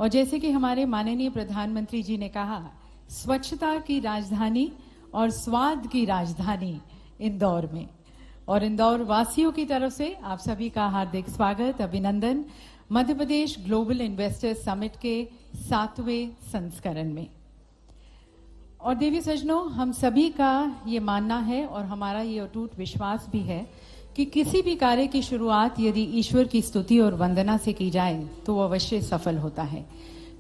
और जैसे कि हमारे माननीय प्रधानमंत्री जी ने कहा, स्वच्छता की राजधानी और स्वाद की राजधानी इंदौर में, और इंदौर वासियों की तरफ से आप सभी का हार्दिक स्वागत, अभिनंदन Madhya Pradesh global investors summit के 7वें संस्करण में। और देवी सज्जनों, हम सभी का ये मानना है और हमारा ये अटूट विश्वास भी है कि किसी भी कार्य की शुरुआत यदि ईश्वर की स्तुति और वंदना से की जाए तो वो अवश्य सफल होता है।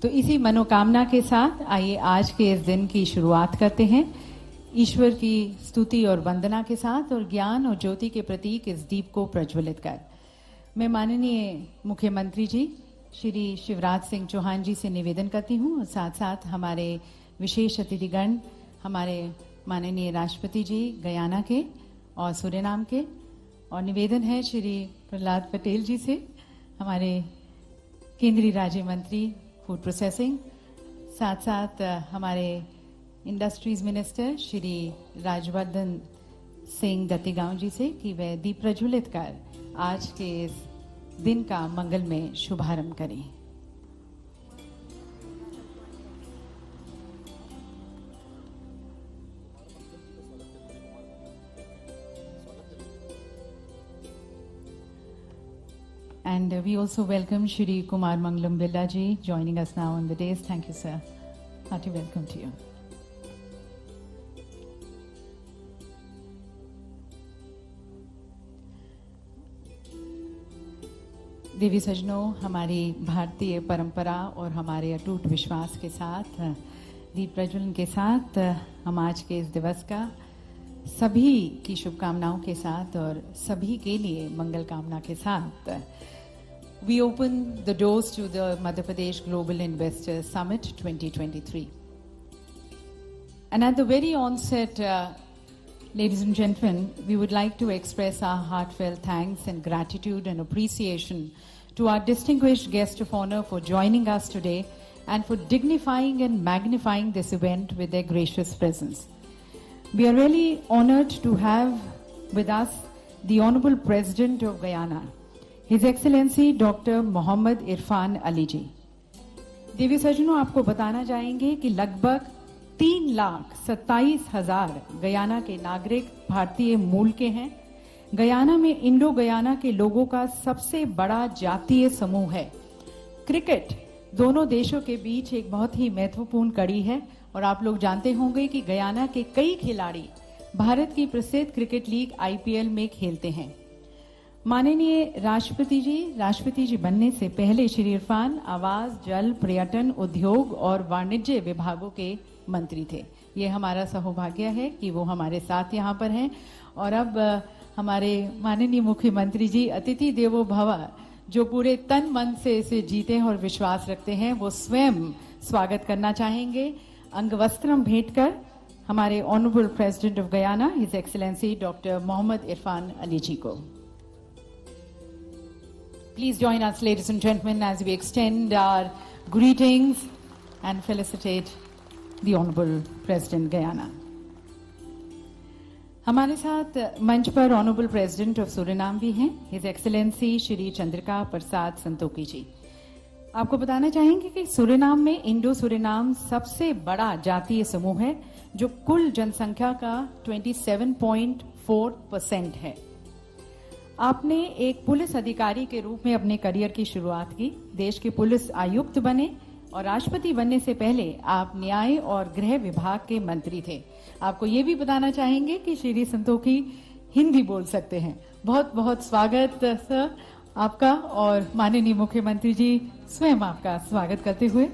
तो इसी मनोकामना के साथ आइए आज के इस दिन की शुरुआत करते हैं ईश्वर की स्तुति और वंदना के साथ और ज्ञान और ज्योति के प्रतीक इस दीप को प्रज्वलित कर। मैं माननीय मुख्यमंत्री जी श्री शिवराज सिंह चौहान जी से निवेदन करती हूँ और साथ साथ हमारे विशेष अतिथिगण, हमारे माननीय राष्ट्रपति जी गयाना के और सूरीनाम के, और निवेदन है श्री प्रहलाद पटेल जी से, हमारे केंद्रीय राज्य मंत्री फूड प्रोसेसिंग, साथ साथ हमारे इंडस्ट्रीज मिनिस्टर श्री राजवर्धन सिंह दत्तीगांव जी से कि वे दीप प्रज्वलित कर आज के इस दिन का मंगलमय शुभारंभ करें। And we also welcome Shri Kumar Mangalam Birla ji joining us now on the dais. Thank you, sir. Hearty welcome to you. देवी सज्जनों, हमारी भारतीय परंपरा और हमारे अटूट विश्वास के साथ, दीप प्रज्वलन के साथ हम आज के इस दिवस का सभी की शुभकामनाओं के साथ और सभी के लिए मंगल कामना के साथ we open the doors to the Madhya Pradesh Global Investors Summit 2023. And at the very onset, ladies and gentlemen, we would like to express our heartfelt thanks and gratitude and appreciation to our distinguished guest of honor for joining us today and for dignifying and magnifying this event with their gracious presence. We are really honored to have with us the Honorable President of Guyana, His Excellency Dr. Mohammad Irfan Ali जी। देवी सज्जनों, आपको बताना चाहेंगे कि लगभग 3,27,000 Guyana के नागरिक भारतीय मूल के हैं। गयाना में इंडो गयाना के लोगों का सबसे बड़ा जातीय समूह है। क्रिकेट दोनों देशों के बीच एक बहुत ही महत्वपूर्ण कड़ी है और आप लोग जानते होंगे कि गयाना के कई खिलाड़ी भारत की प्रसिद्ध क्रिकेट लीग IPL में खेलते हैं। माननीय राष्ट्रपति जी बनने से पहले श्री इरफान आवास, जल, पर्यटन, उद्योग और वाणिज्य विभागों के मंत्री थे। ये हमारा सौभाग्य है कि वो हमारे साथ यहाँ पर हैं। और अब हमारे माननीय मुख्यमंत्री जी अतिथि देवो भव, जो पूरे तन मन से इसे जीते हैं और विश्वास रखते हैं, वो स्वयं स्वागत करना चाहेंगे अंगवस्त्रम भेंट कर हमारे honourable president of Guyana his excellency doctor Mohammed Irfan Ali ji को। Please join us, ladies and gentlemen, as we extend our greetings and felicitate the Honorable President Guyana. हमारे साथ मंच पर ऑनरेबल प्रेसिडेंट ऑफ सूरीनाम भी हैं, हिज एक्सीलेंसी श्री चंद्रिका प्रसाद संतोखी जी। आपको बताना चाहेंगे कि सूरीनाम में इंडो सूरीनाम सबसे बड़ा जातीय समूह है जो कुल जनसंख्या का 27.4% है। आपने एक पुलिस अधिकारी के रूप में अपने करियर की शुरुआत की, देश के पुलिस आयुक्त बने और राष्ट्रपति बनने से पहले आप न्याय और गृह विभाग के मंत्री थे। आपको ये भी बताना चाहेंगे कि श्री संतोखी हिंदी बोल सकते हैं। बहुत बहुत स्वागत सर आपका, और माननीय मुख्यमंत्री जी स्वयं आपका स्वागत करते हुए।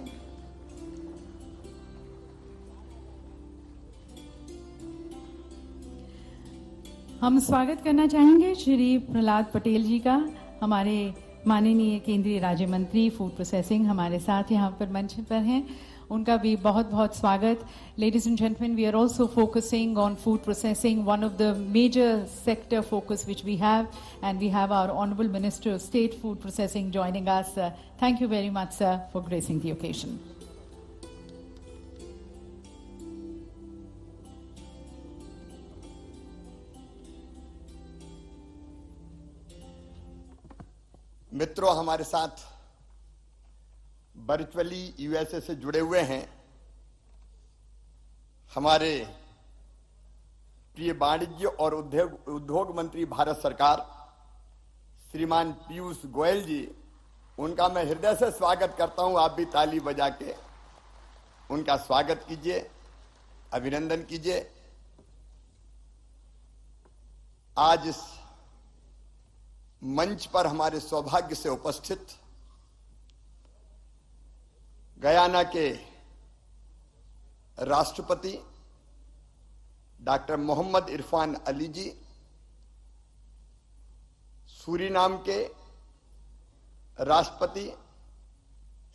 हम स्वागत करना चाहेंगे श्री प्रहलाद पटेल जी का, हमारे माननीय केंद्रीय राज्य मंत्री फूड प्रोसेसिंग हमारे साथ यहाँ पर मंच पर हैं, उनका भी बहुत बहुत स्वागत। Ladies and gentleman, we are also focusing on food processing, one of the major sector focus which we have, and we have our honourable minister of state food processing joining us. Thank you very much sir for gracing the occasion. मित्रों, हमारे साथ virtually USA से जुड़े हुए हैं हमारे प्रिय वाणिज्य और उद्योग मंत्री भारत सरकार श्रीमान पीयूष गोयल जी, उनका मैं हृदय से स्वागत करता हूं। आप भी ताली बजा के उनका स्वागत कीजिए, अभिनंदन कीजिए। आज इस मंच पर हमारे सौभाग्य से उपस्थित गयाना के राष्ट्रपति डॉक्टर मोहम्मद इरफान अली जी, सूरीनाम के राष्ट्रपति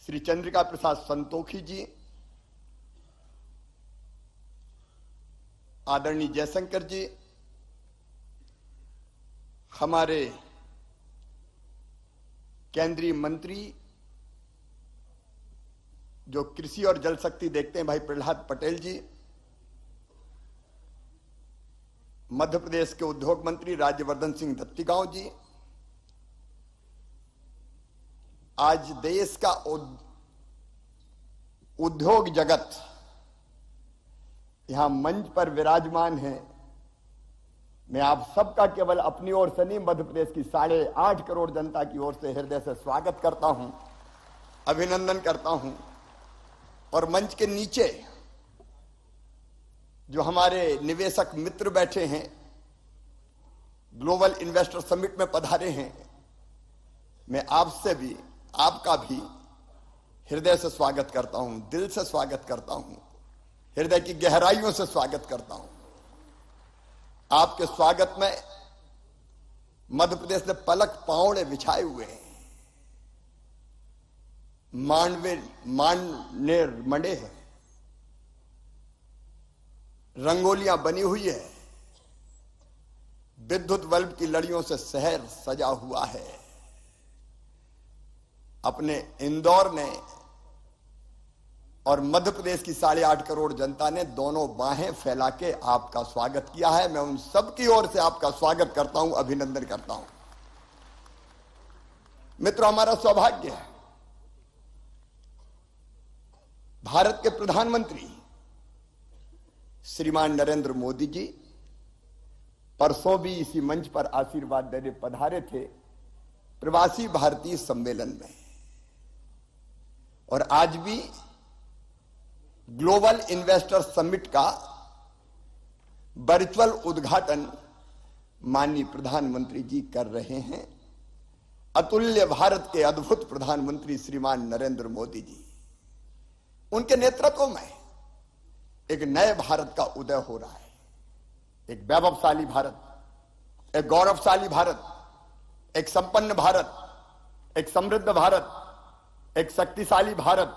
श्री चंद्रिका प्रसाद संतोखी जी, आदरणीय जयशंकर जी, हमारे केंद्रीय मंत्री जो कृषि और जल शक्ति देखते हैं भाई प्रहलाद पटेल जी, मध्य प्रदेश के उद्योग मंत्री राज्यवर्धन सिंह दत्तीगांव जी, आज देश का उद्योग जगत यहां मंच पर विराजमान है। मैं आप सबका केवल अपनी ओर से नहीं, मध्य प्रदेश की 8.5 करोड़ जनता की ओर से हृदय से स्वागत करता हूं, अभिनंदन करता हूं। और मंच के नीचे जो हमारे निवेशक मित्र बैठे हैं, ग्लोबल इन्वेस्टर समिट में पधारे हैं, मैं आपसे भी, आपका भी हृदय से स्वागत करता हूं, दिल से स्वागत करता हूं, हृदय की गहराइयों से स्वागत करता हूं। आपके स्वागत में मध्य प्रदेश ने पलक पावड़े बिछाए हुए हैं, मांडने मंडे हैं, रंगोलियां बनी हुई है, विद्युत बल्ब की लड़ियों से शहर सजा हुआ है। अपने इंदौर ने और मध्य प्रदेश की 8.5 करोड़ जनता ने दोनों बाहें फैला के आपका स्वागत किया है। मैं उन सब की ओर से आपका स्वागत करता हूं, अभिनंदन करता हूं। मित्रों, हमारा सौभाग्य है भारत के प्रधानमंत्री श्रीमान नरेंद्र मोदी जी परसों भी इसी मंच पर आशीर्वाद देने पधारे थे प्रवासी भारतीय सम्मेलन में, और आज भी ग्लोबल इन्वेस्टर समिट का वर्चुअल उद्घाटन माननीय प्रधानमंत्री जी कर रहे हैं। अतुल्य भारत के अद्भुत प्रधानमंत्री श्रीमान नरेंद्र मोदी जी, उनके नेतृत्व में एक नए भारत का उदय हो रहा है। एक वैभवशाली भारत, एक गौरवशाली भारत, एक संपन्न भारत, एक समृद्ध भारत, एक शक्तिशाली भारत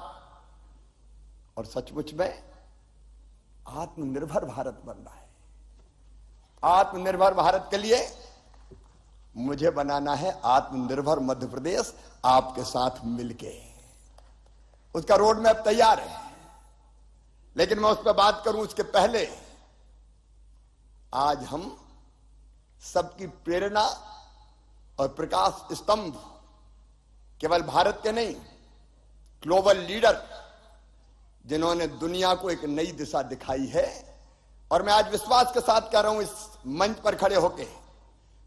और सचमुच में आत्मनिर्भर भारत बन रहा है। आत्मनिर्भर भारत के लिए मुझे बनाना है आत्मनिर्भर मध्य प्रदेश, आपके साथ मिलके। उसका रोड मैप तैयार है, लेकिन मैं उस पर बात करूं उसके पहले आज हम सबकी प्रेरणा और प्रकाश स्तंभ केवल भारत के नहीं, ग्लोबल लीडर जिन्होंने दुनिया को एक नई दिशा दिखाई है। और मैं आज विश्वास के साथ कह रहा हूं इस मंच पर खड़े होकर,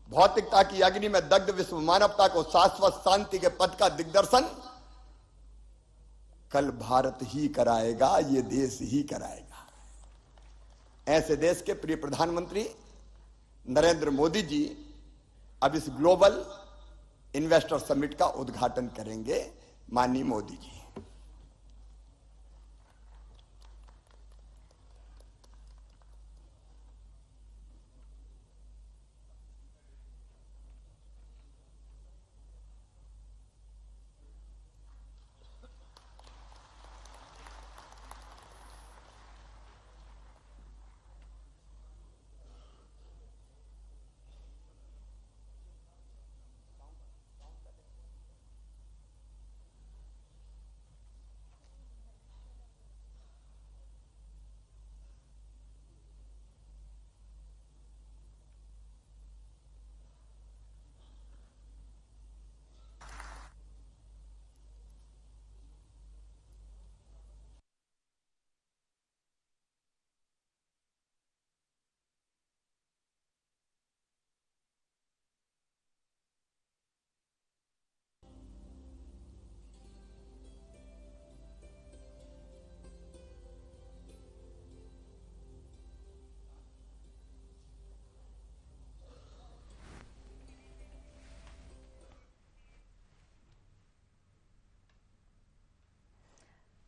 भौतिकता की अग्नि में दग्ध विश्व मानवता को शाश्वत शांति के पथ का दिग्दर्शन कल भारत ही कराएगा, ये देश ही कराएगा। ऐसे देश के प्रिय प्रधानमंत्री नरेंद्र मोदी जी अब इस ग्लोबल इन्वेस्टर समिट का उद्घाटन करेंगे। माननीय मोदी जी,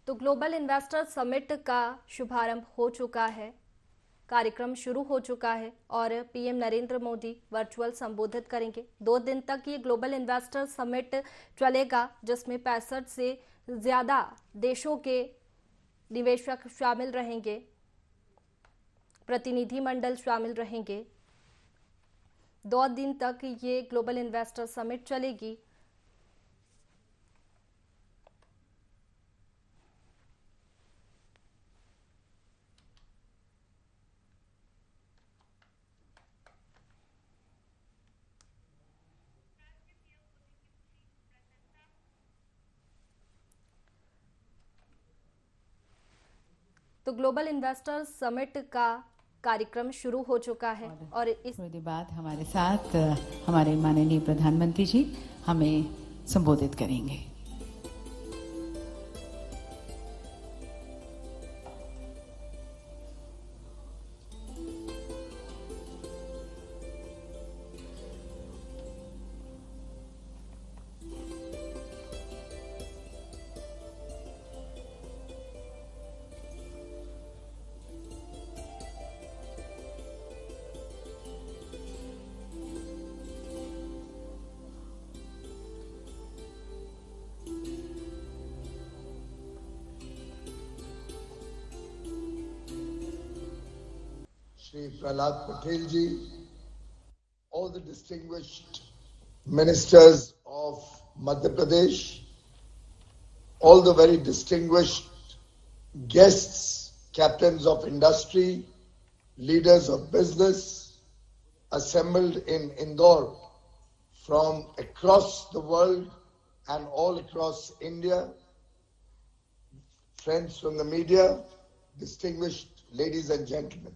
तो ग्लोबल इन्वेस्टर समिट का शुभारंभ हो चुका है, कार्यक्रम शुरू हो चुका है और पीएम नरेंद्र मोदी वर्चुअल संबोधित करेंगे। 2 दिन तक ये ग्लोबल इन्वेस्टर समिट चलेगा, जिसमें 65 से ज्यादा देशों के निवेशक शामिल रहेंगे, प्रतिनिधि मंडल शामिल रहेंगे। 2 दिन तक ये ग्लोबल इन्वेस्टर समिट चलेगी। तो ग्लोबल इन्वेस्टर समिट का कार्यक्रम शुरू हो चुका है और इस थोड़ी देर बाद हमारे साथ हमारे माननीय प्रधानमंत्री जी हमें संबोधित करेंगे। Shri Prahlad Patel ji, all the distinguished ministers of Madhya Pradesh, all the very distinguished guests, captains of industry, leaders of business assembled in Indore from across the world and all across India, friends from the media, distinguished ladies and gentlemen.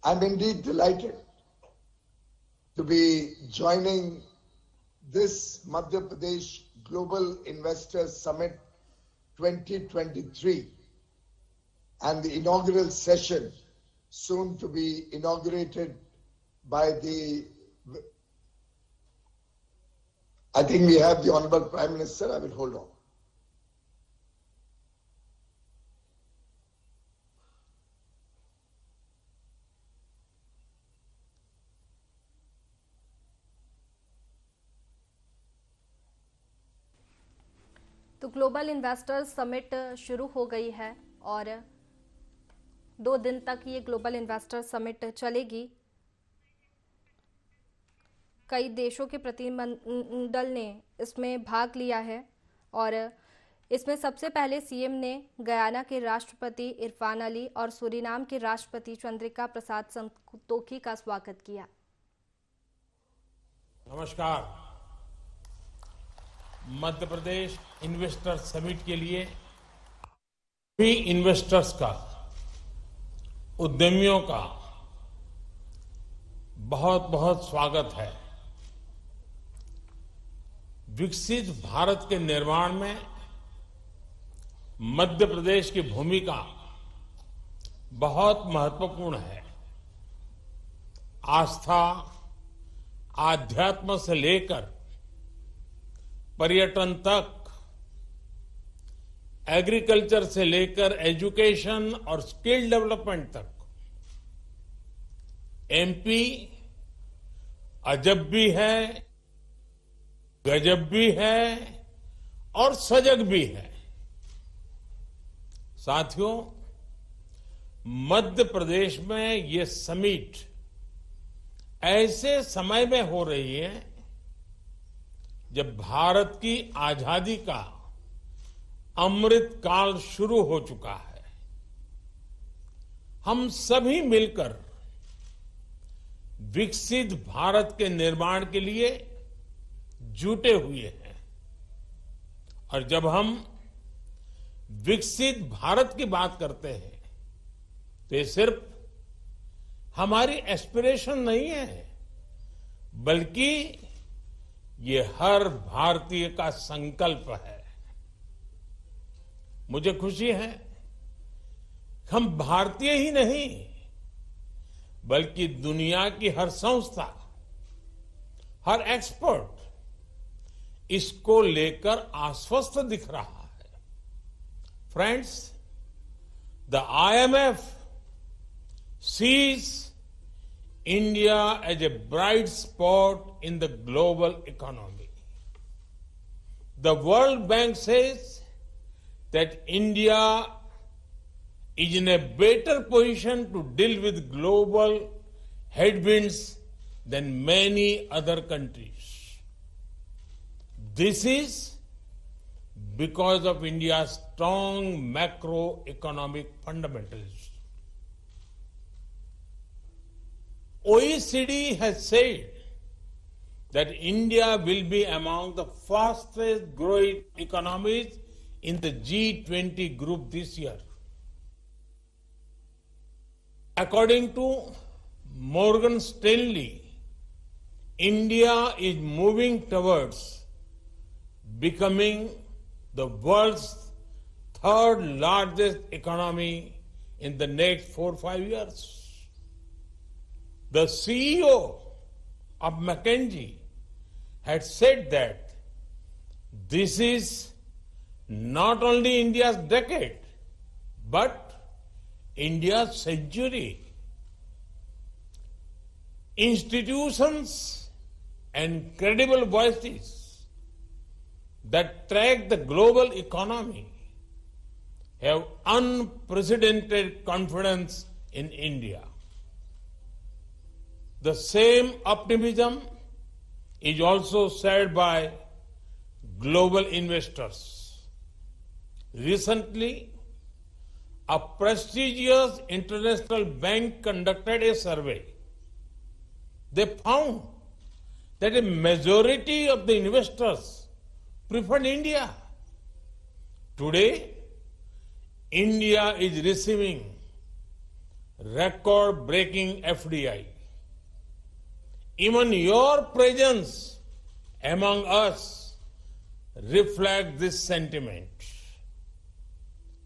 I'm indeed delighted to be joining this Madhya Pradesh Global Investors Summit 2023 and the inaugural session soon to be inaugurated by I think we have the Honorable Prime Minister. I will hold on. तो global investors summit शुरू हो गई है और 2 दिन तक ये global investors summit चलेगी। कई देशों के प्रतिनिधिमंडल ने इसमें भाग लिया है और इसमें सबसे पहले सीएम ने गयाना के राष्ट्रपति इरफान अली और सूरीनाम के राष्ट्रपति चंद्रिका प्रसाद संतोखी का स्वागत किया। नमस्कार। मध्य प्रदेश इन्वेस्टर समिट के लिए भी इन्वेस्टर्स का, उद्यमियों का बहुत बहुत स्वागत है। विकसित भारत के निर्माण में मध्य प्रदेश की भूमिका बहुत महत्वपूर्ण है। आस्था, आध्यात्म से लेकर पर्यटन तक, एग्रीकल्चर से लेकर एजुकेशन और स्किल डेवलपमेंट तक एमपी अजब भी है, गजब भी है और सजग भी है। साथियों, मध्य प्रदेश में ये समिट ऐसे समय में हो रही है जब भारत की आजादी का अमृत काल शुरू हो चुका है। हम सभी मिलकर विकसित भारत के निर्माण के लिए जुटे हुए हैं और जब हम विकसित भारत की बात करते हैं तो ये सिर्फ हमारी एस्पिरेशन नहीं है, बल्कि ये हर भारतीय का संकल्प है। मुझे खुशी है हम भारतीय ही नहीं बल्कि दुनिया की हर संस्था, हर एक्सपर्ट इसको लेकर आश्वस्त दिख रहा है। Friends, the IMF sees India as a bright spot in the global economy. The World Bank says that India is in a better position to deal with global headwinds than many other countries. This is because of India's strong macroeconomic fundamentals. OECD has said that India will be among the fastest growing economies in the G20 group this year. According to Morgan Stanley, India is moving towards becoming the world's third largest economy in the next 4 or 5 years. The CEO of McKinsey had said that this is not only India's decade, but India's century. Institutions and credible voices that track the global economy have unprecedented confidence in India. The same optimism is also shared by global investors. Recently, a prestigious international bank conducted a survey. They found that a majority of the investors preferred India. Today, India is receiving record-breaking FDI. Even your presence among us reflects this sentiment.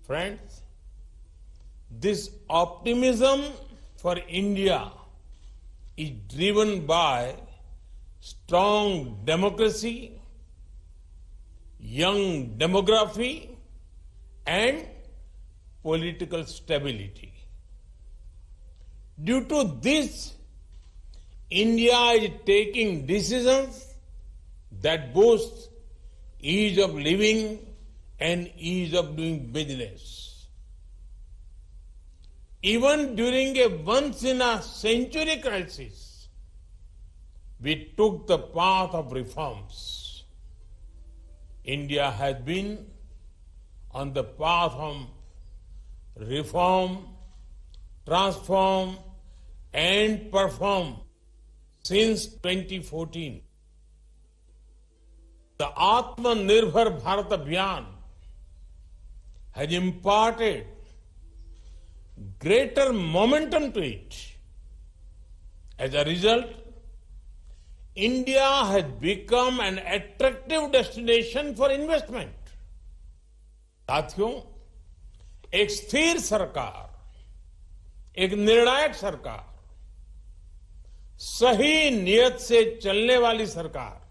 Friends, this optimism for India is driven by strong democracy, young demography, and political stability. Due to this, India is taking decisions that boost ease of living and ease of doing business. Even during a once-in-a-century crisis, we took the path of reforms. India has been on the path of reform, transform, and perform since 2014. The Atmanirbhar Bharat Abhiyan has imparted greater momentum to it. As a result, India has become an attractive destination for investment. साथियों, एक स्थिर सरकार, एक निर्णायक सरकार, सही नियत से चलने वाली सरकार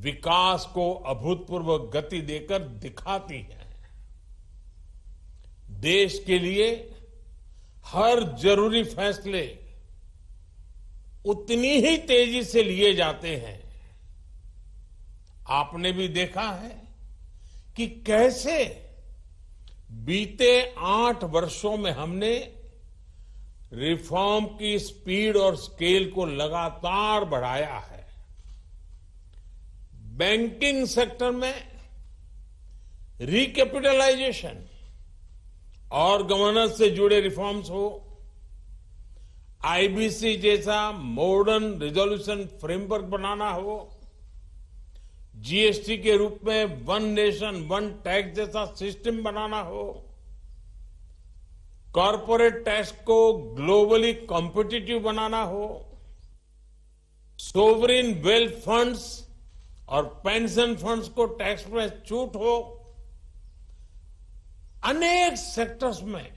विकास को अभूतपूर्व गति देकर दिखाती है। देश के लिए हर जरूरी फैसले उतनी ही तेजी से लिए जाते हैं। आपने भी देखा है कि कैसे बीते 8 वर्षों में हमने रिफॉर्म की स्पीड और स्केल को लगातार बढ़ाया है। बैंकिंग सेक्टर में रिकैपिटलाइजेशन और गवर्नेंस से जुड़े रिफॉर्म्स हो, आईबीसी जैसा मॉडर्न रिजोल्यूशन फ्रेमवर्क बनाना हो, जीएसटी के रूप में वन नेशन वन टैक्स जैसा सिस्टम बनाना हो, कॉरपोरेट टैक्स को ग्लोबली कॉम्पिटिटिव बनाना हो, सोवरिन वेल्थ फंड्स और पेंशन फंड्स को टैक्स में छूट हो, अनेक सेक्टर्स में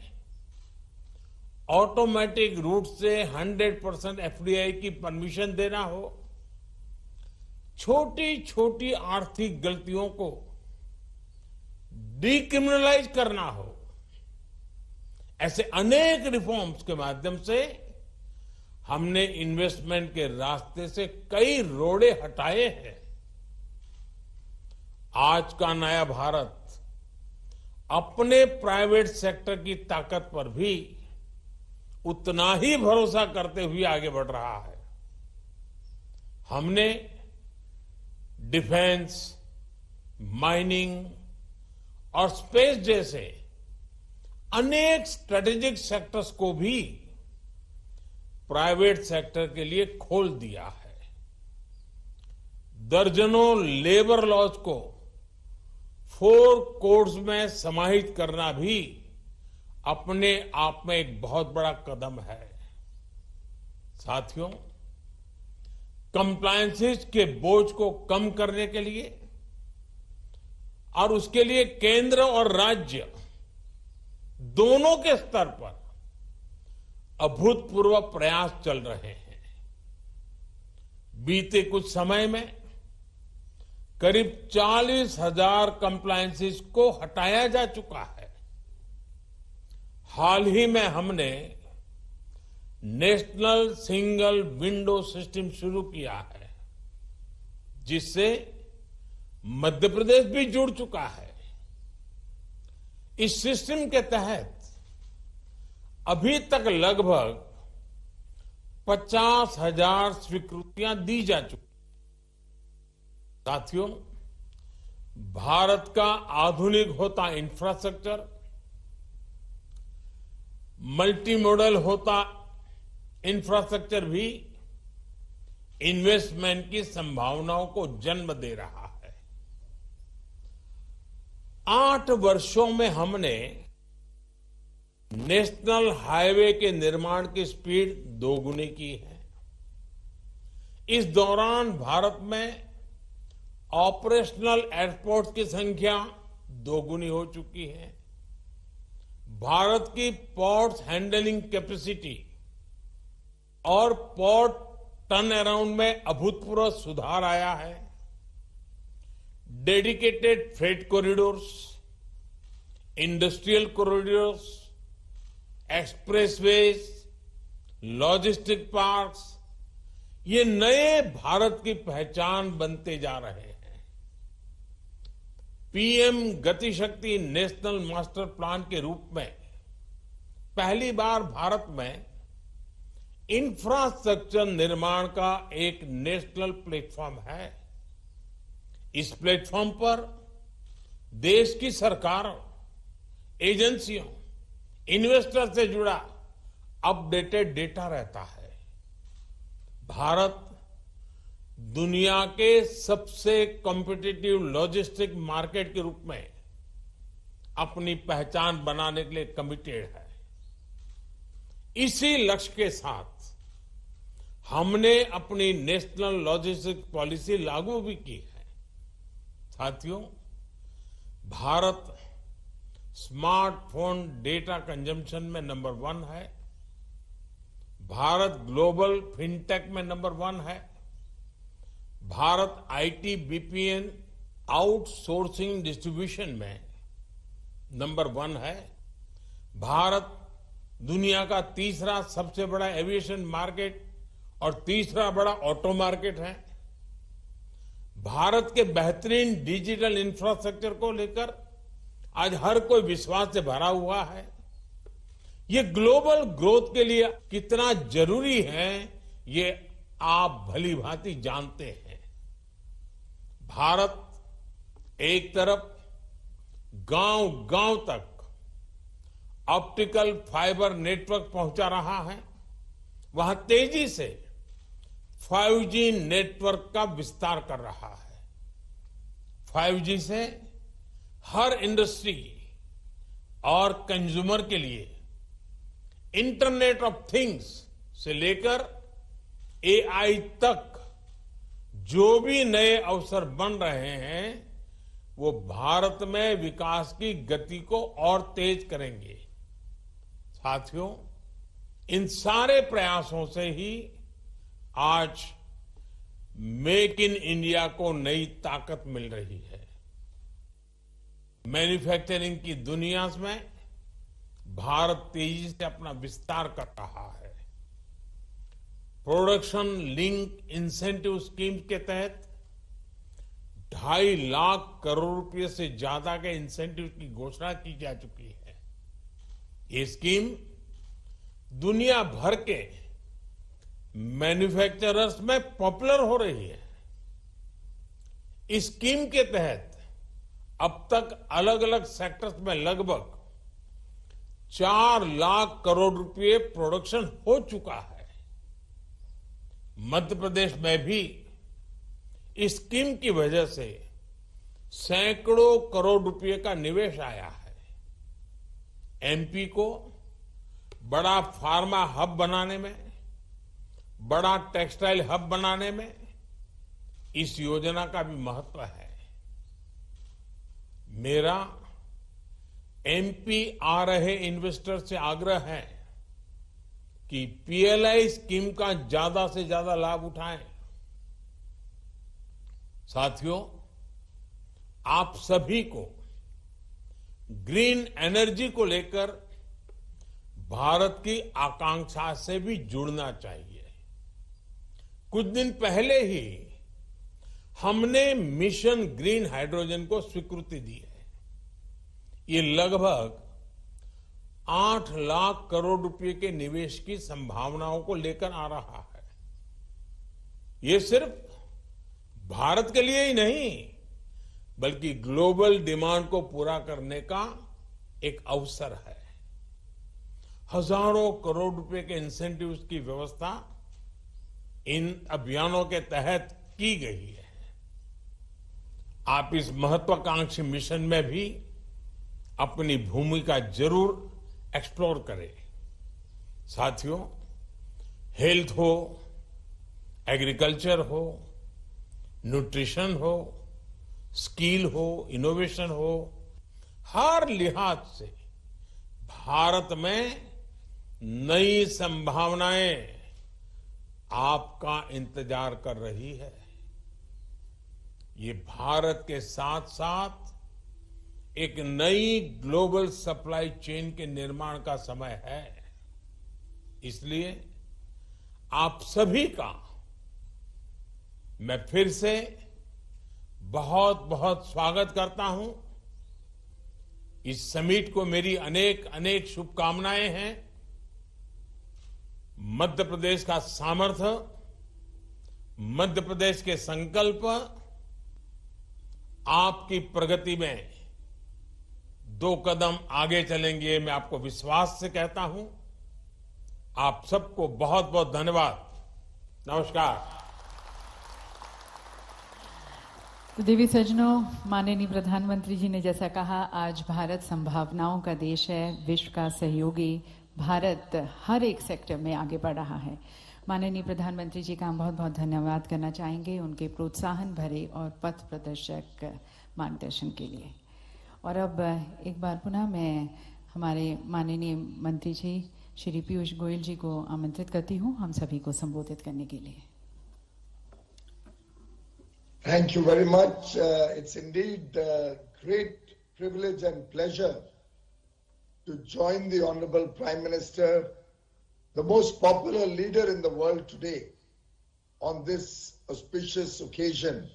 ऑटोमेटिक रूट से 100% एफडीआई की परमिशन देना हो, छोटी छोटी आर्थिक गलतियों को डीक्रिमिनलाइज करना हो, ऐसे अनेक रिफॉर्म्स के माध्यम से हमने इन्वेस्टमेंट के रास्ते से कई रोड़े हटाए हैं। आज का नया भारत अपने प्राइवेट सेक्टर की ताकत पर भी उतना ही भरोसा करते हुए आगे बढ़ रहा है। हमने डिफेंस, माइनिंग और स्पेस जैसे अनेक स्ट्रेटेजिक सेक्टर्स को भी प्राइवेट सेक्टर के लिए खोल दिया है। दर्जनों लेबर लॉज को 4 कोड्स में समाहित करना भी अपने आप में एक बहुत बड़ा कदम है। साथियों, कंप्लायंसेस के बोझ को कम करने के लिए और उसके लिए केंद्र और राज्य दोनों के स्तर पर अभूतपूर्व प्रयास चल रहे हैं। बीते कुछ समय में करीब 40,000 कंप्लायंसेस को हटाया जा चुका है। हाल ही में हमने नेशनल सिंगल विंडो सिस्टम शुरू किया है, जिससे मध्य प्रदेश भी जुड़ चुका है। इस सिस्टम के तहत अभी तक लगभग 50,000 स्वीकृतियां दी जा चुकी। साथियों, भारत का आधुनिक होता इंफ्रास्ट्रक्चर, मल्टी मॉडल होता इंफ्रास्ट्रक्चर भी इन्वेस्टमेंट की संभावनाओं को जन्म दे रहा है। 8 वर्षों में हमने नेशनल हाईवे के निर्माण की स्पीड दोगुनी की है। इस दौरान भारत में ऑपरेशनल एयरपोर्ट की संख्या दोगुनी हो चुकी है। भारत की पोर्ट्स हैंडलिंग कैपेसिटी और पोर्ट टर्न अराउंड में अभूतपूर्व सुधार आया है। Dedicated freight corridors, industrial corridors, expressways, logistic parks, ये नए भारत की पहचान बनते जा रहे हैं। पीएम गति शक्ति नेशनल मास्टर प्लान के रूप में पहली बार भारत में इंफ्रास्ट्रक्चर निर्माण का एक नेशनल प्लेटफॉर्म है। इस प्लेटफॉर्म पर देश की सरकारों, एजेंसियों, इन्वेस्टर से जुड़ा अपडेटेड डेटा रहता है। भारत दुनिया के सबसे कॉम्पिटिटिव लॉजिस्टिक मार्केट के रूप में अपनी पहचान बनाने के लिए कमिटेड है। इसी लक्ष्य के साथ हमने अपनी नेशनल लॉजिस्टिक पॉलिसी लागू भी की है। साथियों, भारत स्मार्टफोन डेटा कंजम्पशन में नंबर 1 है। भारत ग्लोबल फिनटेक में नंबर 1 है। Bharat IT BPN outsourcing distribution में नंबर 1 है। भारत दुनिया का तीसरा सबसे बड़ा एविएशन मार्केट और तीसरा बड़ा ऑटो मार्केट है। भारत के बेहतरीन डिजिटल इंफ्रास्ट्रक्चर को लेकर आज हर कोई विश्वास से भरा हुआ है। ये ग्लोबल ग्रोथ के लिए कितना जरूरी है, ये आप भली भांति जानते हैं। भारत एक तरफ गांव-गांव तक ऑप्टिकल फाइबर नेटवर्क पहुंचा रहा है, वहां तेजी से 5G नेटवर्क का विस्तार कर रहा है। 5G से हर इंडस्ट्री और कंज्यूमर के लिए इंटरनेट ऑफ थिंग्स से लेकर AI तक जो भी नए अवसर बन रहे हैं, वो भारत में विकास की गति को और तेज करेंगे। साथियों, इन सारे प्रयासों से ही आज मेक इन इंडिया को नई ताकत मिल रही है। मैन्युफैक्चरिंग की दुनिया में भारत तेजी से अपना विस्तार कर रहा है। प्रोडक्शन लिंक इंसेंटिव स्कीम के तहत 2.5 लाख करोड़ रुपए से ज्यादा के इंसेंटिव की घोषणा की जा चुकी है। ये स्कीम दुनिया भर के मैन्युफैक्चरर्स में पॉपुलर हो रही है। इस स्कीम के तहत अब तक अलग अलग सेक्टर्स में लगभग 4 लाख करोड़ रुपए प्रोडक्शन हो चुका है। मध्य प्रदेश में भी इस स्कीम की वजह से सैकड़ों करोड़ रुपए का निवेश आया है। एमपी को बड़ा फार्मा हब बनाने में, बड़ा टेक्सटाइल हब बनाने में इस योजना का भी महत्व है। मेरा एमपी आ रहे इन्वेस्टर से आग्रह है कि पीएलआई स्कीम का ज्यादा से ज्यादा लाभ उठाएं। साथियों, आप सभी को ग्रीन एनर्जी को लेकर भारत की आकांक्षा से भी जुड़ना चाहिए। कुछ दिन पहले ही हमने मिशन ग्रीन हाइड्रोजन को स्वीकृति दी है। ये लगभग 8 लाख करोड़ रुपए के निवेश की संभावनाओं को लेकर आ रहा है। ये सिर्फ भारत के लिए ही नहीं, बल्कि ग्लोबल डिमांड को पूरा करने का एक अवसर है। हजारों करोड़ रुपए के इंसेंटिव्स की व्यवस्था इन अभियानों के तहत की गई है। आप इस महत्वाकांक्षी मिशन में भी अपनी भूमिका जरूर एक्सप्लोर करें। साथियों, हेल्थ हो, एग्रीकल्चर हो, न्यूट्रिशन हो, स्किल हो, इनोवेशन हो, हर लिहाज से भारत में नई संभावनाएं आपका इंतजार कर रही है। ये भारत के साथ साथ एक नई ग्लोबल सप्लाई चेन के निर्माण का समय है। इसलिए आप सभी का मैं फिर से बहुत बहुत स्वागत करता हूं। इस समिट को मेरी अनेक अनेक शुभकामनाएं हैं। मध्य प्रदेश का सामर्थ्य, मध्य प्रदेश के संकल्प आपकी प्रगति में 2 कदम आगे चलेंगे, मैं आपको विश्वास से कहता हूं। आप सबको बहुत बहुत धन्यवाद। नमस्कार। तो देवी सज्जनों, माननीय प्रधानमंत्री जी ने जैसा कहा, आज भारत संभावनाओं का देश है, विश्व का सहयोगी। भारत हर एक सेक्टर में आगे बढ़ रहा है। माननीय प्रधानमंत्री जी का हम बहुत बहुत धन्यवाद करना चाहेंगे उनके प्रोत्साहन भरे और पथ प्रदर्शक मार्गदर्शन के लिए। और अब एक बार पुनः मैं हमारे माननीय मंत्री जी श्री पीयूष गोयल जी को आमंत्रित करती हूँ हम सभी को संबोधित करने के लिए। Thank you very much. It's indeed a great privilege and pleasure to join the Honorable Prime Minister, the most popular leader in the world today, on this auspicious occasion,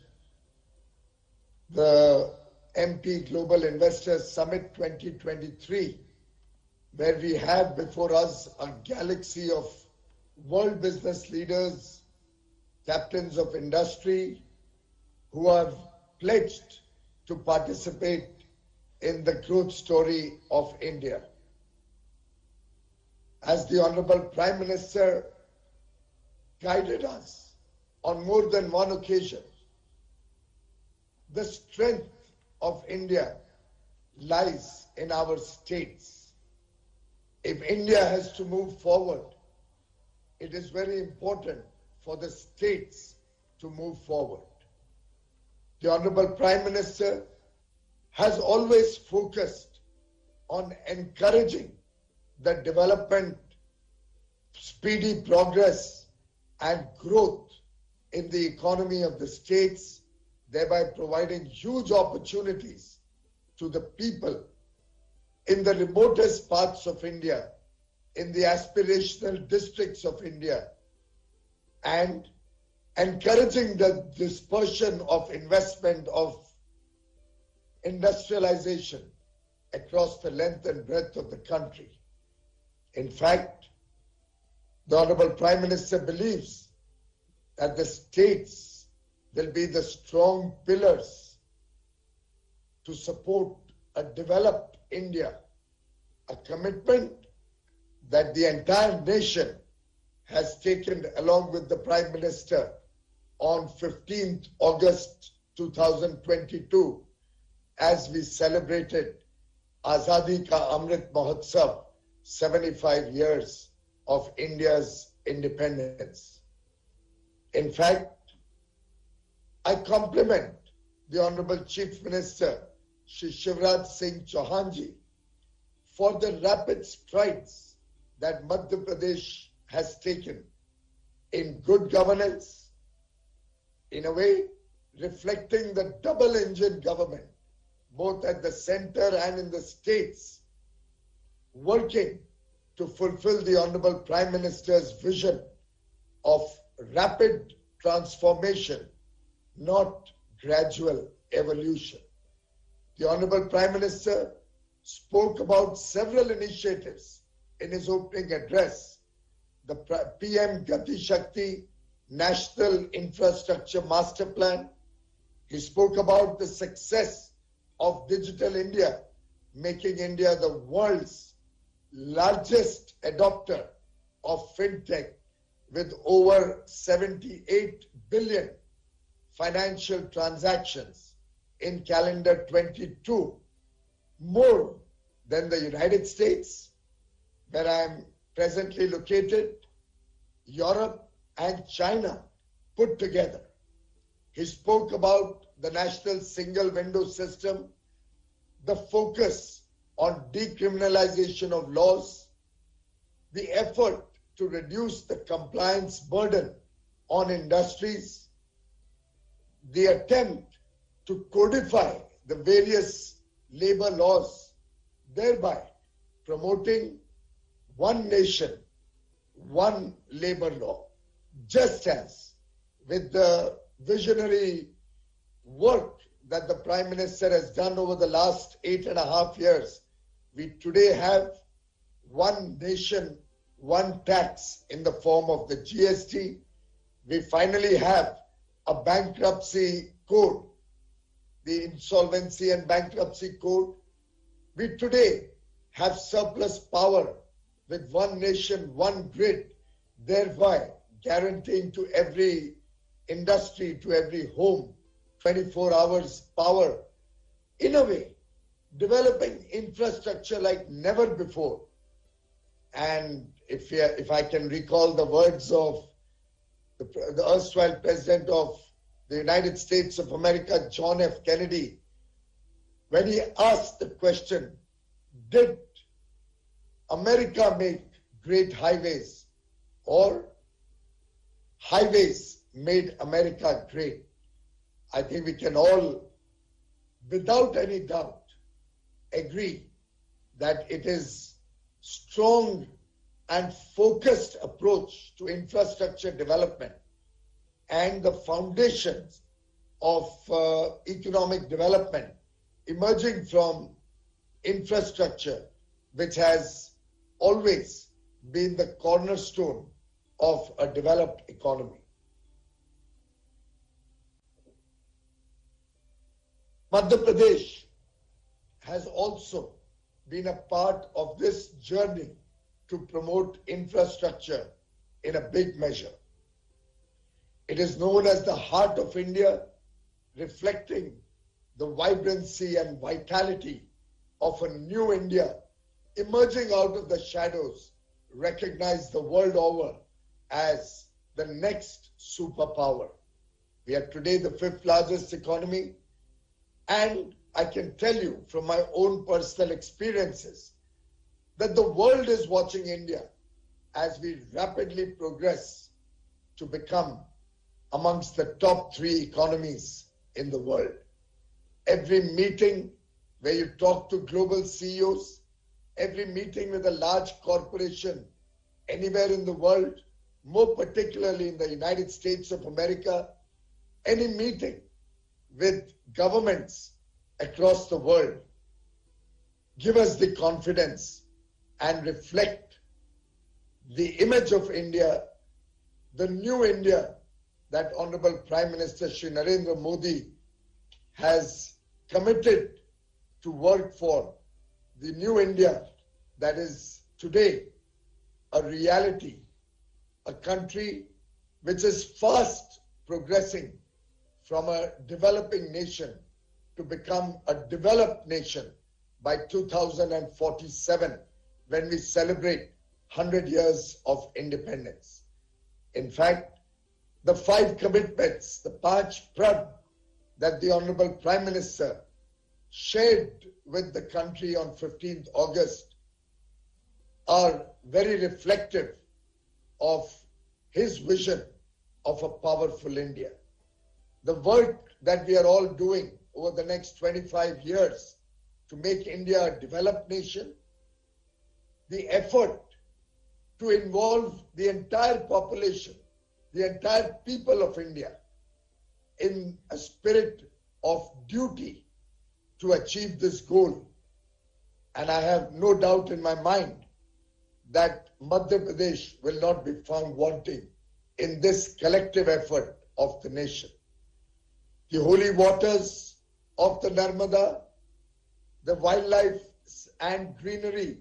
the MP Global Investors Summit 2023, where we have before us a galaxy of world business leaders, captains of industry, who have pledged to participate in the growth story of India. As the Honorable Prime Minister guided us on more than one occasion, the strength of India lies in our states. If India has to move forward, it is very important for the states to move forward. The Honorable Prime Minister has always focused on encouraging the development, speedy progress and growth in the economy of the states, thereby providing huge opportunities to the people in the remotest parts of India, in the aspirational districts of India, and encouraging the dispersion of investment, of industrialization across the length and breadth of the country. In fact, the Honorable Prime Minister believes that the states will be the strong pillars to support a developed India, a commitment that the entire nation has taken along with the Prime Minister on 15th August 2022 as we celebrated Azadi Ka Amrit Mahotsav, 75 years of India's independence. In fact, I compliment the Honorable Chief Minister, Shri Shivraj Singh Chauhan ji, for the rapid strides that Madhya Pradesh has taken in good governance, in a way reflecting the double engine government, both at the center and in the states, working to fulfill the Honorable Prime Minister's vision of rapid transformation, not gradual evolution. The Honorable Prime Minister spoke about several initiatives in his opening address. The PM Gati Shakti National Infrastructure Master Plan. He spoke about the success of Digital India, making India the world's largest adopter of fintech with over 78 billion financial transactions in calendar 22, more than the United States, where I am presently located, Europe and China put together. He spoke about the national single window system, the focus on decriminalization of laws, the effort to reduce the compliance burden on industries, the attempt to codify the various labor laws, thereby promoting one nation, one labor law. Just as with the visionary work that the Prime Minister has done over the last 8.5 years, we today have one nation, one tax in the form of the GST. We finally have a bankruptcy code, the Insolvency and Bankruptcy Code. We today have surplus power with one nation, one grid, thereby guaranteeing to every industry, to every home, 24 hours power. In a way, developing infrastructure like never before. And if I can recall the words of the erstwhile President of the United States of America, John F. Kennedy, when he asked the question, did America make great highways or highways made America great? I think we can all, without any doubt, agree that it is strong and focused approach to infrastructure development and the foundations of economic development emerging from infrastructure, which has always been the cornerstone of a developed economy. Madhya Pradesh has also been a part of this journey to promote infrastructure in a big measure. It is known as the heart of India, reflecting the vibrancy and vitality of a new India emerging out of the shadows, recognized the world over as the next superpower. We are today the 5th largest economy, and I can tell you from my own personal experiences that the world is watching India as we rapidly progress to become amongst the top 3 economies in the world. Every meeting, where you talk to global CEOs, every meeting with a large corporation anywhere in the world, more particularly in the United States of America, any meeting with governments across the world, give us the confidence and reflect the image of India, the new India that Honorable Prime Minister Shri Narendra Modi has committed to work for, the new India that is today a reality, a country which is fast progressing from a developing nation to become a developed nation by 2047, when we celebrate 100 years of independence. In fact, the 5 commitments, the Panch Prad that the Honorable Prime Minister shared with the country on 15th August are very reflective of his vision of a powerful India. The work that we are all doing over the next 25 years to make India a developed nation, the effort to involve the entire population, the entire people of India in a spirit of duty to achieve this goal. And I have no doubt in my mind that Madhya Pradesh will not be found wanting in this collective effort of the nation. The holy waters of the Narmada, the wildlife and greenery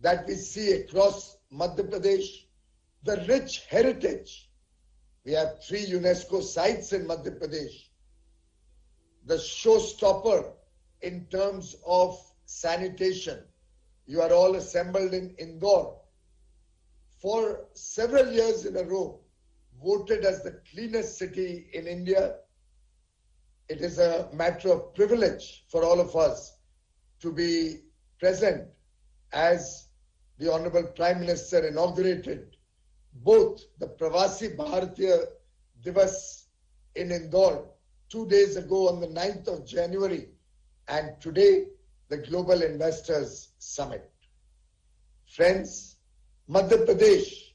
that we see across Madhya Pradesh, the rich heritage. We have 3 UNESCO sites in Madhya Pradesh. The showstopper in terms of sanitation. You are all assembled in Indore. For several years in a row, voted as the cleanest city in India. It is a matter of privilege for all of us to be present as the Honorable Prime Minister inaugurated both the Pravasi Bharatiya Divas in Indore 2 days ago on the 9th of January, and today the Global Investors Summit. Friends, Madhya Pradesh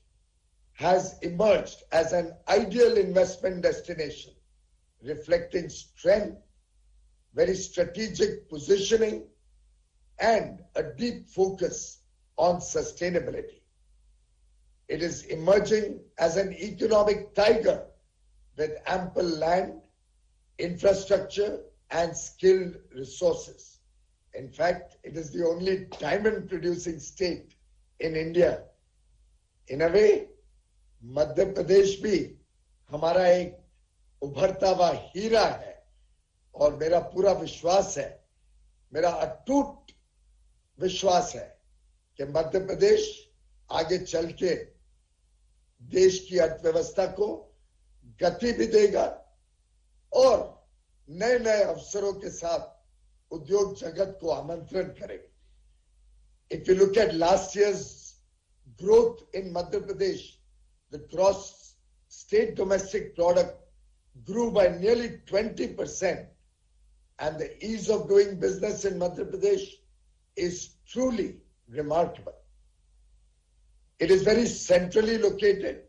has emerged as an ideal investment destination, reflecting strength, very strategic positioning, and a deep focus on sustainability. It is emerging as an economic tiger with ample land, infrastructure, and skilled resources. In fact, it is the only diamond producing state in India. In a way, Madhya Pradesh भी हमारा एक उभरता हुआ हीरा है, और मेरा पूरा विश्वास है, मेरा अटूट विश्वास है कि मध्य प्रदेश आगे चल के देश की अर्थव्यवस्था को गति भी देगा और नए नए अवसरों के साथ उद्योग जगत को आमंत्रण करेगा. If you look at last year's growth in Madhya Pradesh, the gross state domestic product grew by nearly 20%, and the ease of doing business in Madhya Pradesh is truly remarkable. It is very centrally located.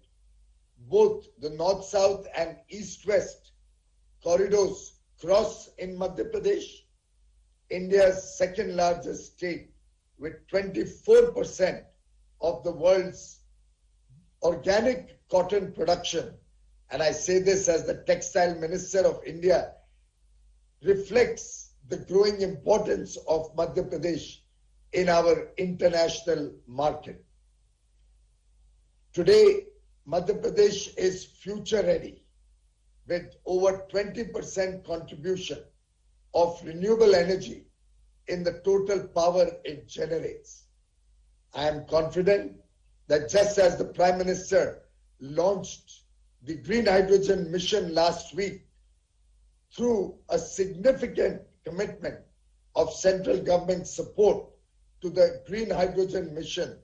Both the north-south and east-west corridors cross in Madhya Pradesh, India's second largest state, with 24% of the world's organic cotton production. And I say this as the Textile Minister of India, reflects the growing importance of Madhya Pradesh in our international market. Today, Madhya Pradesh is future ready with over 20% contribution of renewable energy in the total power it generates. I am confident that just as the Prime Minister launched the Green Hydrogen Mission last week through a significant commitment of central government support to the Green Hydrogen Mission,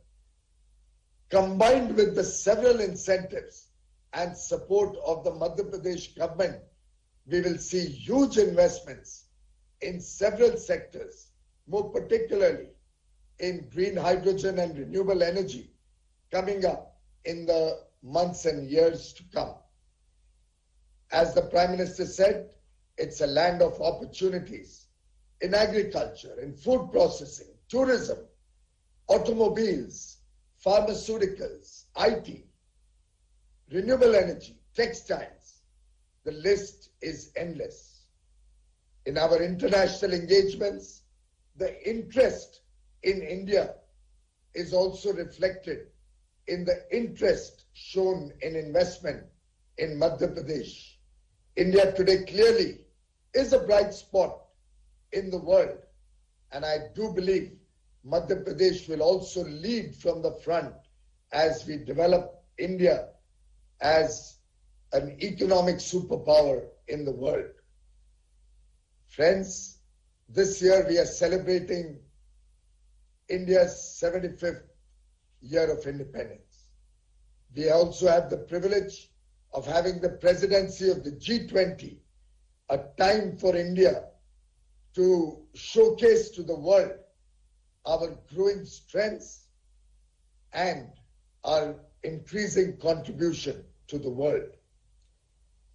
combined with the several incentives and support of the Madhya Pradesh government, we will see huge investments in several sectors more particularly in green hydrogen and renewable energy coming up in the months and years to come. As the Prime Minister said, it's a land of opportunities in agriculture, in food processing, tourism, automobiles, pharmaceuticals, IT, renewable energy, textiles. The list is endless. In our international engagements, the interest in India is also reflected in the interest shown in investment in Madhya Pradesh. India today clearly is a bright spot in the world, and I do believe Madhya Pradesh will also lead from the front as we develop India as an economic superpower in the world. Friends, this year we are celebrating India's 75th year of independence. We also have the privilege of having the presidency of the G20, a time for India to showcase to the world our growing strengths and our increasing contribution to the world.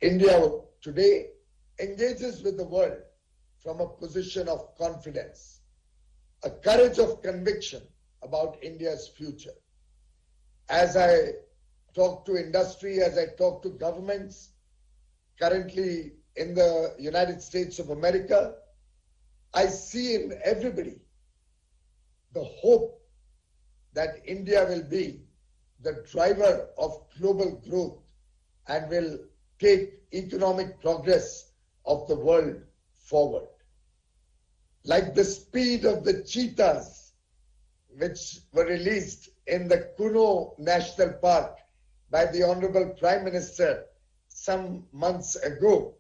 India today engages with the world from a position of confidence, a courage of conviction about India's future. As I talk to industry, as I talk to governments, currently in the United States of America, I see in everybody the hope that India will be the driver of global growth and will take economic progress of the world forward. Like the speed of the cheetahs, which were released in the Kuno National Park by the Honorable Prime Minister some months ago,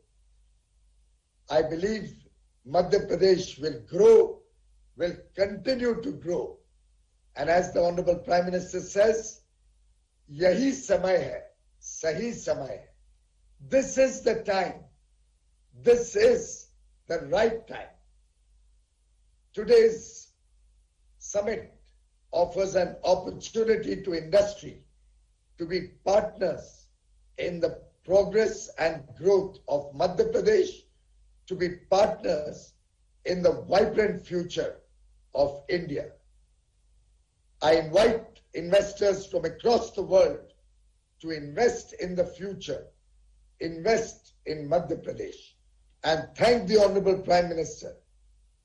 I believe Madhya Pradesh will grow, will continue to grow. And as the Honorable Prime Minister says, yahi samay hai, sahi samay hai. This is the time. This is the right time. Today's summit offers an opportunity to industry to be partners in the progress and growth of Madhya Pradesh, to be partners in the vibrant future of India. I invite investors from across the world to invest in the future, invest in Madhya Pradesh, and thank the Honorable Prime Minister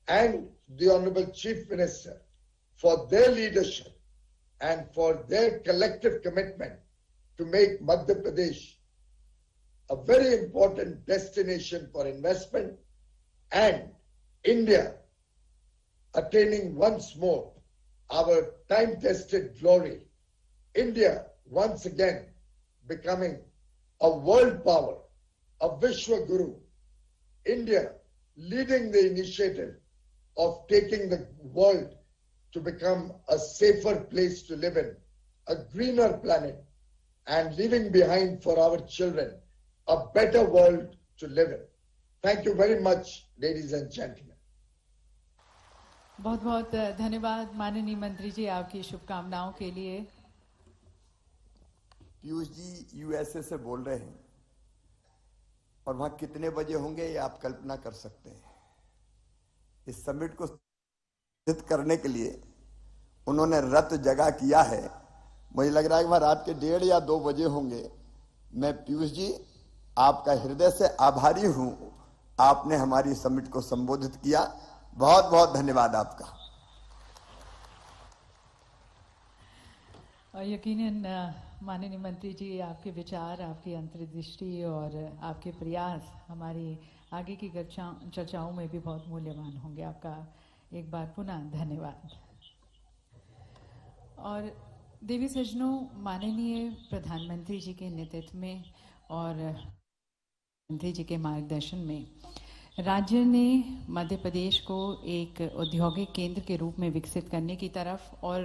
and the Honorable Chief Minister for their leadership and for their collective commitment to make Madhya Pradesh a very important destination for investment and India attaining once more our time-tested glory. India once again becoming a world power, a Vishwa Guru. India leading the initiative of taking the world to become a safer place to live in, a greener planet, and leaving behind for our children a better world to live in. Thank you very much, ladies and gentlemen. बहुत बहुत धन्यवाद माननीय मंत्री जी आपकी शुभकामनाओं के लिए। Piyush ji USA से बोल रहे हैं और वहां कितने बजे होंगे ये आप कल्पना कर सकते हैं। इस समिट को सिद्ध करने के लिए उन्होंने रत जगह किया है। मुझे लग रहा है कि वहां रात के 1:30 या 2 बजे होंगे। मैं पीयूष जी आपका हृदय से आभारी हूं, आपने हमारी समिट को संबोधित किया। बहुत बहुत धन्यवाद आपका। और यकीनन माननीय मंत्री जी आपके विचार, आपकी अंतर्दृष्टि और आपके प्रयास हमारी आगे की चर्चाओं में भी बहुत मूल्यवान होंगे। आपका एक बार पुनः धन्यवाद। और देवी सज्जनों, माननीय प्रधानमंत्री जी के नेतृत्व में और मंत्री जी के मार्गदर्शन में राज्य ने मध्य प्रदेश को एक औद्योगिक केंद्र के रूप में विकसित करने की तरफ और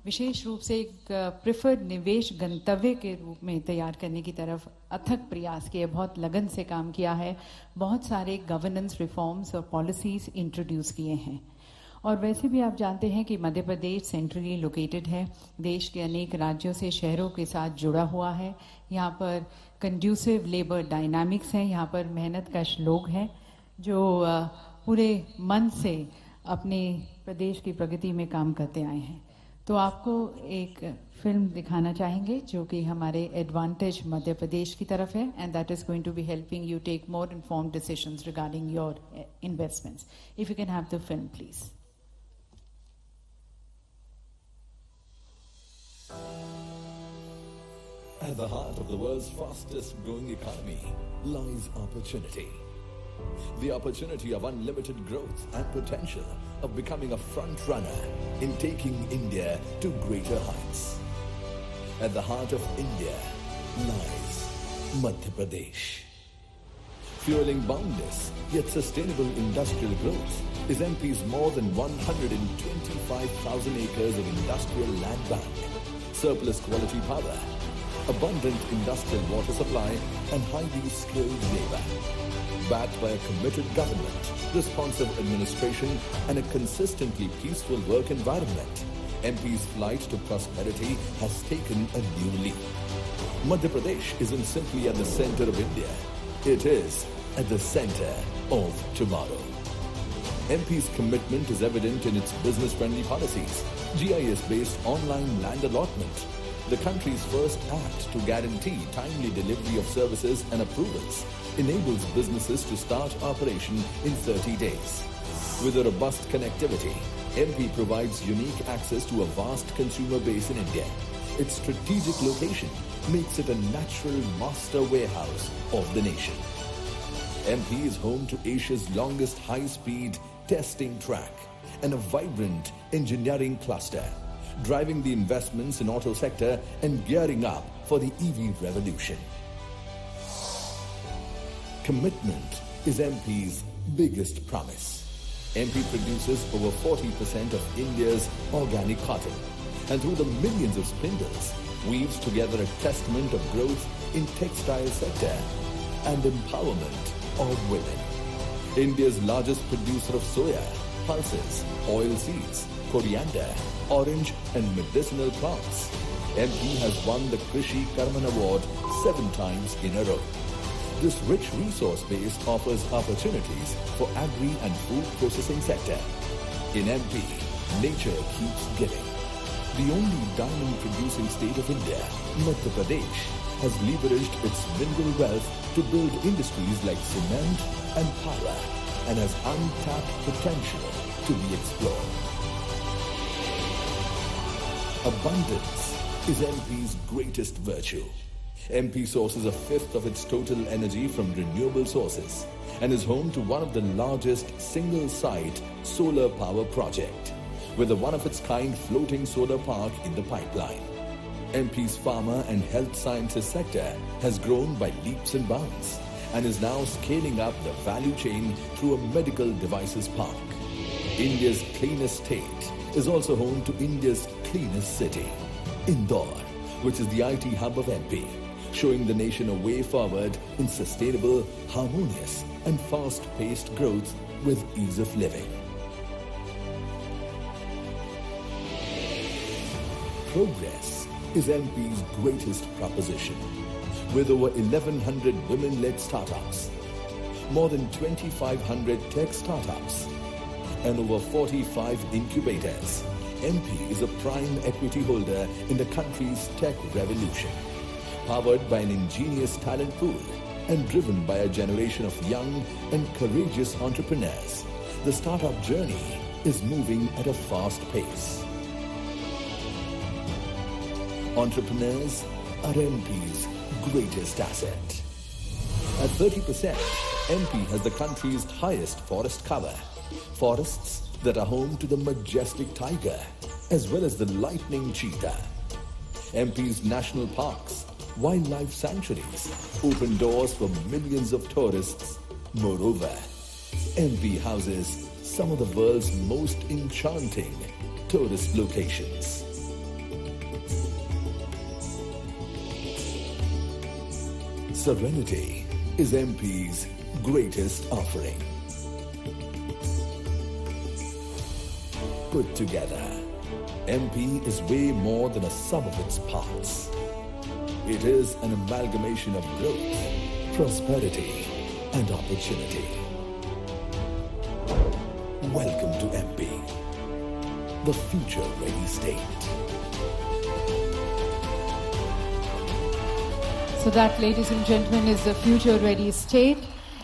विशेष रूप से एक प्रेफर्ड निवेश गंतव्य के रूप में तैयार करने की तरफ अथक प्रयास किए, बहुत लगन से काम किया है। बहुत सारे गवर्नेंस रिफॉर्म्स और पॉलिसीज इंट्रोड्यूस किए हैं और वैसे भी आप जानते हैं कि मध्य प्रदेश सेंट्रली लोकेटेड है, देश के अनेक राज्यों से शहरों के साथ जुड़ा हुआ है। यहाँ पर कंड्यूसिव लेबर डायनामिक्स है, यहाँ पर मेहनतकश लोग हैं जो पूरे मन से अपने प्रदेश की प्रगति में काम करते आए हैं। तो आपको एक फिल्म दिखाना चाहेंगे जो कि हमारे एडवांटेज मध्य प्रदेश की तरफ है, and that is going to be helping you take more informed decisions regarding your investments. If you can have the film please. At the heart of the world's fastest growing economy lies opportunity. The opportunity of unlimited growth and potential of becoming a front runner in taking India to greater heights. At the heart of India lies Madhya Pradesh. Fueling boundless yet sustainable industrial growth is MP's more than 125,000 acres of industrial land bank, surplus quality power, abundant industrial water supply and highly skilled labor. Backed by a committed government, responsive administration and a consistently peaceful work environment, MP's flight to prosperity has taken a new leap. Madhya Pradesh isn't simply at the center of India, it is at the center of tomorrow. MP's commitment is evident in its business-friendly policies, GIS-based online land allotment, the country's first act to guarantee timely delivery of services and approvals, enables businesses to start operation in 30 days. With a robust connectivity, MP provides unique access to a vast consumer base in India. Its strategic location makes it a natural master warehouse of the nation. MP is home to Asia's longest high-speed testing track and a vibrant engineering cluster, driving the investments in auto sector and gearing up for the EV revolution. Commitment is MP's biggest promise. MP produces over 40% of India's organic cotton, and through the millions of spindles, weaves together a testament of growth in textile sector and empowerment of women. India's largest producer of soya, pulses, oil seeds, coriander, orange and medicinal plants, MP has won the Krishi Karman Award 7 times in a row. This rich resource base offers opportunities for agri and food processing sector. In MP, nature keeps giving. The only diamond producing state of India, Madhya Pradesh, has leveraged its mineral wealth to build industries like cement and power and has untapped potential to be explored. Abundance is MP's greatest virtue. MP sources a fifth of its total energy from renewable sources and is home to one of the largest single-site solar power project with a one-of-its-kind floating solar park in the pipeline. MP's pharma and health sciences sector has grown by leaps and bounds and is now scaling up the value chain through a medical devices park. India's cleanest state is also home to India's cleanest city, Indore, which is the IT hub of MP, showing the nation a way forward in sustainable, harmonious and fast-paced growth with ease of living. Progress is MP's greatest proposition. With over 1,100 women-led startups, more than 2,500 tech startups, and over 45 incubators, MP is a prime equity holder in the country's tech revolution. Powered by an ingenious talent pool and driven by a generation of young and courageous entrepreneurs, the startup journey is moving at a fast pace. Entrepreneurs are MP's greatest asset. At 30%, MP has the country's highest forest cover. Forests that are home to the majestic tiger as well as the lightning cheetah. MP's national parks, wildlife sanctuaries open doors for millions of tourists. Moreover, MP houses some of the world's most enchanting tourist locations. Serenity is MP's greatest offering. put together. MP is way more than a sum of its parts. It is an amalgamation of growth, prosperity, and opportunity. Welcome to MP, the future-ready state. So that, ladies and gentlemen, is the future-ready state.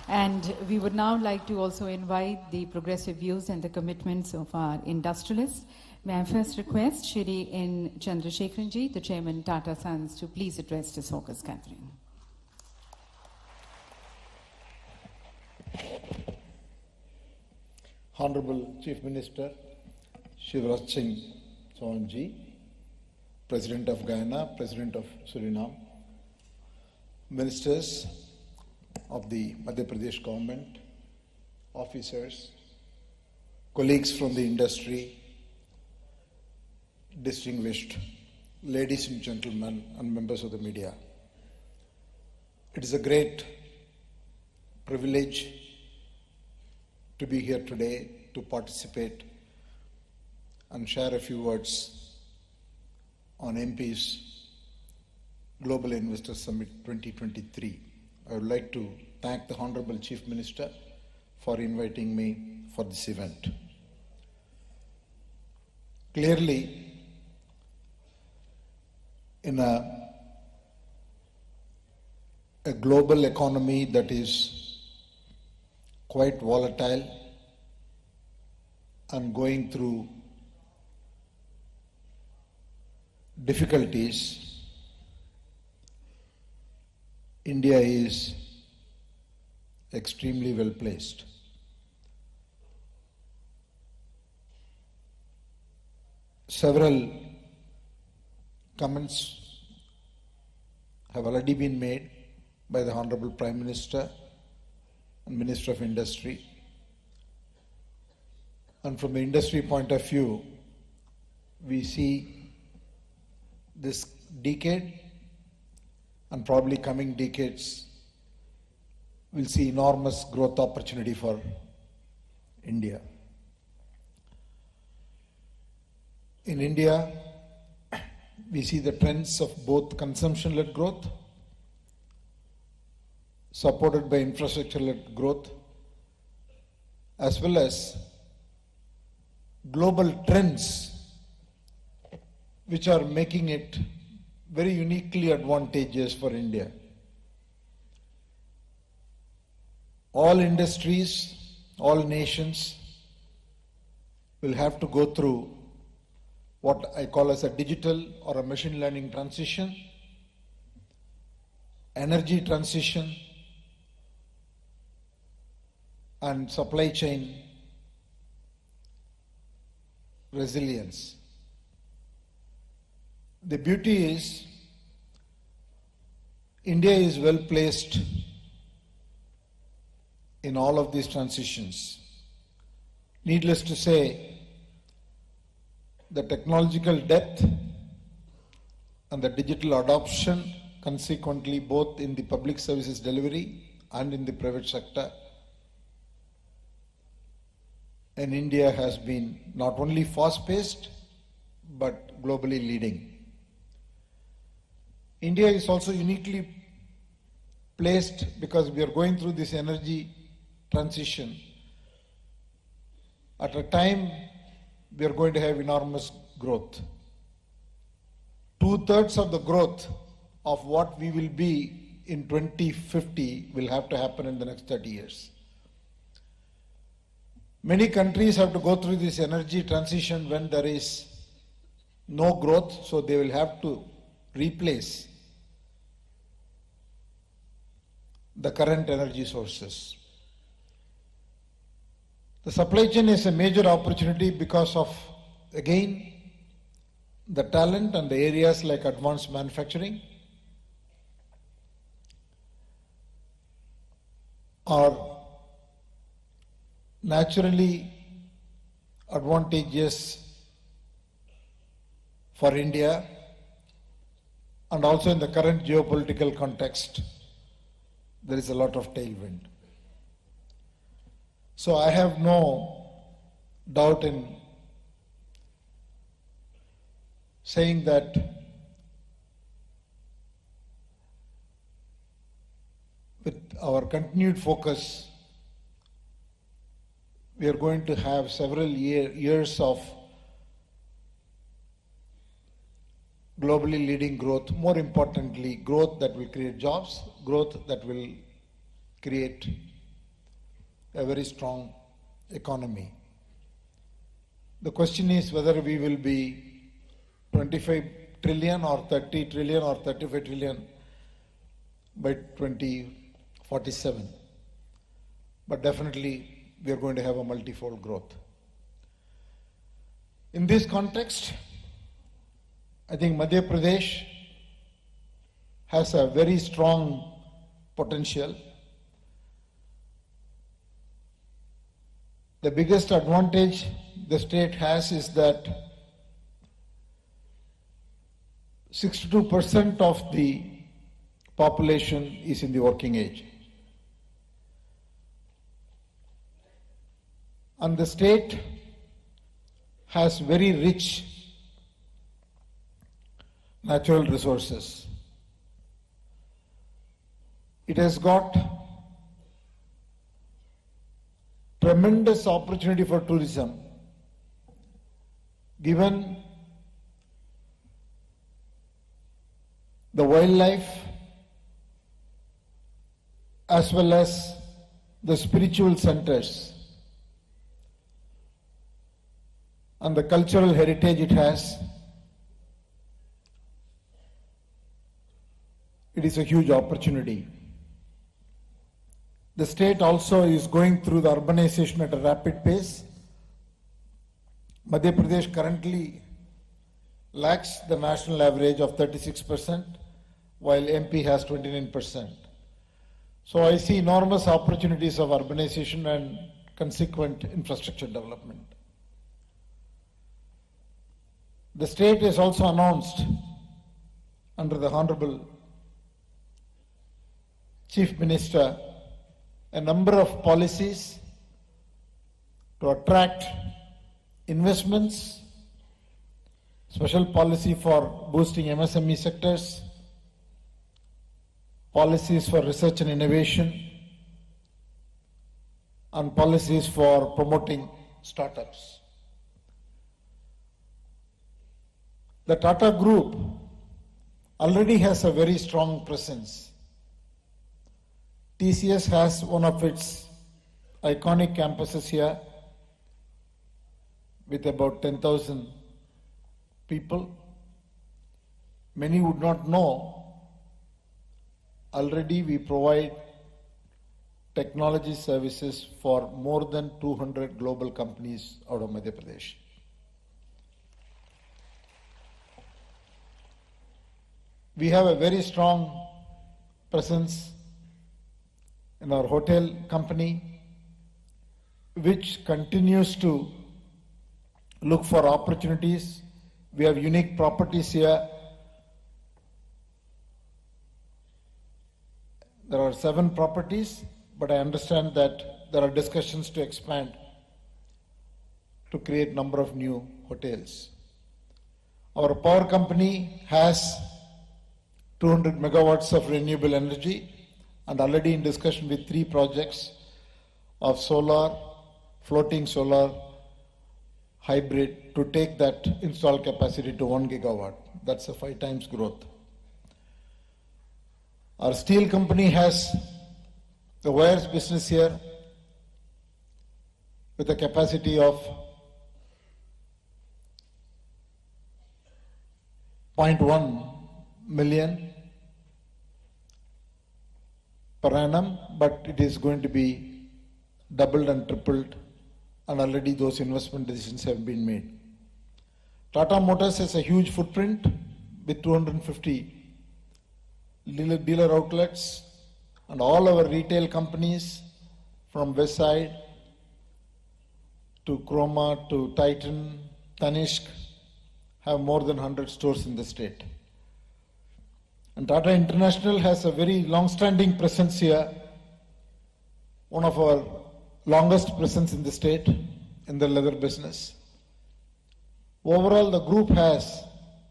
And we would now like to also invite the progressive views and the commitments of our industrialists. May I first request Shri N. Chandrasekharan Ji, the Chairman Tata Sons, to please address this August gathering. Honorable Chief Minister Shivraj Singh Chauhan Ji, President of Guyana, President of Suriname, Ministers of the Madhya Pradesh government, officers, colleagues from the industry, distinguished ladies and gentlemen, and members of the media. It is a great privilege to be here today to participate and share a few words on MP's Global Investor Summit 2023. I would like to thank the Honorable Chief Minister for inviting me for this event. Clearly, in a global economy that is quite volatile and going through difficulties, India is extremely well placed. Several comments have already been made by the Honorable Prime Minister and Minister of Industry. And from the industry point of view, we see this decade and probably coming decades will see enormous growth opportunity for India. In India, we see the trends of both consumption-led growth, supported by infrastructure-led growth, as well as global trends which are making it very uniquely advantageous for India. All industries, all nations will have to go through what I call as a digital or a machine learning transition, energy transition, and supply chain resilience. The beauty is, India is well placed in all of these transitions. Needless to say, the technological depth and the digital adoption, consequently both in the public services delivery and in the private sector, in India has been not only fast-paced but globally leading. India is also uniquely placed because we are going through this energy transition at a time we are going to have enormous growth. 2/3 of the growth of what we will be in 2050 will have to happen in the next 30 years. Many countries have to go through this energy transition when there is no growth, so they will have to replace the current energy sources. The supply chain is a major opportunity because of, again, the talent and the areas like advanced manufacturing are naturally advantageous for India, and also in the current geopolitical context, there is a lot of tailwind. So I have no doubt in saying that with our continued focus, we are going to have several years of globally leading growth, more importantly, growth that will create jobs, growth that will create a very strong economy. The question is whether we will be 25 trillion or 30 trillion or 35 trillion by 2047. But definitely we are going to have a multifold growth. In this context, I think Madhya Pradesh has a very strong potential. The biggest advantage the state has is that 62% of the population is in the working age. And the state has very rich natural resources. It has got tremendous opportunity for tourism, given the wildlife as well as the spiritual centers and the cultural heritage it has. It is a huge opportunity. The state also is going through the urbanization at a rapid pace. Madhya Pradesh currently lacks the national average of 36%, while MP has 29%. So I see enormous opportunities of urbanization and consequent infrastructure development. The state has also announced under the Honorable Chief Minister a number of policies to attract investments, special policy for boosting MSME sectors, policies for research and innovation, and policies for promoting startups. The Tata Group already has a very strong presence. TCS has one of its iconic campuses here with about 10,000 people. Many would not know, already we provide technology services for more than 200 global companies out of Madhya Pradesh. We have a very strong presence in our hotel company, which continues to look for opportunities. We have unique properties here. There are 7 properties, but I understand that there are discussions to expand to create number of new hotels. Our power company has 200 megawatts of renewable energy and already in discussion with 3 projects of solar, floating solar, hybrid to take that installed capacity to 1 gigawatt. That's a 5 times growth. Our steel company has the wires business here with a capacity of 0.1 million per annum, but it is going to be doubled and tripled, and already those investment decisions have been made. Tata Motors has a huge footprint with 250 dealer outlets, and all our retail companies from Westside to Chroma to Titan, Tanishq have more than 100 stores in the state. And Tata International has a very long-standing presence here, one of our longest presence in the state in the leather business. Overall, the group has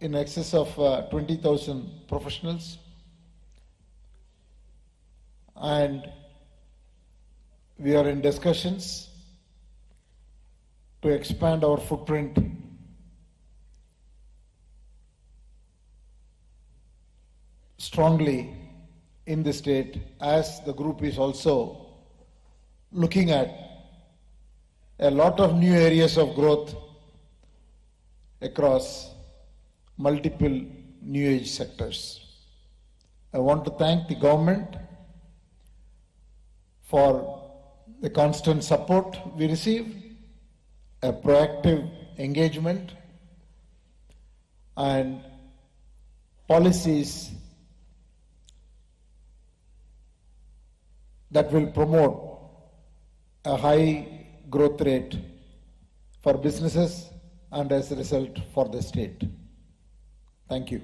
in excess of 20,000 professionals, and we are in discussions to expand our footprint strongly in the state, as the group is also looking at a lot of new areas of growth across multiple new age sectors. I want to thank the government for the constant support we receive, a proactive engagement, and policies that will promote a high growth rate for businesses and as a result for the state. Thank you.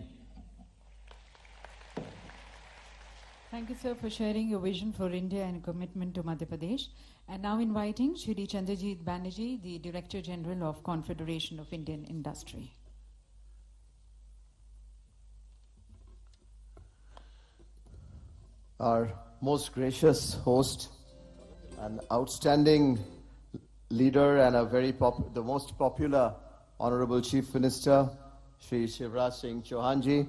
Thank you, sir, for sharing your vision for India and commitment to Madhya Pradesh. And now inviting Shri Chandrajit Banerjee, the Director General of Confederation of Indian Industry. Our most gracious host, an outstanding leader and the most popular Honorable Chief Minister, Shri Shivraj Singh Chauhan ji,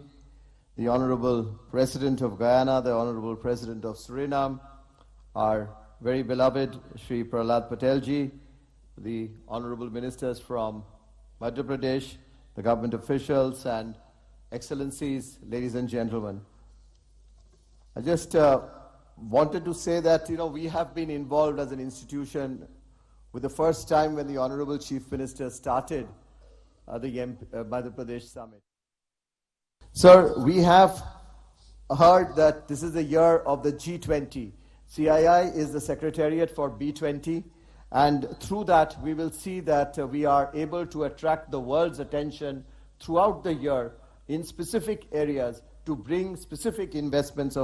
the Honorable President of Guyana, the Honorable President of Suriname, our very beloved Shri Prahlad Patel ji, the Honorable Ministers from Madhya Pradesh, the government officials and Excellencies, ladies and gentlemen. I just wanted to say that, we have been involved as an institution with the first time when the Honorable Chief Minister started the Madhya Pradesh Summit. Sir, we have heard that this is the year of the G20. CII is the secretariat for B20, and through that we will see that we are able to attract the world's attention throughout the year in specific areas to bring specific investments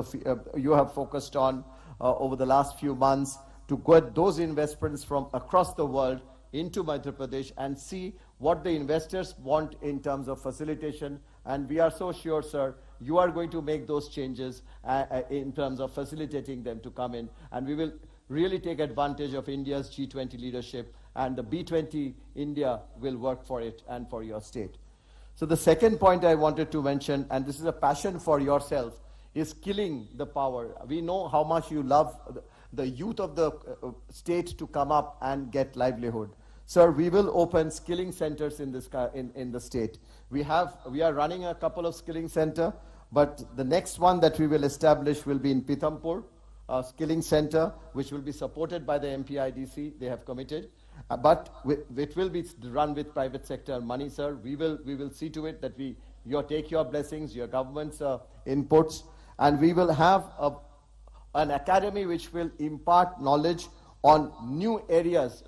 you have focused on over the last few months, to get those investments from across the world into Madhya Pradesh and see what the investors want in terms of facilitation. And we are so sure, sir, you are going to make those changes in terms of facilitating them to come in. And we will really take advantage of India's G20 leadership, and the B20 India will work for it and for your state. So the second point I wanted to mention, and this is a passion for yourself, is killing the power. We know how much you love the youth of the state to come up and get livelihood. Sir, we will open skilling centers in the state. We are running a couple of skilling center, but the next one that we will establish will be in Pithampur, a skilling center, which will be supported by the MPIDC. They have committed. But it will be run with private sector money, sir. We will see to it that you take your blessings, your government's inputs, and we will have an academy which will impart knowledge on new areas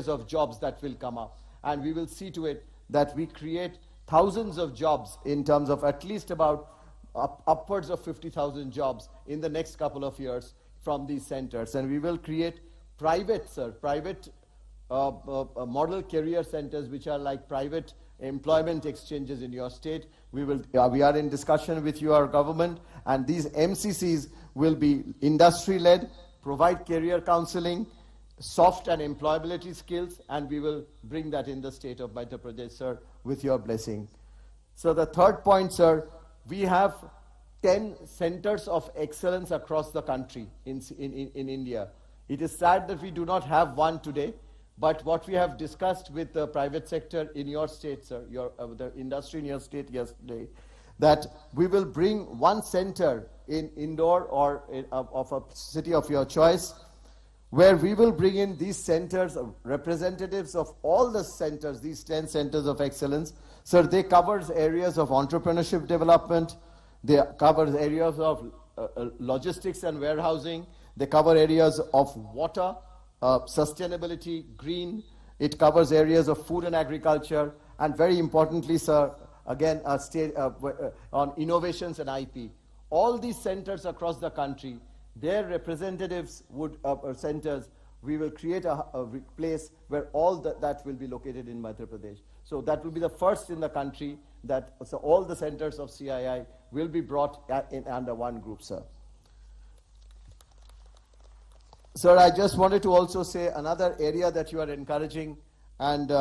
of jobs that will come up. And we will see to it that we create thousands of jobs in terms of at least about upwards of 50,000 jobs in the next couple of years from these centers. And we will create private model career centers, which are like private employment exchanges in your state. We are in discussion with your government, and these MCCs will be industry-led, provide career counseling, soft and employability skills, and we will bring that in the state of Madhya Pradesh, sir, with your blessing. So the third point, sir, we have 10 centers of excellence across the country in India. It is sad that we do not have one today, but what we have discussed with the private sector in your state, sir, the industry in your state yesterday, that we will bring one center in Indore or of a city of your choice, where we will bring in these centers, representatives of all the centers, these 10 centers of excellence. Sir, they cover areas of entrepreneurship development, they cover areas of logistics and warehousing, they cover areas of water, sustainability, green. It covers areas of food and agriculture, and very importantly, sir, again, on innovations and IP. All these centers across the country, their representatives centers, we will create a place where all that will be located in Madhya Pradesh. So that will be the first in the country that so all the centers of CII will be brought under one group, sir. Sir, I just wanted to also say another area that you are encouraging and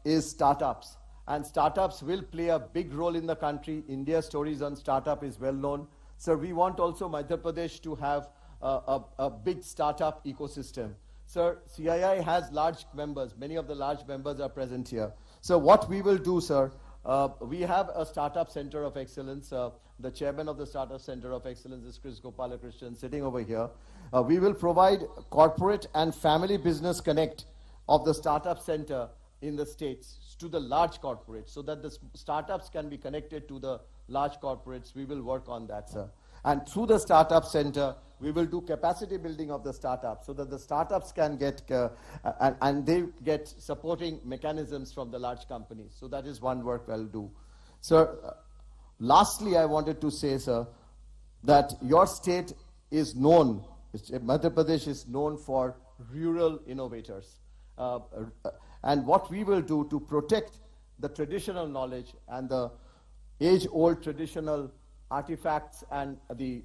is startups. And startups will play a big role in the country. India's stories on startup is well known. Sir, we want also Madhya Pradesh to have a big startup ecosystem. Sir, CII has large members. Many of the large members are present here. So what we will do, sir, we have a startup center of excellence. The chairman of the startup center of excellence is Chris Gopalakrishnan, sitting over here. We will provide corporate and family business connect of the startup center in the states to the large corporates so that the startups can be connected to the large corporates. We will work on that, sir. And through the startup center, we will do capacity building of the startups so that the startups can get, and they get supporting mechanisms from the large companies. So that is one work we'll do. Sir, lastly, I wanted to say, sir, that your state is known, Madhya Pradesh is known for rural innovators. And what we will do to protect the traditional knowledge and the age-old traditional artifacts and the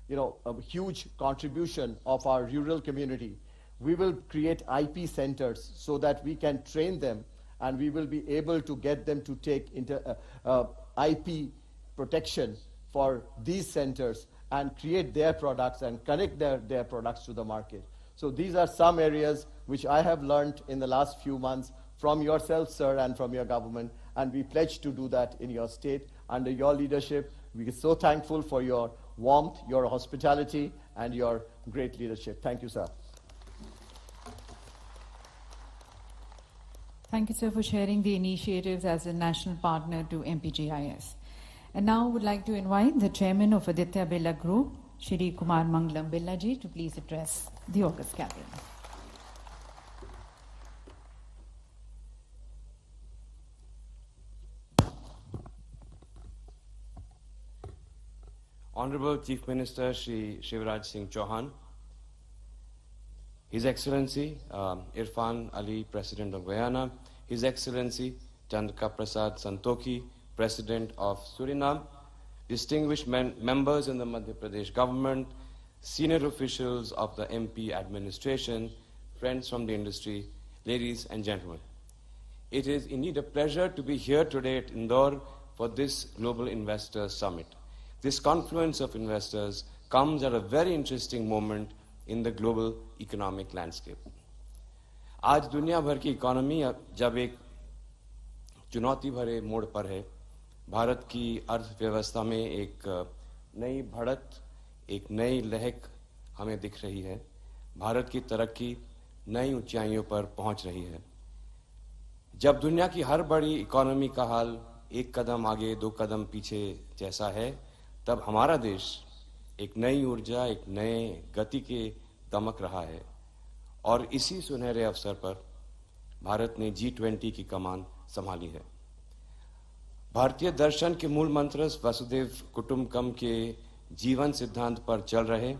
a huge contribution of our rural community, we will create IP centers so that we can train them and we will be able to get them to take IP protection for these centers and create their products and connect their products to the market. So these are some areas which I have learned in the last few months from yourself, sir, and from your government, and we pledge to do that in your state under your leadership. We are so thankful for your warmth, your hospitality, and your great leadership. Thank you, sir. Thank you, sir, for sharing the initiatives as a national partner to MPGIS. And now I would like to invite the chairman of Aditya Birla Group, Shri Kumar Mangalam Birla ji, to please address the August Gathering. Honorable Chief Minister Shri Shivraj Singh Chauhan, His Excellency Irfan Ali, President of Guyana, His Excellency Chandrika Prasad Santokhi, President of Suriname, distinguished members in the Madhya Pradesh government, senior officials of the MP administration, friends from the industry, ladies and gentlemen. It is indeed a pleasure to be here today at Indore for this Global Investors Summit. This confluence of investors comes at a very interesting moment in the global economic landscape. आज दुनिया भर की economy जब एक चुनौती भरे मोड़ पर है, भारत की अर्थव्यवस्था में एक नई बढ़त, एक नई लहक हमें दिख रही है। भारत की तरक्की नई ऊंचाइयों पर पहुंच रही है। जब दुनिया की हर बड़ी इकोनॉमी का हाल एक कदम आगे दो कदम पीछे जैसा है, तब हमारा देश एक नई ऊर्जा, एक नए गति के दमक रहा है और इसी सुनहरे अवसर पर भारत ने G20 की कमान संभाली है। भारतीय दर्शन के मूल मंत्र वसुधैव कुटुंबकम के जीवन सिद्धांत पर चल रहे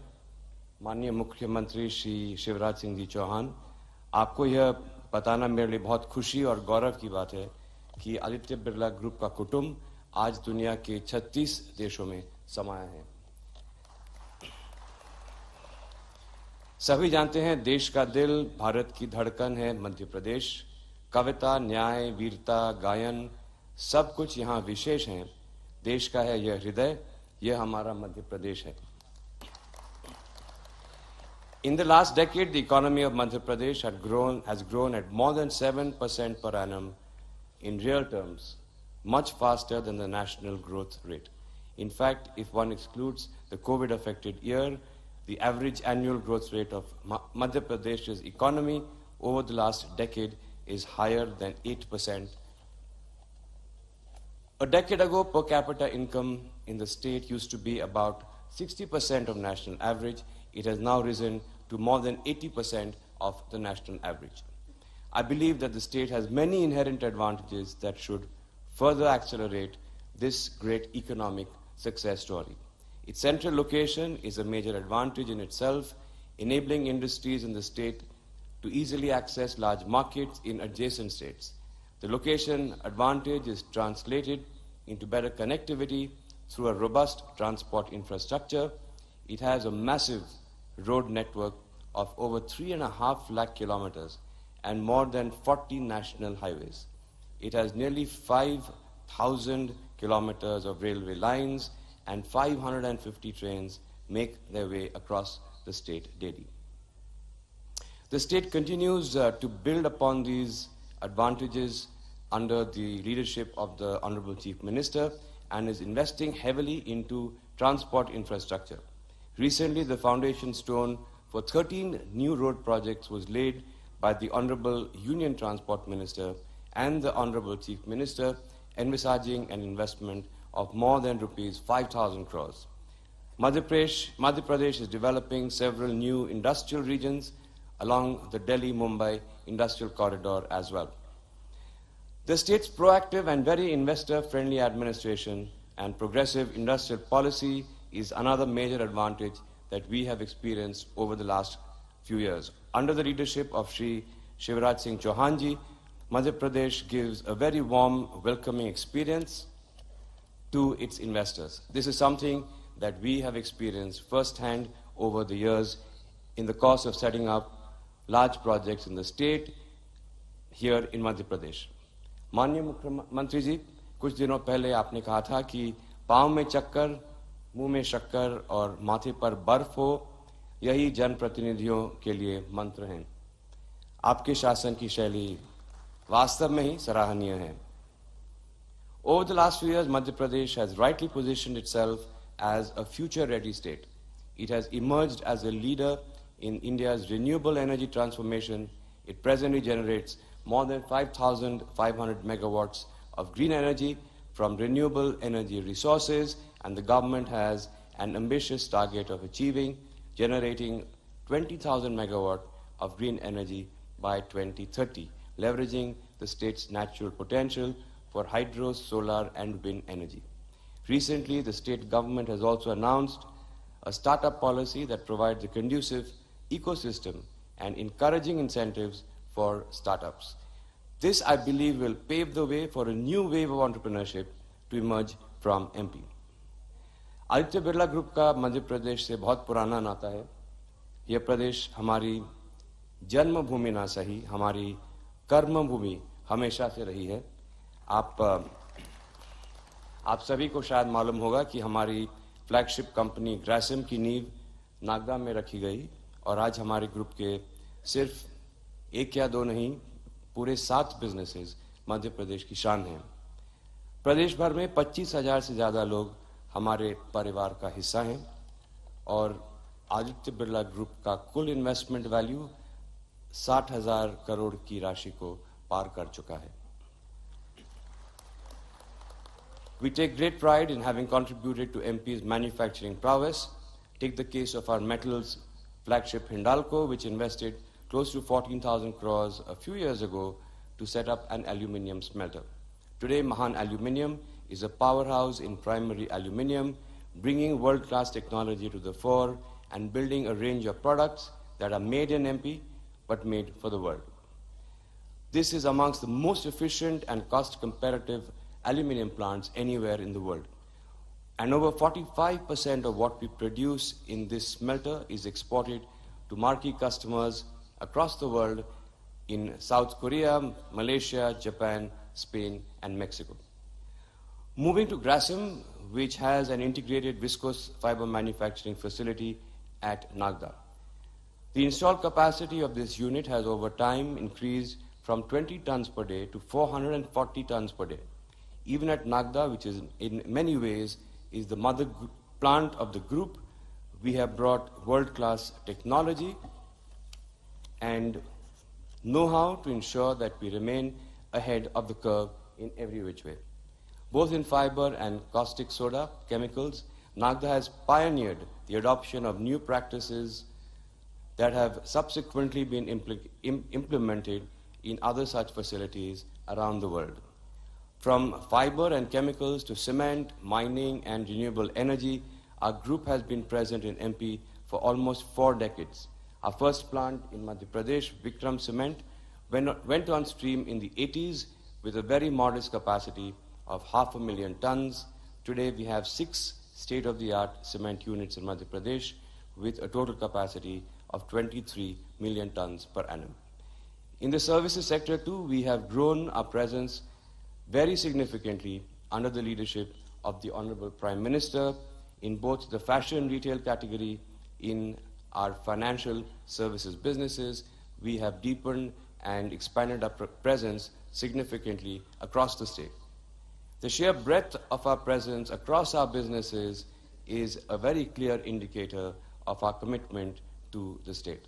माननीय मुख्यमंत्री श्री शिवराज सिंह जी चौहान, आपको यह बताना मेरे लिए बहुत खुशी और गौरव की बात है कि आदित्य बिरला ग्रुप का कुटुंब आज दुनिया के 36 देशों में समाया है। सभी जानते हैं देश का दिल, भारत की धड़कन है मध्य प्रदेश। कविता, न्याय, वीरता, गायन सब कुछ यहाँ विशेष हैं। देश का है यह हृदय, यह हमारा मध्य प्रदेश है। In the last decade, the economy of Madhya Pradesh has grown at more than 7% per annum in real terms, much faster than the national growth rate. In fact, if one excludes the COVID-affected year, the average annual growth rate of Madhya Pradesh's economy over the last decade is higher than 8%. A decade ago, per capita income in the state used to be about 60% of national average. It has now risen to more than 80% of the national average. I believe that the state has many inherent advantages that should further accelerate this great economic success story. Its central location is a major advantage in itself, enabling industries in the state to easily access large markets in adjacent states. The location advantage is translated into better connectivity through a robust transport infrastructure. It has a massive road network of over 3.5 lakh kilometers and more than 40 national highways. It has nearly 5,000 kilometers of railway lines and 550 trains make their way across the state daily. The state continues to build upon these advantages under the leadership of the Honorable Chief Minister and is investing heavily into transport infrastructure. Recently, the foundation stone for 13 new road projects was laid by the Honorable Union Transport Minister and the Honorable Chief Minister, envisaging an investment of more than rupees 5,000 crores. Madhya Pradesh is developing several new industrial regions along the Delhi-Mumbai industrial corridor as well. The state's proactive and very investor-friendly administration and progressive industrial policy is another major advantage that we have experienced over the last few years. Under the leadership of Shri Shivraj Singh Chauhan ji, Madhya Pradesh gives a very warm, welcoming experience to its investors. This is something that we have experienced firsthand over the years in the course of setting up large projects in the state here in Madhya Pradesh. माननीय मुख्यमंत्री जी, कुछ दिनों पहले आपने कहा था कि पांव में चक्कर, मुंह में शक्कर और माथे पर बर्फ हो, यही जनप्रतिनिधियों के लिए मंत्र हैं। आपके शासन की शैली वास्तव में ही सराहनीय है। Over the last few years, Madhya Pradesh has rightly positioned itself as a future-ready state. It has emerged as a leader in India's renewable energy transformation. It presently generates more than 5,500 megawatts of green energy from renewable energy resources, and the government has an ambitious target of generating 20,000 megawatts of green energy by 2030, leveraging the state's natural potential for hydro, solar, and wind energy. Recently, the state government has also announced a startup policy that provides a conducive ecosystem and encouraging incentives for startups. This, I believe, will pave the way for a new wave of entrepreneurship to emerge from MP. Aditya Birla group का मध्य प्रदेश से बहुत पुराना नाता है। यह प्रदेश हमारी जन्मभूमि ना सही, हमारी कर्मभूमि हमेशा से रही है। आप सभी को शायद मालूम होगा कि हमारी फ्लैगशिप कंपनी ग्रासिम की नींव नागदा में रखी गई और आज हमारे ग्रुप के सिर्फ एक या दो नहीं, पूरे 7 बिजनेसेस मध्य प्रदेश की शान हैं। प्रदेश भर में 25,000 से ज्यादा लोग हमारे परिवार का हिस्सा हैं और आदित्य बिरला ग्रुप का कुल इन्वेस्टमेंट वैल्यू 60,000 करोड़ की राशि को पार कर चुका है। We take great pride in having contributed to MP's manufacturing prowess. Take the case of our metals flagship Hindalco, which invested close to 14,000 crores a few years ago to set up an aluminium smelter. Today, Mahan Aluminium is a powerhouse in primary aluminium, bringing world-class technology to the fore and building a range of products that are made in MP but made for the world. This is amongst the most efficient and cost-competitive aluminium plants anywhere in the world. And over 45% of what we produce in this smelter is exported to marquee customers across the world in South Korea, Malaysia, Japan, Spain, and Mexico. Moving to Grasim, which has an integrated viscose fiber manufacturing facility at Nagda. The installed capacity of this unit has over time increased from 20 tons per day to 440 tons per day. Even at Nagda, which is in many ways is the mother plant of the group, we have brought world-class technology and know-how to ensure that we remain ahead of the curve in every which way. Both in fiber and caustic soda chemicals, Nagda has pioneered the adoption of new practices that have subsequently been implemented in other such facilities around the world. From fiber and chemicals to cement, mining, and renewable energy, our group has been present in MP for almost 4 decades. Our first plant in Madhya Pradesh, Vikram Cement, went on stream in the 80s with a very modest capacity of 500,000 tons. Today we have 6 state-of-the-art cement units in Madhya Pradesh with a total capacity of 23 million tons per annum. In the services sector too, we have grown our presence very significantly under the leadership of the Honorable Prime Minister in both the fashion retail category, in our financial services businesses. We have deepened and expanded our presence significantly across the state. The sheer breadth of our presence across our businesses is a very clear indicator of our commitment to the state.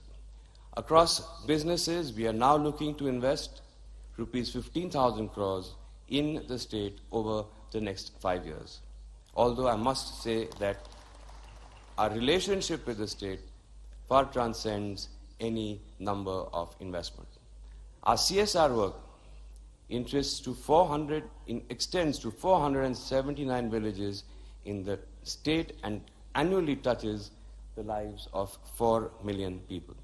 Across businesses, we are now looking to invest rupees 15,000 crores in the state over the next 5 years. Although I must say that our relationship with the state far transcends any number of investment. Our CSR work extends to 479 villages in the state and annually touches the lives of 4 million people.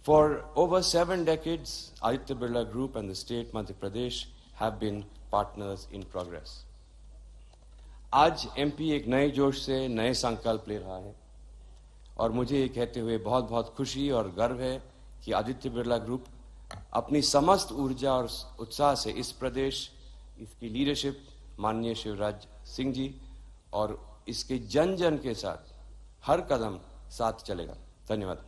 For over 7 decades, Aditya Birla Group and the state Madhya Pradesh have been partners in progress. आज MP एक नए जोश से नए संकल्प ले रहा है और मुझे ये कहते हुए बहुत बहुत खुशी और गर्व है कि आदित्य बिरला ग्रुप अपनी समस्त ऊर्जा और उत्साह से इस प्रदेश, इसकी लीडरशिप माननीय शिवराज सिंह जी और इसके जन जन के साथ हर कदम साथ चलेगा। धन्यवाद।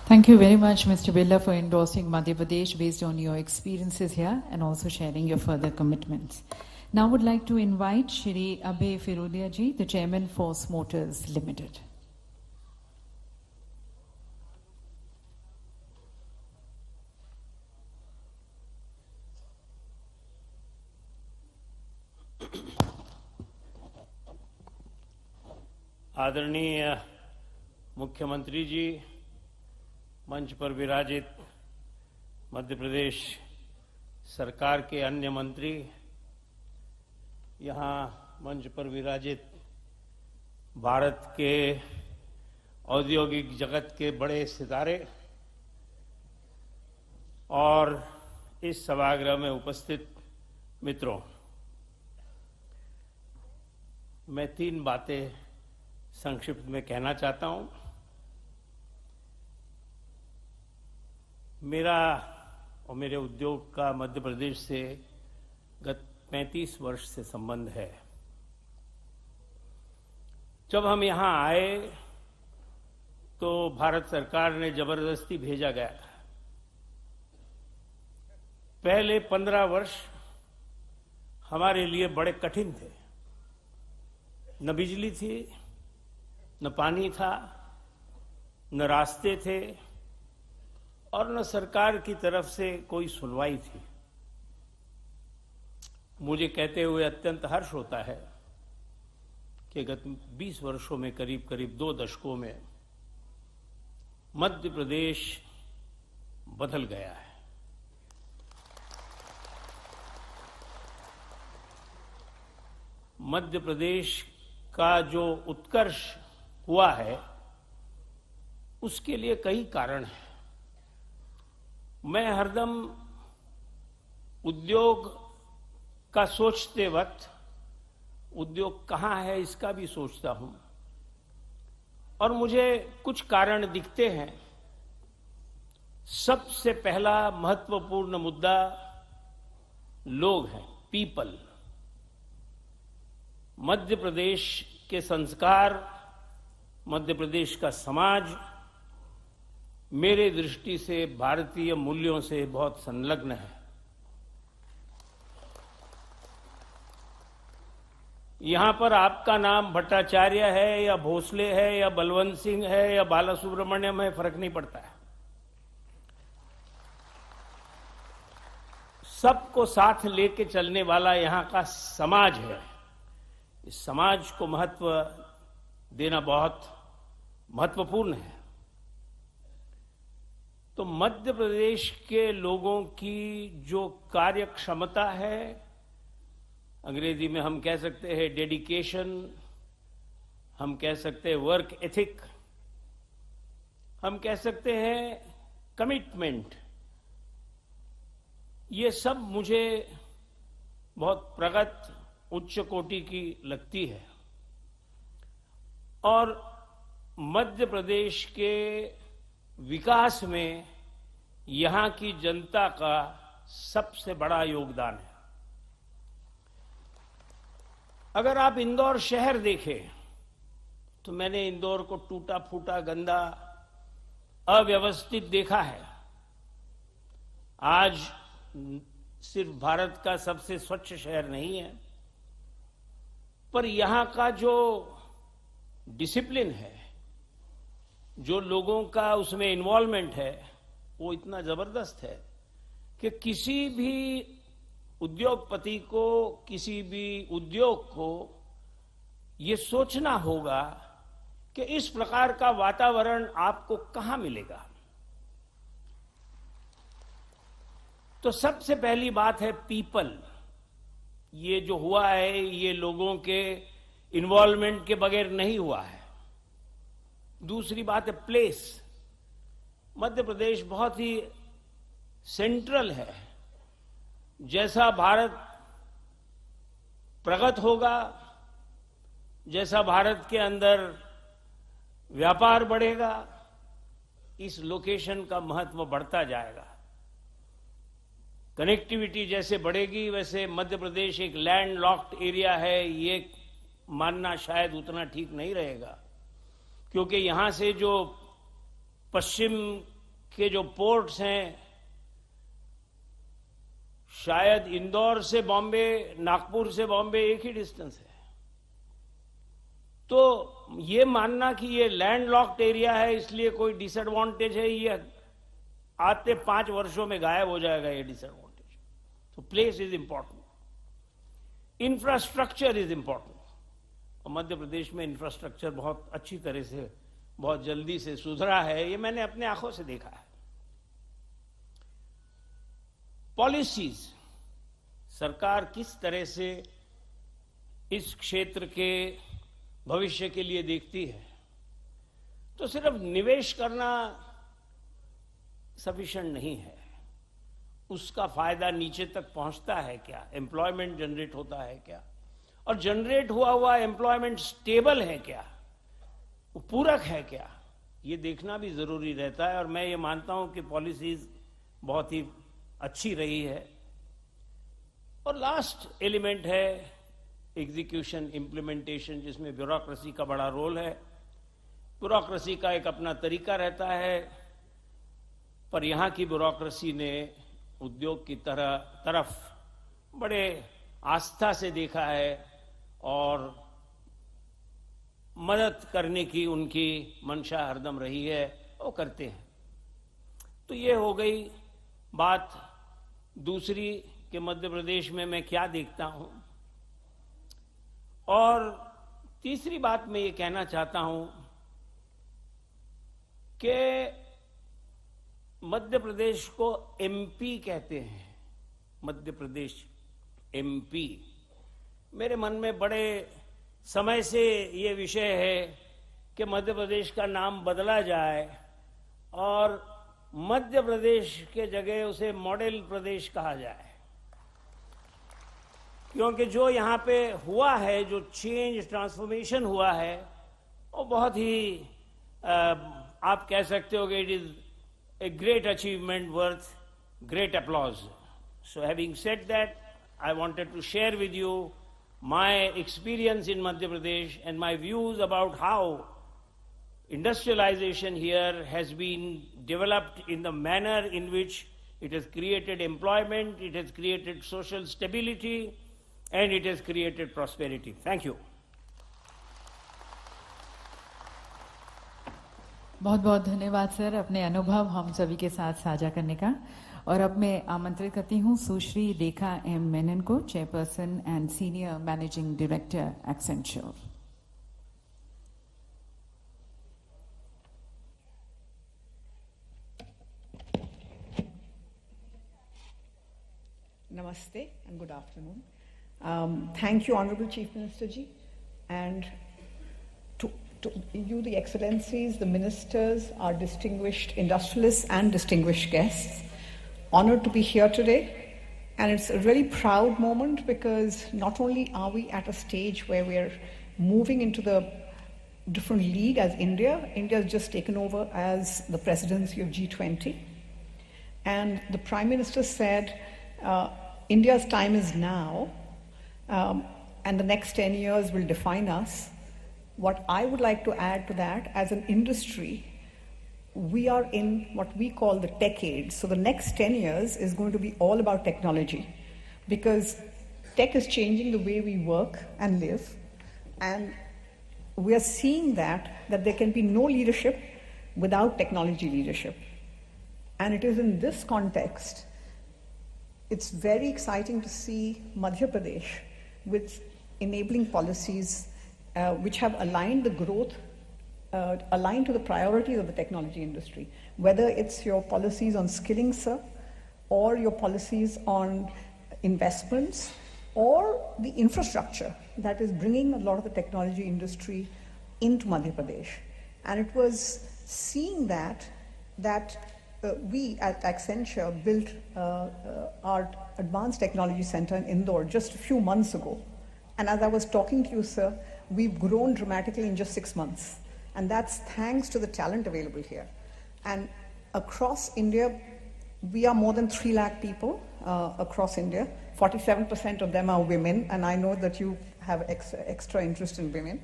Thank you very much, Mr. Birla, for endorsing Madhya Pradesh based on your experiences here and also sharing your further commitments. Now I would like to invite Shri Abhay Firodia ji, the Chairman, Force Motors Limited. आदरणीय मुख्यमंत्री जी, मंच पर विराजित मध्य प्रदेश सरकार के अन्य मंत्री, यहाँ मंच पर विराजित भारत के औद्योगिक जगत के बड़े सितारे और इस सभागृह में उपस्थित मित्रों, मैं 3 बातें संक्षिप्त में कहना चाहता हूं। मेरा और मेरे उद्योग का मध्य प्रदेश से गत 35 वर्ष से संबंध है। जब हम यहां आए तो भारत सरकार ने जबरदस्ती भेजा गया। पहले 15 वर्ष हमारे लिए बड़े कठिन थे। न बिजली थी, न पानी था, न रास्ते थे और न सरकार की तरफ से कोई सुनवाई थी। मुझे कहते हुए अत्यंत हर्ष होता है कि गत 20 वर्षों में करीब करीब 2 दशकों में मध्य प्रदेश बदल गया है। मध्य प्रदेश का जो उत्कर्ष हुआ है उसके लिए कई कारण हैं। मैं हरदम उद्योग का सोचते वक्त उद्योग कहाँ है इसका भी सोचता हूं और मुझे कुछ कारण दिखते हैं। सबसे पहला महत्वपूर्ण मुद्दा लोग हैं, पीपल। मध्य प्रदेश के संस्कार, मध्य प्रदेश का समाज मेरे दृष्टि से भारतीय मूल्यों से बहुत संलग्न है। यहां पर आपका नाम भट्टाचार्य है या भोसले है या बलवंत सिंह है या बाला सुब्रमण्यम है, फर्क नहीं पड़ता है। सबको साथ लेके चलने वाला यहां का समाज है। इस समाज को महत्व देना बहुत महत्वपूर्ण है। तो मध्य प्रदेश के लोगों की जो कार्य क्षमता है, अंग्रेजी में हम कह सकते हैं डेडिकेशन, हम कह सकते हैं वर्क एथिक, हम कह सकते हैं कमिटमेंट, ये सब मुझे बहुत प्रगत उच्च कोटि की लगती है और मध्य प्रदेश के विकास में यहां की जनता का सबसे बड़ा योगदान है। अगर आप इंदौर शहर देखें तो मैंने इंदौर को टूटा फूटा, गंदा, अव्यवस्थित देखा है। आज सिर्फ भारत का सबसे स्वच्छ शहर नहीं है, पर यहां का जो डिसिप्लिन है, जो लोगों का उसमें इन्वॉल्वमेंट है, वो इतना जबरदस्त है कि किसी भी उद्योगपति को, किसी भी उद्योग को ये सोचना होगा कि इस प्रकार का वातावरण आपको कहां मिलेगा। तो सबसे पहली बात है पीपल। ये जो हुआ है ये लोगों के इन्वॉल्वमेंट के बगैर नहीं हुआ है। दूसरी बात है प्लेस। मध्य प्रदेश बहुत ही सेंट्रल है। जैसा भारत प्रगत होगा, जैसा भारत के अंदर व्यापार बढ़ेगा, इस लोकेशन का महत्व बढ़ता जाएगा। कनेक्टिविटी जैसे बढ़ेगी वैसे मध्य प्रदेश एक लैंड लॉक्ड एरिया है, ये मानना शायद उतना ठीक नहीं रहेगा, क्योंकि यहां से जो पश्चिम के जो पोर्ट्स हैं, शायद इंदौर से बॉम्बे, नागपुर से बॉम्बे एक ही डिस्टेंस है। तो ये मानना कि ये लैंड लॉक्ड एरिया है इसलिए कोई डिसएडवांटेज है, ये आते 5 वर्षों में गायब हो जाएगा ये डिसएडवांटेज। तो place is important, infrastructure is important. और मध्य प्रदेश में इंफ्रास्ट्रक्चर बहुत अच्छी तरह से, बहुत जल्दी से सुधरा है, ये मैंने अपने आंखों से देखा है। पॉलिसीज, सरकार किस तरह से इस क्षेत्र के भविष्य के लिए देखती है। तो सिर्फ निवेश करना सफिशिएंट नहीं है, उसका फायदा नीचे तक पहुंचता है क्या, एम्प्लॉयमेंट जनरेट होता है क्या, और जनरेट हुआ एम्प्लॉयमेंट स्टेबल है क्या, वो पूरक है क्या, ये देखना भी जरूरी रहता है। और मैं ये मानता हूं कि पॉलिसीज बहुत ही अच्छी रही है। और लास्ट एलिमेंट है एग्जीक्यूशन, इम्प्लीमेंटेशन, जिसमें ब्यूरोक्रेसी का बड़ा रोल है। ब्यूरोक्रेसी का एक अपना तरीका रहता है, पर यहां की ब्यूरोक्रेसी ने उद्योग की तरफ बड़े आस्था से देखा है और मदद करने की उनकी मंशा हरदम रही है, वो करते हैं। तो ये हो गई बात दूसरी कि मध्य प्रदेश में मैं क्या देखता हूं। और तीसरी बात मैं ये कहना चाहता हूं कि मध्य प्रदेश को एमपी कहते हैं, मध्य प्रदेश एमपी। मेरे मन में बड़े समय से ये विषय है कि मध्य प्रदेश का नाम बदला जाए और मध्य प्रदेश के जगह उसे मॉडल प्रदेश कहा जाए, क्योंकि जो यहां पे हुआ है, जो चेंज, ट्रांसफॉर्मेशन हुआ है, वो बहुत ही आप कह सकते हो कि it is a great achievement worth great applause. So having said that, I wanted to share with you my experience in Madhya Pradesh and my views about how industrialization here has been developed in the manner in which it has created employment, it has created social stability, and it has created prosperity. Thank you. बहुत बहुत धन्यवाद sir, अपने अनुभव हम सभी के साथ साझा करने का। और अब मैं आमंत्रित करती हूं सुश्री रेखा एम मेनन को, chairperson and senior managing director Accenture. Namaste and good afternoon. Thank you, Honorable Chief Minister ji, and to you, the Excellencies, the Ministers, our distinguished industrialists and distinguished guests. Honored to be here today And it's a really proud moment because not only are we at a stage where we're moving into the different league as India has just taken over as the presidency of G20. And the Prime Minister said, India's time is now, and the next 10 years will define us. What I would like to add to that, as an industry, we are in what we call the tech age. So the next 10 years is going to be all about technology, because tech is changing the way we work and live. And we are seeing that there can be no leadership without technology leadership. And it is in this context, it's very exciting to see Madhya Pradesh with enabling policies which have aligned the growth, aligned to the priorities of the technology industry, whether it's your policies on skilling, sir, or your policies on investments, or the infrastructure that is bringing a lot of the technology industry into Madhya Pradesh. And it was seeing that we at Accenture built our Advanced Technology Center in Indore just a few months ago. And as I was talking to you, sir, we've grown dramatically in just 6 months. And that's thanks to the talent available here. And across India, we are more than 3 lakh people across India. 47% of them are women, and I know that you have extra interest in women.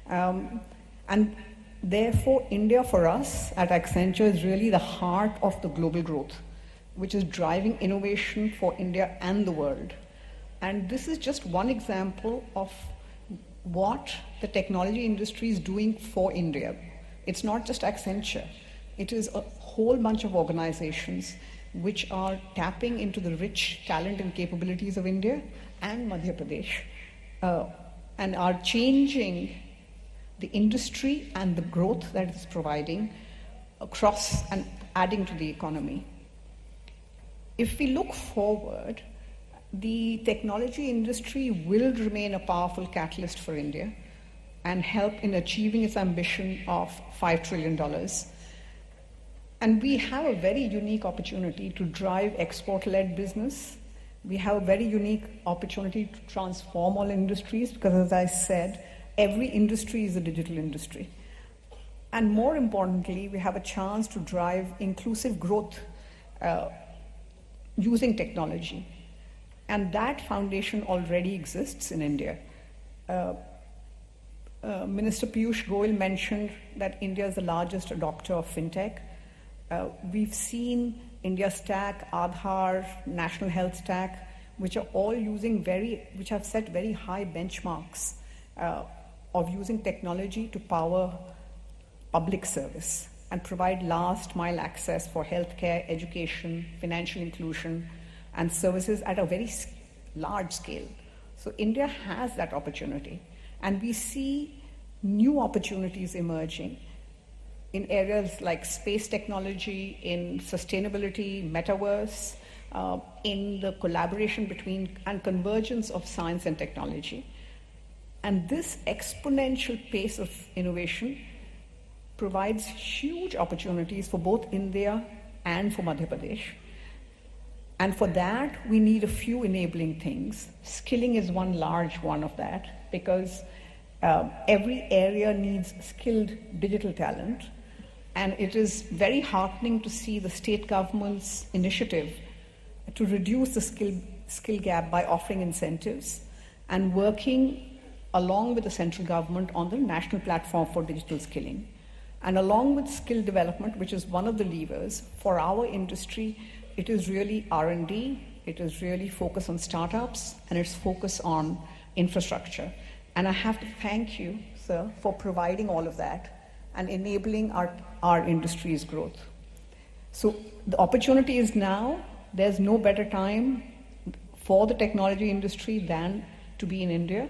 And therefore, India for us at Accenture is really the heart of the global growth, which is driving innovation for India and the world. And this is just one example of what the technology industry is doing for India. It's not just Accenture. It is a whole bunch of organizations which are tapping into the rich talent and capabilities of India and Madhya Pradesh, and are changing the industry and the growth that it's providing across and adding to the economy. If we look forward, the technology industry will remain a powerful catalyst for India and help in achieving its ambition of $5 trillion. And we have a very unique opportunity to drive export-led business. We have a very unique opportunity to transform all industries because, as I said, every industry is a digital industry. And more importantly, we have a chance to drive inclusive growth using technology. And that foundation already exists in India. Minister Piyush Goyal mentioned that India is the largest adopter of fintech. We've seen India Stack, Aadhaar, National Health Stack, which are all using which have set very high benchmarks of using technology to power public service and provide last mile access for healthcare, education, financial inclusion, and services at a very large scale. So India has that opportunity. And we see new opportunities emerging in areas like space technology, in sustainability, metaverse, in the collaboration between and convergence of science and technology. And this exponential pace of innovation provides huge opportunities for both India and for Madhya Pradesh. And for that, we need a few enabling things. Skilling is one large one of that, because every area needs skilled digital talent. And it is very heartening to see the state government's initiative to reduce the skill gap by offering incentives and working along with the central government on the national platform for digital skilling. And along with skill development, which is one of the levers for our industry, it is really R&D, it is really focus on startups, and it's focus on infrastructure. And I have to thank you, sir, for providing all of that and enabling our industry's growth. So the opportunity is now. There's no better time for the technology industry than to be in India.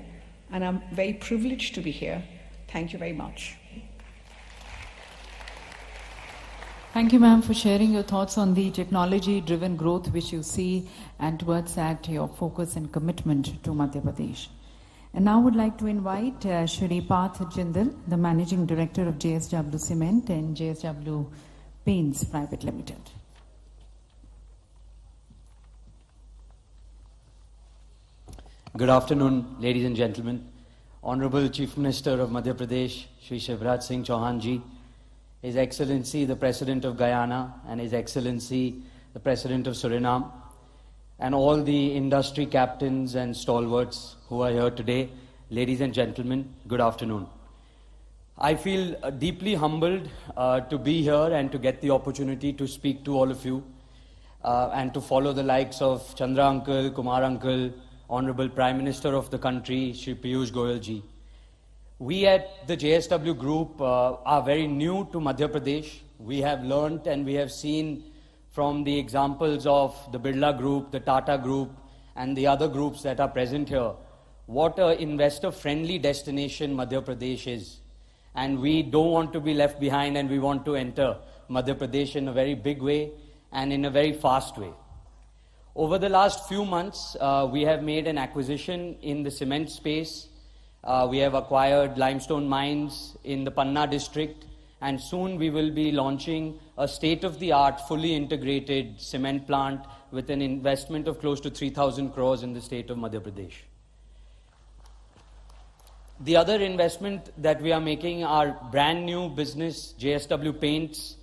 And I'm very privileged to be here. Thank you very much. Thank you, ma'am, for sharing your thoughts on the technology-driven growth which you see, and towards that your focus and commitment to Madhya Pradesh. And now I would like to invite Shri Parth Jindal, the Managing Director of JSW Cement and JSW Paints Private Limited. Good afternoon, ladies and gentlemen. Honorable Chief Minister of Madhya Pradesh, Shri Shivraj Singh Chauhan Ji, His Excellency the President of Guyana, and His Excellency the President of Suriname, and all the industry captains and stalwarts who are here today, ladies and gentlemen, good afternoon. I feel deeply humbled to be here and to get the opportunity to speak to all of you and to follow the likes of Chandra Uncle, Kumar Uncle, Honorable Prime Minister of the country, Shri Piyush Goyal Ji. We at the JSW Group are very new to Madhya Pradesh. We have learnt and we have seen from the examples of the Birla Group, the Tata Group, and the other groups that are present here, what an investor-friendly destination Madhya Pradesh is. And we don't want to be left behind, and we want to enter Madhya Pradesh in a very big way and in a very fast way. Over the last few months, we have made an acquisition in the cement space. We have acquired limestone mines in the Panna district, and soon we will be launching a state-of-the-art, fully integrated cement plant with an investment of close to 3,000 crores in the state of Madhya Pradesh. The other investment that we are making are brand new business, JSW Paints.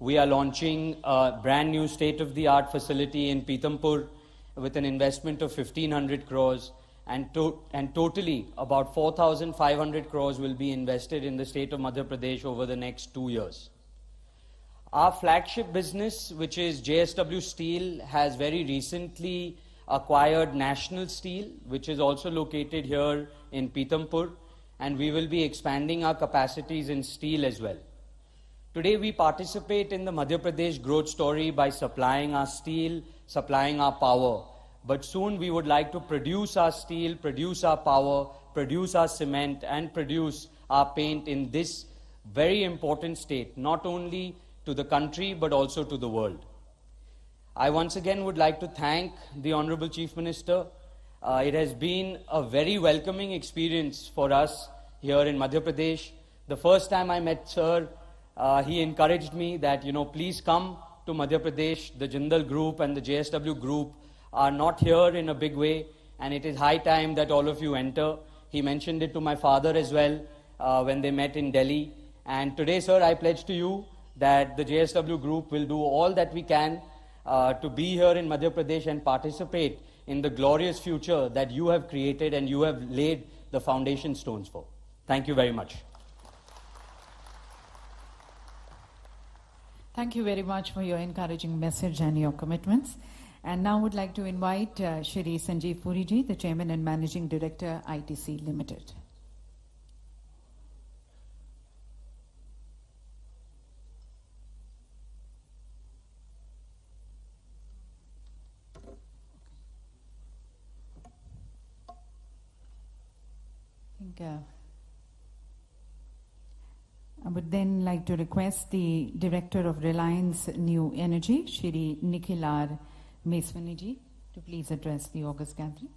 We are launching a brand new state-of-the-art facility in Pithampur with an investment of 1,500 crores. And totally about 4,500 crores will be invested in the state of Madhya Pradesh over the next 2 years. Our flagship business, which is JSW Steel, has very recently acquired National Steel, which is also located here in Pithampur, and we will be expanding our capacities in steel as well. Today we participate in the Madhya Pradesh growth story by supplying our steel, supplying our power. But soon we would like to produce our steel, produce our power, produce our cement, and produce our paint in this very important state, not only to the country but also to the world. I once again would like to thank the Honorable Chief Minister. It has been a very welcoming experience for us here in Madhya Pradesh. The first time I met Sir, he encouraged me that, please come to Madhya Pradesh. The Jindal Group and the JSW Group are not here in a big way, and it is high time that all of you enter. He mentioned it to my father as well when they met in Delhi. And today, sir, I pledge to you that the JSW Group will do all that we can to be here in Madhya Pradesh and participate in the glorious future that you have created and you have laid the foundation stones for. Thank you very much. Thank you very much for your encouraging message and your commitments. And now would like to invite Shri Sanjeev Puri Ji, the Chairman and Managing Director, ITC Limited. I would then like to request the Director of Reliance New Energy, Shri Nikhil R. Meswani Ji, to please address the August gathering.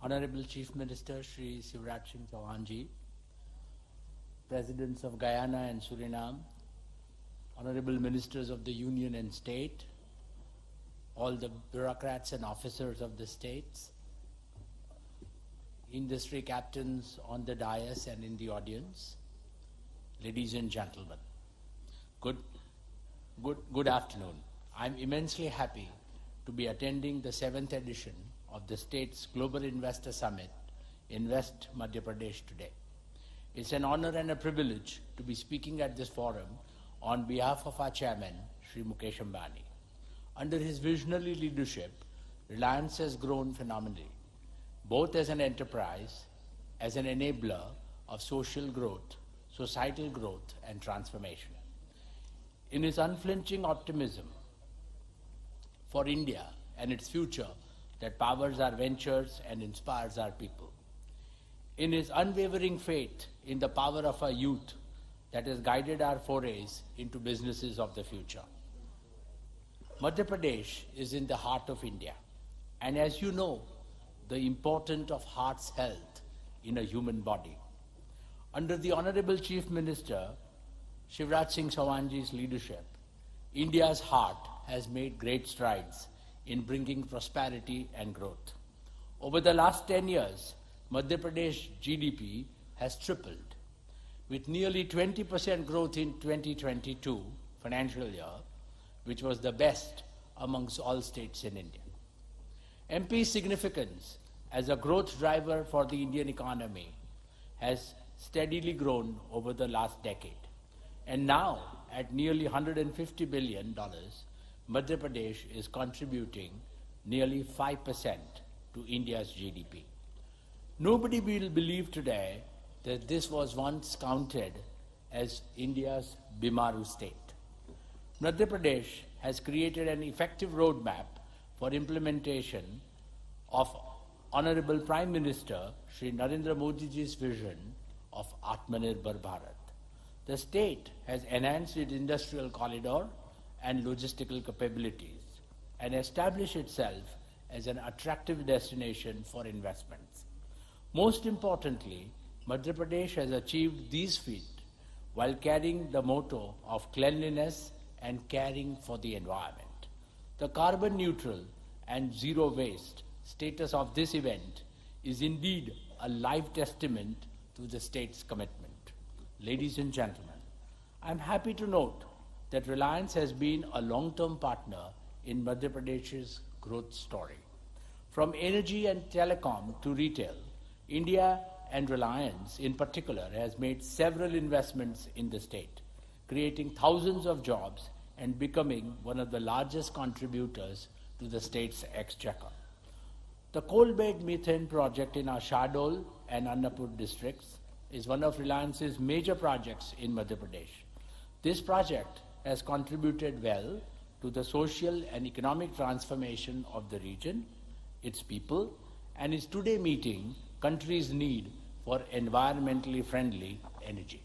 Honorable Chief Minister Shri Shivraj Singh Chauhan Ji, Presidents of Guyana and Suriname, Honorable Ministers of the Union and State, all the bureaucrats and officers of the states, industry captains on the dais and in the audience, ladies and gentlemen, good afternoon. I'm immensely happy to be attending the 7th edition of the state's Global Investor Summit, Invest Madhya Pradesh today. It's an honor and a privilege to be speaking at this forum on behalf of our chairman, Shri Mukesh Ambani. Under his visionary leadership, Reliance has grown phenomenally, both as an enterprise, as an enabler of social growth, societal growth, and transformation. In his unflinching optimism for India and its future that powers our ventures and inspires our people, in his unwavering faith in the power of our youth that has guided our forays into businesses of the future. Madhya Pradesh is in the heart of India, and as you know, the importance of heart's health in a human body. Under the Honorable Chief Minister Shivraj Singh Chauhanji's leadership, India's heart has made great strides in bringing prosperity and growth. Over the last 10 years, Madhya Pradesh GDP has tripled, with nearly 20% growth in 2022 financial year, which was the best amongst all states in India. MP's significance as a growth driver for the Indian economy has steadily grown over the last decade. And now, at nearly $150 billion, Madhya Pradesh is contributing nearly 5% to India's GDP. Nobody will believe today that this was once counted as India's Bimaru state. Madhya Pradesh has created an effective roadmap for implementation of Honorable Prime Minister Shri Narendra Modi ji's vision of Atmanirbhar Bharat. The state has enhanced its industrial corridor and logistical capabilities and established itself as an attractive destination for investments. Most importantly, Madhya Pradesh has achieved these feats while carrying the motto of cleanliness and caring for the environment. The carbon neutral and zero waste status of this event is indeed a live testament to the state's commitment. Ladies and gentlemen, I'm happy to note that Reliance has been a long-term partner in Madhya Pradesh's growth story. From energy and telecom to retail, India and Reliance in particular has made several investments in the state, creating thousands of jobs and becoming one of the largest contributors to the state's exchequer. The coal-bed methane project in our Shahdol and Annapur districts is one of Reliance's major projects in Madhya Pradesh. This project has contributed well to the social and economic transformation of the region, its people, and is today meeting country's need for environmentally friendly energy.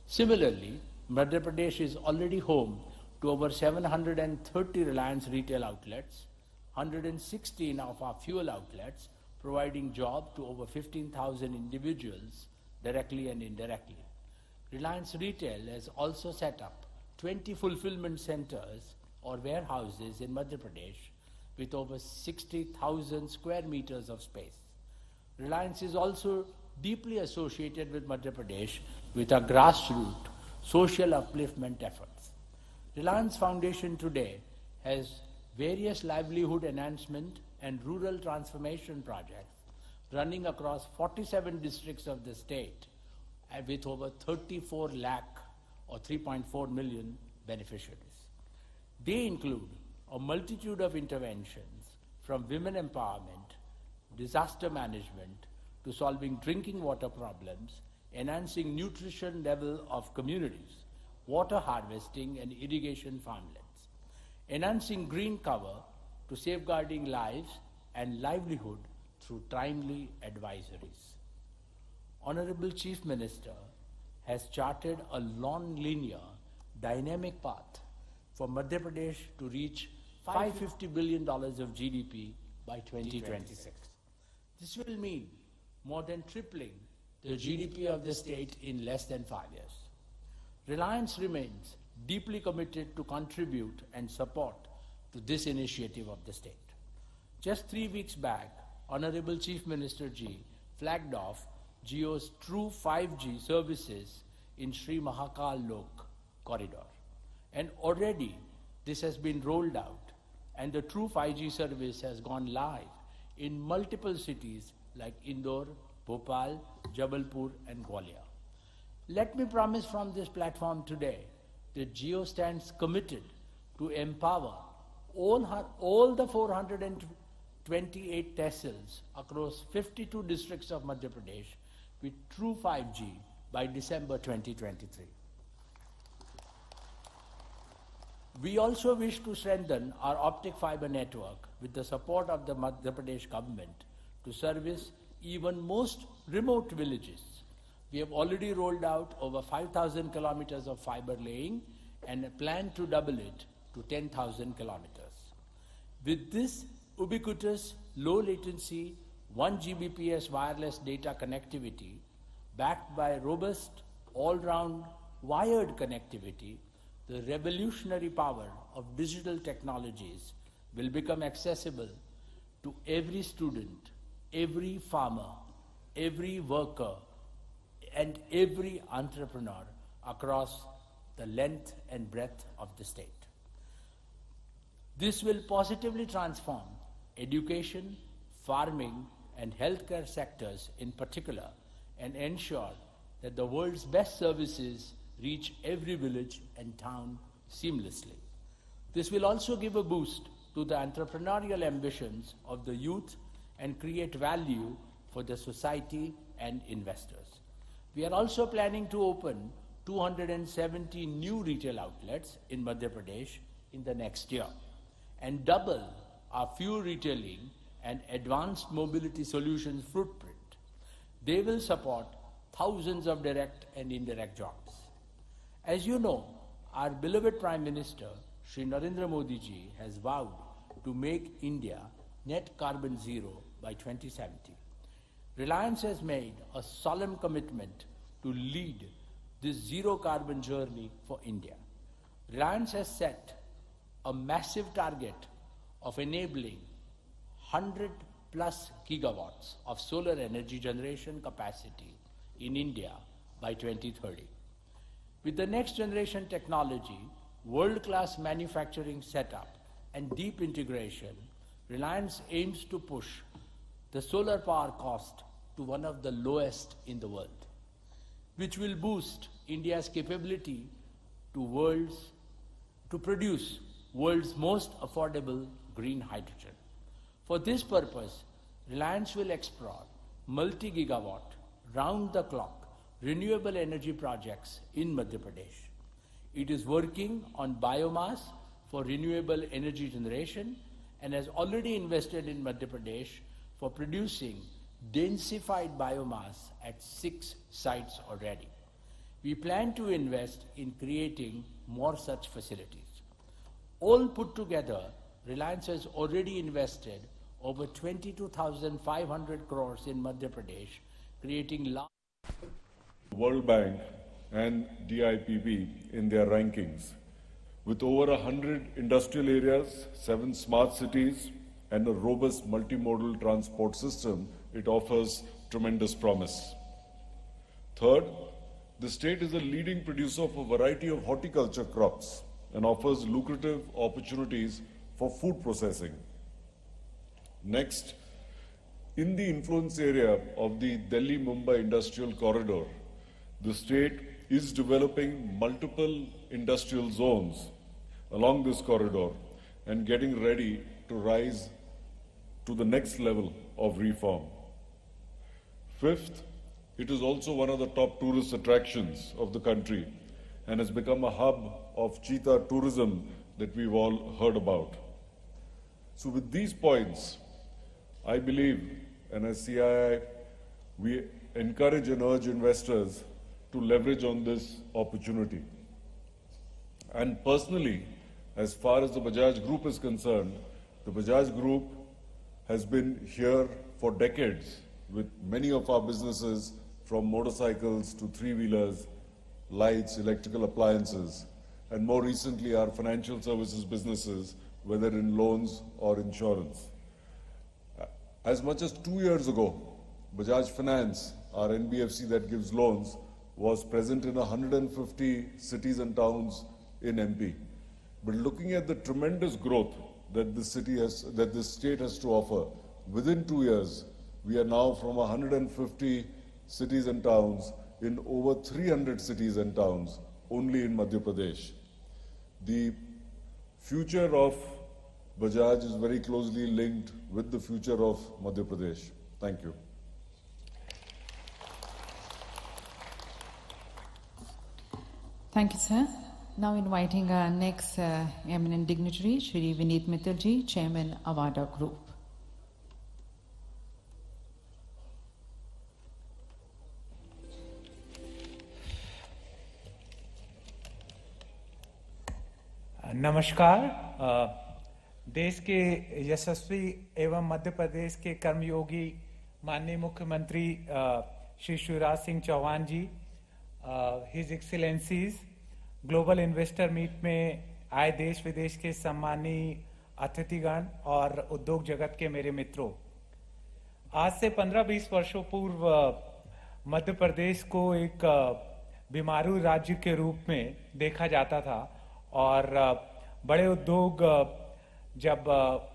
Similarly, Madhya Pradesh is already home to over 730 Reliance retail outlets, 116 of our fuel outlets, providing job to over 15,000 individuals directly and indirectly. Reliance Retail has also set up 20 fulfillment centers or warehouses in Madhya Pradesh with over 60,000 square meters of space. Reliance is also deeply associated with Madhya Pradesh with our grassroots social upliftment efforts. Reliance Foundation today has various livelihood enhancement and rural transformation projects running across 47 districts of the state with over 34 lakh or 3.4 million beneficiaries. They include a multitude of interventions from women empowerment, disaster management, to solving drinking water problems, enhancing nutrition level of communities, water harvesting and irrigation farmlands, enhancing green cover to safeguarding lives and livelihood through timely advisories. Honorable Chief Minister has charted a non-linear, dynamic path for Madhya Pradesh to reach $550 billion of GDP by 2026. This will mean more than tripling the GDP of the state in less than 5 years. Reliance remains deeply committed to contribute and support to this initiative of the state. Just 3 weeks back, Honorable Chief Minister Ji flagged off Jio's true 5G services in Sri Mahakal Lok corridor. And already this has been rolled out and the true 5G service has gone live in multiple cities like Indore, Bhopal, Jabalpur and Gwalior. Let me promise from this platform today that Jio stands committed to empower all the 428 tehsils across 52 districts of Madhya Pradesh with true 5G by December 2023. We also wish to strengthen our optic fiber network with the support of the Madhya Pradesh government to service even most remote villages. We have already rolled out over 5,000 kilometers of fiber laying and plan to double it to 10,000 kilometers. With this ubiquitous, low latency, 1 Gbps wireless data connectivity, backed by robust, all-round wired connectivity, the revolutionary power of digital technologies will become accessible to every student, every farmer, every worker, and every entrepreneur across the length and breadth of the state. This will positively transform education, farming, and healthcare sectors in particular, and ensure that the world's best services reach every village and town seamlessly. This will also give a boost to the entrepreneurial ambitions of the youth and create value for the society and investors. We are also planning to open 270 new retail outlets in Madhya Pradesh in the next year and double our fuel retailing and advanced mobility solutions footprint. They will support thousands of direct and indirect jobs. As you know, our beloved Prime Minister, Shri Narendra Modi ji, has vowed to make India net carbon zero by 2070. Reliance has made a solemn commitment to lead this zero carbon journey for India. Reliance has set a massive target of enabling 100 plus gigawatts of solar energy generation capacity in India by 2030. With the next generation technology, world-class manufacturing setup, and deep integration, Reliance aims to push the solar power cost to one of the lowest in the world, which will boost India's capability to produce world's most affordable green hydrogen. For this purpose, Reliance will explore multi-gigawatt, round-the-clock renewable energy projects in Madhya Pradesh. It is working on biomass for renewable energy generation and has already invested in Madhya Pradesh for producing densified biomass at 6 sites already. We plan to invest in creating more such facilities. All put together, Reliance has already invested over 22,500 crores in Madhya Pradesh, creating large... World Bank and DIPB in their rankings. With over 100 industrial areas, 7 smart cities, and a robust multimodal transport system, it offers tremendous promise. Third, the state is a leading producer of a variety of horticulture crops and offers lucrative opportunities for food processing. Next, in the influence area of the Delhi-Mumbai Industrial Corridor, the state is developing multiple industrial zones along this corridor and getting ready to rise to the next level of reform. Fifth, it is also one of the top tourist attractions of the country and has become a hub of cheetah tourism that we've all heard about. So with these points, I believe, and as CII, we encourage and urge investors to leverage on this opportunity. And personally, as far as the Bajaj Group is concerned, the Bajaj Group has been here for decades with many of our businesses, from motorcycles to three-wheelers, lights, electrical appliances, and more recently our financial services businesses, whether in loans or insurance. As much as 2 years ago, Bajaj Finance, our NBFC that gives loans, was present in 150 cities and towns in MP. But looking at the tremendous growth that this state has to offer, within 2 years, we are now from 150 cities and towns in over 300 cities and towns only in Madhya Pradesh. The future of Bajaj is very closely linked with the future of Madhya Pradesh. Thank you. Thank you, sir. Now inviting our next eminent dignitary, Shri Vineet Mittal ji, Chairman, Avada Group. नमस्कार। देश के यशस्वी एवं मध्य प्रदेश के कर्मयोगी माननीय मुख्यमंत्री Shri Shivraj Singh Chauhan ji, His Excellencies, global investor meet में आए देश विदेश के सम्मानीय अतिथिगण और उद्योग जगत के मेरे मित्रों, आज से 15-20 वर्षों पूर्व मध्य प्रदेश को एक बीमारू राज्य के रूप में देखा जाता था और बड़े उद्योग जब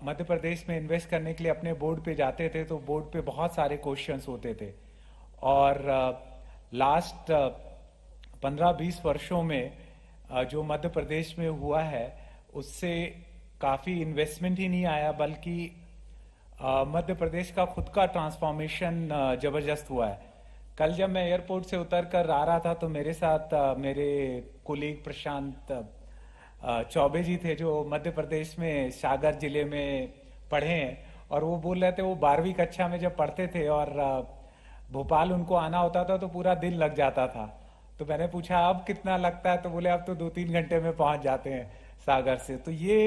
मध्य प्रदेश में इन्वेस्ट करने के लिए अपने बोर्ड पे जाते थे तो बोर्ड पे बहुत सारे क्वेश्चंस होते थे और लास्ट 15-20 वर्षों में जो मध्य प्रदेश में हुआ है उससे काफी इन्वेस्टमेंट ही नहीं आया, बल्कि मध्य प्रदेश का खुद का ट्रांसफॉर्मेशन जबरदस्त हुआ है। कल जब मैं एयरपोर्ट से उतर कर आ रहा था तो मेरे साथ मेरे कोलीग प्रशांत चौबे जी थे जो मध्य प्रदेश में सागर जिले में पढ़े हैं और वो बोल रहे थे वो 12वीं कक्षा में जब पढ़ते थे और भोपाल उनको आना होता था तो पूरा दिन लग जाता था। तो मैंने पूछा अब कितना लगता है, तो बोले अब तो 2-3 घंटे में पहुंच जाते हैं सागर से। तो ये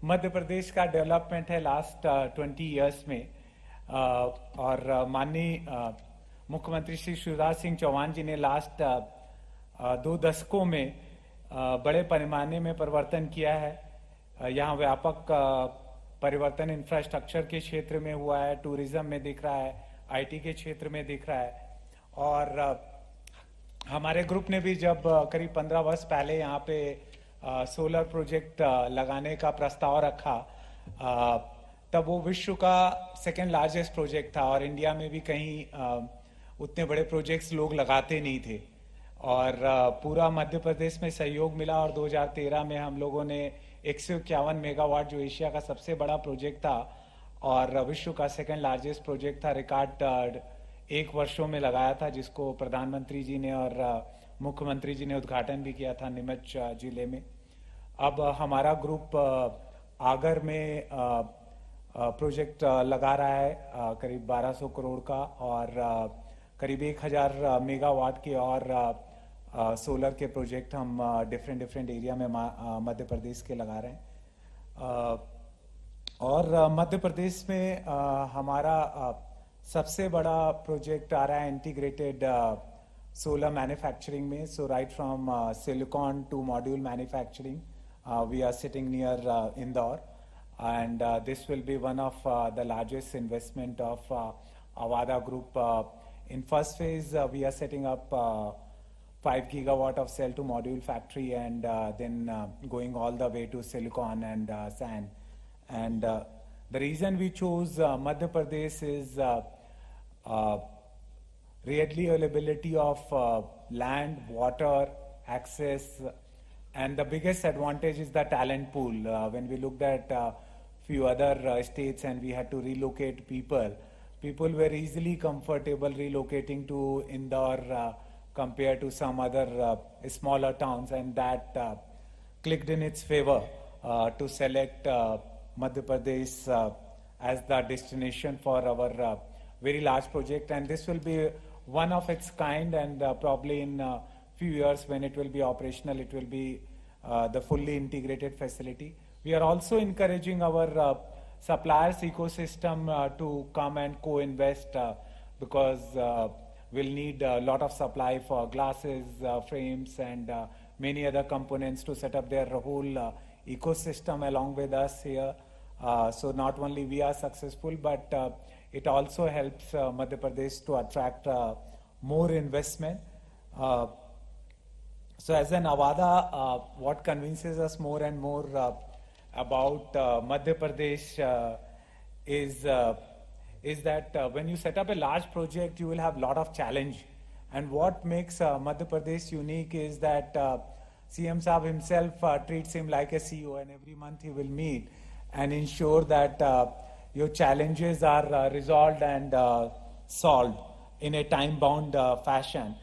मध्य प्रदेश का डेवलपमेंट है लास्ट 20 इयर्स में। और माननीय मुख्यमंत्री श्री शिवराज सिंह चौहान जी ने लास्ट 2 दशकों में बड़े पैमाने में परिवर्तन किया है। यहाँ व्यापक परिवर्तन इंफ्रास्ट्रक्चर के क्षेत्र में हुआ है, टूरिज्म में दिख रहा है, आईटी के क्षेत्र में दिख रहा है। और हमारे ग्रुप ने भी जब करीब 15 वर्ष पहले यहाँ पे सोलर प्रोजेक्ट लगाने का प्रस्ताव रखा तब वो विश्व का 2nd लार्जेस्ट प्रोजेक्ट था और इंडिया में भी कहीं उतने बड़े प्रोजेक्ट्स लोग लगाते नहीं थे और पूरा मध्य प्रदेश में सहयोग मिला और 2013 में हम लोगों ने 151 मेगावाट जो एशिया का सबसे बड़ा प्रोजेक्ट था और विश्व का 2nd लार्जेस्ट प्रोजेक्ट था, रिकॉर्ड 1 वर्षों में लगाया था, जिसको प्रधानमंत्री जी ने और मुख्यमंत्री जी ने उद्घाटन भी किया था नीमच जिले में। अब हमारा ग्रुप आगर में प्रोजेक्ट लगा रहा है करीब 1200 करोड़ का और करीब 1000 मेगावाट के और सोलर के प्रोजेक्ट हम डिफरेंट एरिया में मध्य प्रदेश के लगा रहे हैं। और मध्य प्रदेश में हमारा सबसे बड़ा प्रोजेक्ट आ रहा है इंटीग्रेटेड solar manufacturing में. So right from silicon to module manufacturing, we are sitting near Indore, and this will be one of the largest investment of Avada Group. In first phase, we are setting up 5 gigawatt of cell to module factory, and then going all the way to silicon and sand. And the reason we chose Madhya Pradesh is readily availability of land, water, access, and the biggest advantage is the talent pool. When we looked at few other states and we had to relocate people were easily comfortable relocating to Indore compared to some other smaller towns, and that clicked in its favor to select Madhya Pradesh as the destination for our very large project. And this will be one of its kind, and probably in a few years when it will be operational, it will be the fully integrated facility. We are also encouraging our suppliers ecosystem to come and co-invest because we'll need a lot of supply for glasses, frames, and many other components to set up their whole ecosystem along with us here. So not only we are successful, but it also helps Madhya Pradesh to attract more investment. So as an Avada, what convinces us more and more about Madhya Pradesh is that when you set up a large project, you will have a lot of challenge. And what makes Madhya Pradesh unique is that CM Saab himself treats him like a CEO, and every month he will meet and ensure that your challenges are resolved and solved in a time-bound fashion.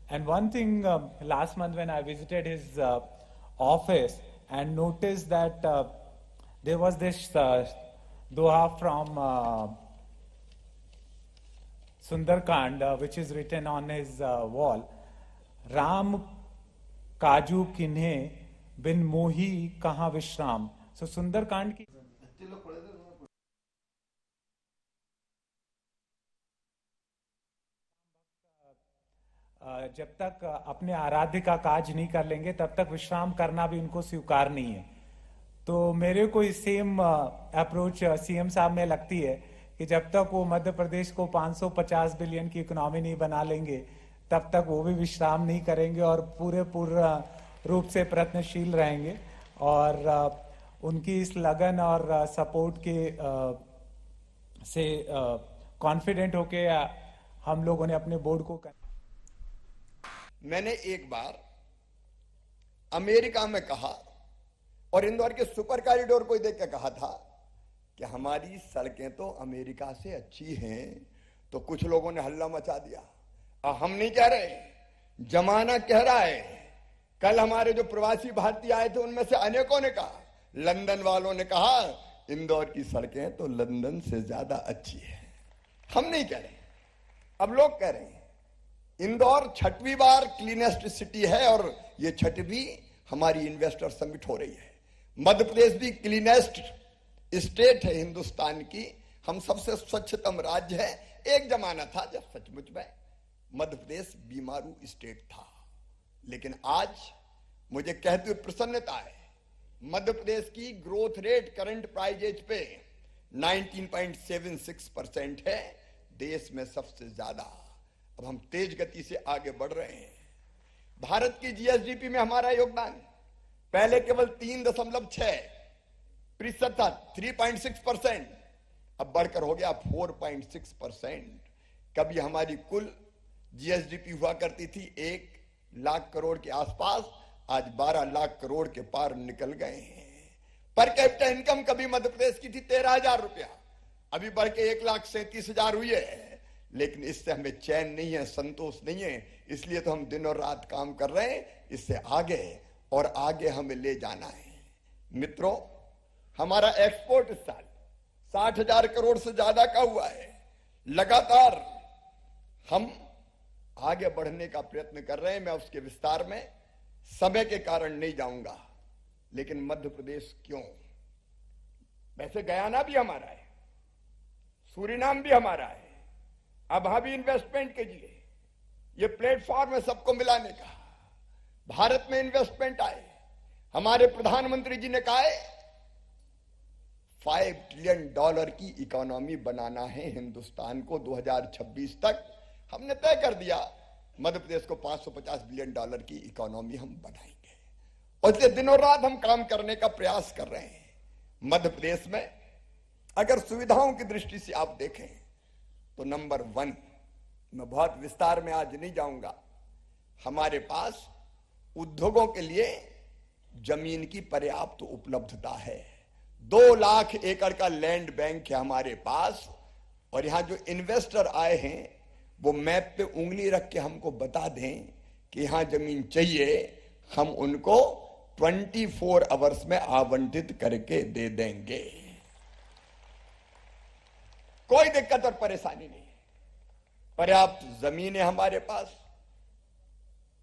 And one thing, last month when I visited his office and noticed that there was this doha from Sundarkand, which is written on his wall, Ram Kaju Kinhe bin Mohi Kaha Vishram. So Sundarkand ki जब तक अपने आराध्य का काज नहीं कर लेंगे तब तक विश्राम करना भी उनको स्वीकार नहीं है। तो मेरे को इस सेम अप्रोच सीएम साहब में लगती है कि जब तक वो मध्य प्रदेश को 550 बिलियन की इकोनॉमी नहीं बना लेंगे तब तक वो भी विश्राम नहीं करेंगे और पूर्ण रूप से प्रयत्नशील रहेंगे। और उनकी इस लगन और सपोर्ट के से कॉन्फिडेंट होके हम लोगों ने अपने बोर्ड को मैंने एक बार अमेरिका में कहा और इंदौर के सुपर कॉरिडोर को देख के कहा था कि हमारी सड़कें तो अमेरिका से अच्छी हैं। तो कुछ लोगों ने हल्ला मचा दिया। और हम नहीं कह रहे, जमाना कह रहा है। कल हमारे जो प्रवासी भारतीय आए थे उनमें से अनेकों ने कहा, लंदन वालों ने कहा इंदौर की सड़कें तो लंदन से ज्यादा अच्छी है। हम नहीं कह रहे, अब लोग कह रहे हैं। इंदौर 6वीं बार क्लीनेस्ट सिटी है और ये 6वीं हमारी इन्वेस्टर समिट हो रही है। मध्य प्रदेश भी क्लीनेस्ट स्टेट है हिंदुस्तान की। हम सबसे स्वच्छतम राज्य है। एक जमाना था जब सचमुच में मध्य प्रदेश बीमारू स्टेट था, लेकिन आज मुझे कहते हुए प्रसन्नता है, मध्य प्रदेश की ग्रोथ रेट करंट प्राइजेज पे 19.76% है, देश में सबसे ज्यादा। अब हम तेज गति से आगे बढ़ रहे हैं। भारत की जीएसडीपी में हमारा योगदान पहले केवल 3.6% था, 3.6%, अब बढ़कर हो गया 4.6%। कभी हमारी कुल जीएसडीपी हुआ करती थी 1 लाख करोड़ के आसपास, आज 12 लाख करोड़ के पार निकल गए हैं। पर कैपिटा इनकम कभी मध्य प्रदेश की थी 13,000 रुपया, अभी बढ़ के 1,37,000 हुई है। लेकिन इससे हमें चैन नहीं है, संतोष नहीं है, इसलिए तो हम दिन और रात काम कर रहे हैं। इससे आगे और आगे हमें ले जाना है। मित्रों, हमारा एक्सपोर्ट इस साल 60,000 करोड़ से ज्यादा का हुआ है। लगातार हम आगे बढ़ने का प्रयत्न कर रहे हैं। मैं उसके विस्तार में समय के कारण नहीं जाऊंगा, लेकिन मध्य प्रदेश क्यों? वैसे गयाना भी हमारा है, सूरीनाम भी हमारा है। अब हम भी इन्वेस्टमेंट कीजिए, ये प्लेटफॉर्म है सबको मिलाने का। भारत में इन्वेस्टमेंट आए। हमारे प्रधानमंत्री जी ने कहा है $5 ट्रिलियन की इकोनॉमी बनाना है हिंदुस्तान को 2026 तक। हमने तय कर दिया मध्य प्रदेश को $550 बिलियन की इकोनॉमी हम बनाएंगे, और इसलिए दिनों रात हम काम करने का प्रयास कर रहे हैं। मध्य प्रदेश में अगर सुविधाओं की दृष्टि से आप देखें तो नंबर 1, मैं बहुत विस्तार में आज नहीं जाऊंगा, हमारे पास उद्योगों के लिए जमीन की पर्याप्त उपलब्धता है। 2 लाख एकड़ का लैंड बैंक है हमारे पास, और यहां जो इन्वेस्टर आए हैं वो मैप पे उंगली रख के हमको बता दें कि यहां जमीन चाहिए, हम उनको 24 आवर्स में आवंटित करके दे देंगे। कोई दिक्कत और परेशानी नहीं, पर्याप्त जमीन है हमारे पास।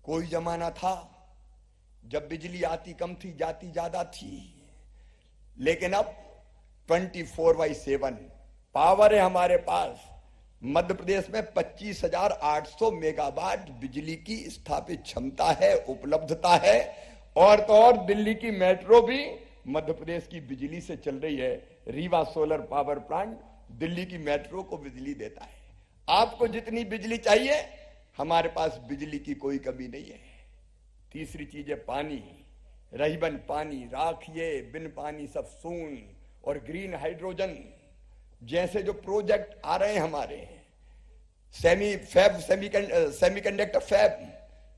कोई जमाना था जब बिजली आती कम थी, जाती ज्यादा थी, लेकिन अब 24/7 पावर है हमारे पास। मध्य प्रदेश में 25,800 मेगावाट बिजली की स्थापित क्षमता है, उपलब्धता है। और तो और दिल्ली की मेट्रो भी मध्य प्रदेश की बिजली से चल रही है। Rewa solar power plant Delhi की मेट्रो को बिजली देता है। आपको जितनी बिजली चाहिए, हमारे पास बिजली की कोई कमी नहीं है। तीसरी चीज है पानी। रही बन पानी, राखिए बिन पानी सब सून, और ग्रीन हाइड्रोजन जैसे जो प्रोजेक्ट आ रहे हैं हमारे, सेमीकंडक्टर फैब,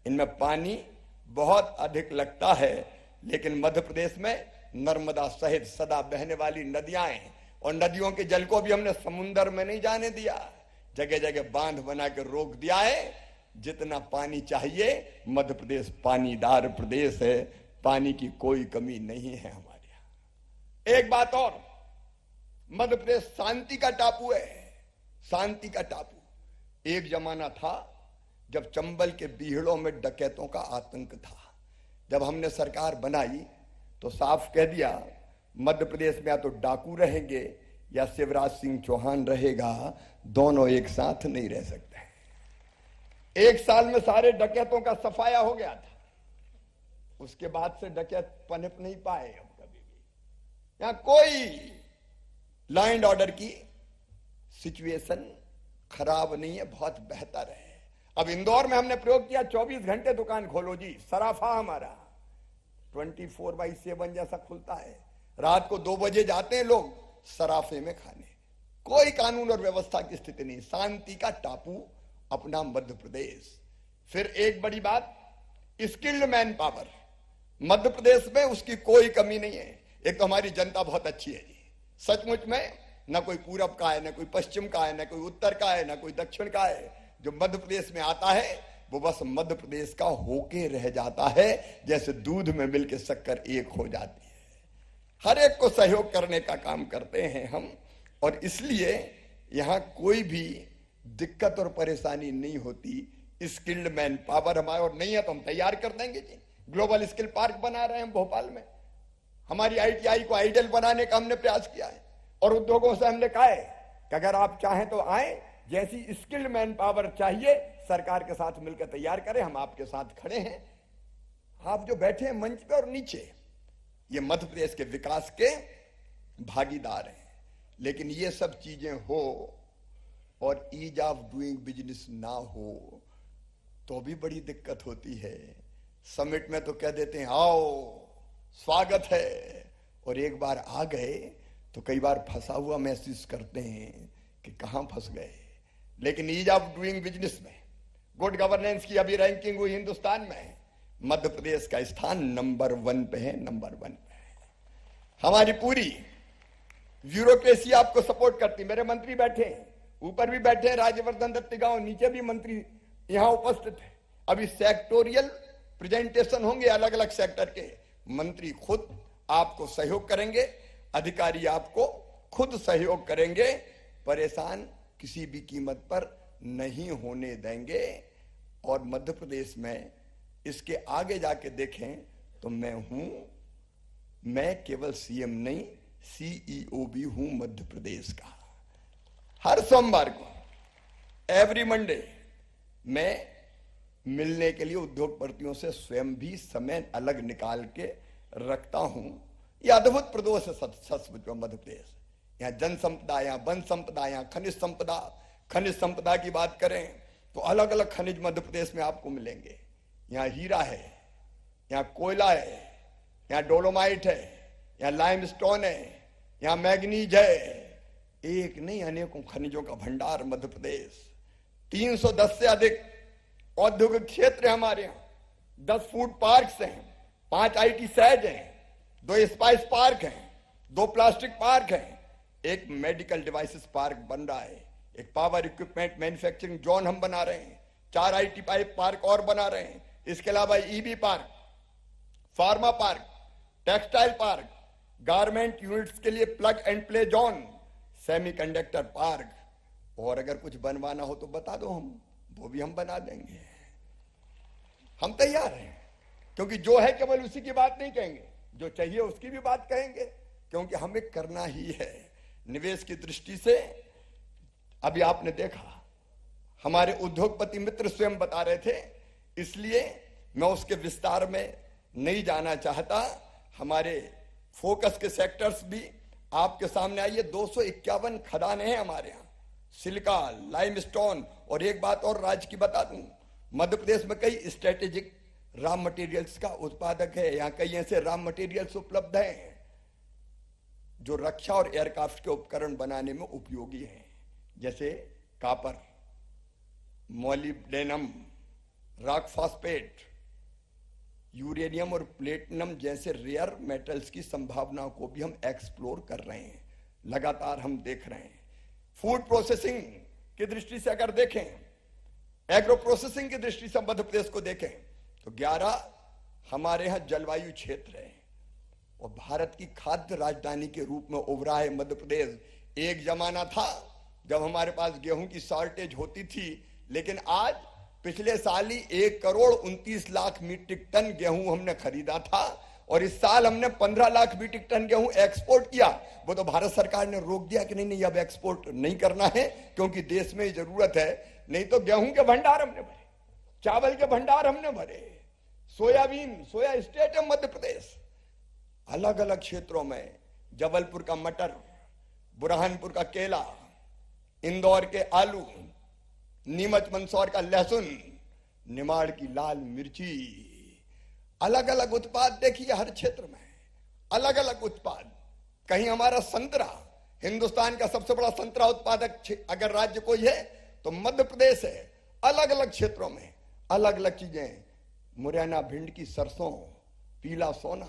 इनमें पानी बहुत अधिक लगता है। लेकिन मध्य प्रदेश में नर्मदा सहित सदा बहने वाली नदियां हैं, और नदियों के जल को भी हमने समुन्द्र में नहीं जाने दिया, जगह जगह बांध बना के रोक दिया है। जितना पानी चाहिए, मध्य प्रदेश पानीदार प्रदेश है, पानी की कोई कमी नहीं है हमारे यहां। एक बात और, मध्य प्रदेश शांति का टापू है, शांति का टापू। एक जमाना था जब चंबल के बीहड़ों में डकैतों का आतंक था। जब हमने सरकार बनाई तो साफ कह दिया, मध्य प्रदेश में या तो डाकू रहेंगे या शिवराज सिंह चौहान रहेगा, दोनों एक साथ नहीं रह सकते। 1 साल में सारे डकैतों का सफाया हो गया था। उसके बाद से डकैत पनप नहीं पाए अब कभी भी। यहां कोई लॉ एंड ऑर्डर की सिचुएशन खराब नहीं है, बहुत बेहतर है। अब इंदौर में हमने प्रयोग किया 24 घंटे दुकान खोलो जी, सराफा हमारा 24/7 जैसा खुलता है। रात को 2 बजे जाते हैं लोग सराफे में खाने। कोई कानून और व्यवस्था की स्थिति नहीं, शांति का टापू अपना मध्य प्रदेश। फिर एक बड़ी बात, skilled man power Madhya Pradesh में उसकी कोई कमी नहीं है। एक तो हमारी जनता बहुत अच्छी है जी, सचमुच में न कोई पूरब का है, न कोई पश्चिम का है, न कोई उत्तर का है, न कोई दक्षिण का है। जो मध्य प्रदेश में आता है वो बस मध्य प्रदेश का होके रह जाता है, जैसे दूध में मिल के शक्कर एक हो जाती है। हर एक को सहयोग करने का काम करते हैं हम, और इसलिए यहां कोई भी दिक्कत और परेशानी नहीं होती। स्किल्ड मैन पावर हमारे और नहीं है तो हम तैयार कर देंगे जी। ग्लोबल स्किल पार्क बना रहे हैं हम भोपाल में। हमारी ITI को आइडियल बनाने का हमने प्रयास किया है, और उद्योगों से हमने कहा है कि अगर आप चाहें तो आए, जैसी स्किल्ड मैन पावर चाहिए सरकार के साथ मिलकर तैयार करें, हम आपके साथ खड़े हैं। आप जो बैठे हैं मंच पे और नीचे, ये मध्य प्रदेश के विकास के भागीदार हैं। लेकिन ये सब चीजें हो और ईज ऑफ डूइंग बिजनेस ना हो तो भी बड़ी दिक्कत होती है। समिट में तो कह देते हैं आओ स्वागत है, और एक बार आ गए तो कई बार फंसा हुआ महसूस करते हैं कि कहां फंस गए। लेकिन ईज ऑफ डूइंग बिजनेस में, गुड गवर्नेंस की अभी रैंकिंग हुई हिंदुस्तान में, मध्य प्रदेश का स्थान नंबर 1 पे है, नंबर 1 पे है। हमारी पूरी ब्यूरोक्रेसी आपको सपोर्ट करती। मेरे मंत्री बैठे हैं, ऊपर भी बैठे हैं राज्यवर्धन दत्तीगांव, नीचे भी मंत्री यहां उपस्थित है। अभी सेक्टोरियल प्रेजेंटेशन होंगे अलग अलग सेक्टर के, मंत्री खुद आपको सहयोग करेंगे, अधिकारी आपको खुद सहयोग करेंगे। परेशान किसी भी कीमत पर नहीं होने देंगे। और मध्य प्रदेश में इसके आगे जाके देखें तो मैं केवल CM नहीं, CEO भी हूं मध्य प्रदेश का। हर सोमवार को, एवरी मंडे, मैं मिलने के लिए उद्योगपतियों से स्वयं भी समय अलग निकाल के रखता हूं। यह अद्भुत प्रदेश है सचमुच में मध्य प्रदेश। यहाँ जन संपदा, यहाँ वन संपदा, यहाँ खनिज संपदा। खनिज संपदा की बात करें तो अलग अलग खनिज मध्य प्रदेश में आपको मिलेंगे। यहाँ हीरा है, यहाँ कोयला है, यहाँ डोलोमाइट है, यहाँ लाइमस्टोन है, यहाँ मैग्नीज है। एक नहीं अनेकों खनिजों का भंडार मध्य प्रदेश। 310 से अधिक औद्योगिक क्षेत्र है हमारे यहाँ। 10 फूड पार्क्स हैं, 5 IT सैज हैं, 2 स्पाइस पार्क हैं, 2 प्लास्टिक पार्क हैं, एक मेडिकल डिवाइसेस पार्क बन रहा है, एक पावर इक्विपमेंट मैन्युफैक्चरिंग जोन हम बना रहे हैं, 4 IT पार्क और बना रहे हैं। इसके अलावा EV park, pharma park, textile park, garment units के लिए plug and play zone, semiconductor park, और अगर कुछ बनवाना हो तो बता दो, वो भी हम बना देंगे। हम तैयार हैं, क्योंकि जो है केवल उसी की बात नहीं कहेंगे, जो चाहिए उसकी भी बात कहेंगे, क्योंकि हमें करना ही है। निवेश की दृष्टि से अभी आपने देखा, हमारे उद्योगपति मित्र स्वयं बता रहे थे, इसलिए मैं उसके विस्तार में नहीं जाना चाहता। हमारे फोकस के सेक्टर्स भी आपके सामने आइए। 251 खदानें हैं हमारे यहाँ, सिलिका, लाइमस्टोन, और एक बात और राज्य की बता दूं, मध्य प्रदेश में कई स्ट्रेटेजिक रॉ मटेरियल्स का उत्पादक है। यहाँ कई ऐसे रॉ मटेरियल्स उपलब्ध हैं जो रक्षा और एयरक्राफ्ट के उपकरण बनाने में उपयोगी हैं, जैसे copper, molybdenum, rock phosphate, uranium और प्लेटिनम जैसे रेयर मेटल्स की संभावनाओं को भी हम एक्सप्लोर कर रहे हैं, लगातार हम देख रहे हैं। फूड प्रोसेसिंग की दृष्टि से अगर देखें, एग्रो प्रोसेसिंग की दृष्टि से मध्य प्रदेश को देखें तो 11 हमारे यहां जलवायु क्षेत्र है और भारत की खाद्य राजधानी के रूप में उभरा है मध्य प्रदेश। एक जमाना था जब हमारे पास गेहूं की शॉर्टेज होती थी, लेकिन आज पिछले साल ही 1,29,00,000 मीट्रिक टन गेहूं हमने खरीदा था और इस साल हमने 15 लाख मीट्रिक टन गेहूं एक्सपोर्ट किया। वो तो भारत सरकार ने रोक दिया कि नहीं अब एक्सपोर्ट नहीं करना है, क्योंकि देश में जरूरत है, नहीं तो गेहूं के भंडार हमने भरे। चावल के भंडार हमने भरे, सोयाबीन, सोया स्टेट है मध्य प्रदेश। अलग अलग क्षेत्रों में जबलपुर का मटर, बुरहानपुर का केला, इंदौर के आलू, नीमच मंदसौर का लहसुन, निमाड़ की लाल मिर्ची, अलग अलग उत्पाद देखिए हर क्षेत्र में, अलग अलग उत्पाद। कहीं हमारा संतरा, हिंदुस्तान का सबसे बड़ा संतरा उत्पादक अगर राज्य कोई है तो मध्य प्रदेश है। अलग अलग क्षेत्रों में अलग अलग चीजें, मुरैना भिंड की सरसों, पीला सोना,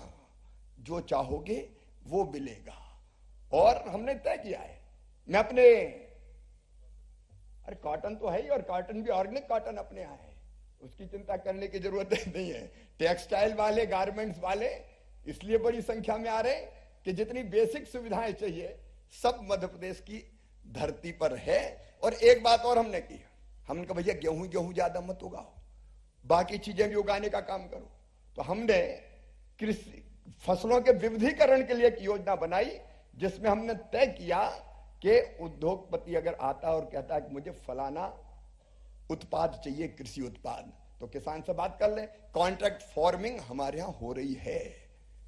जो चाहोगे वो मिलेगा। और हमने तय किया है, मैं अपने, अरे कॉटन तो है ही, और कॉटन भी ऑर्गेनिक कॉटन अपने यहाँ है, उसकी चिंता करने की जरूरत नहीं है। टेक्सटाइल वाले, गारमेंट्स वाले इसलिए बड़ी संख्या में आ रहे हैं कि जितनी बेसिक सुविधाएं चाहिए सब मध्य प्रदेश की धरती पर है। और एक बात और हमने की, हमने कहा भैया गेहूं ज्यादा मत उगाओ, बाकी चीजें भी उगाने का काम करो। तो हमने कृषि फसलों के विविधीकरण के लिए एक योजना बनाई, जिसमें हमने तय किया कि उद्योगपति अगर आता और कहता है कि मुझे फलाना उत्पाद चाहिए, कृषि उत्पाद, तो किसान से बात कर ले। कॉन्ट्रैक्ट फार्मिंग हमारे यहाँ हो रही है,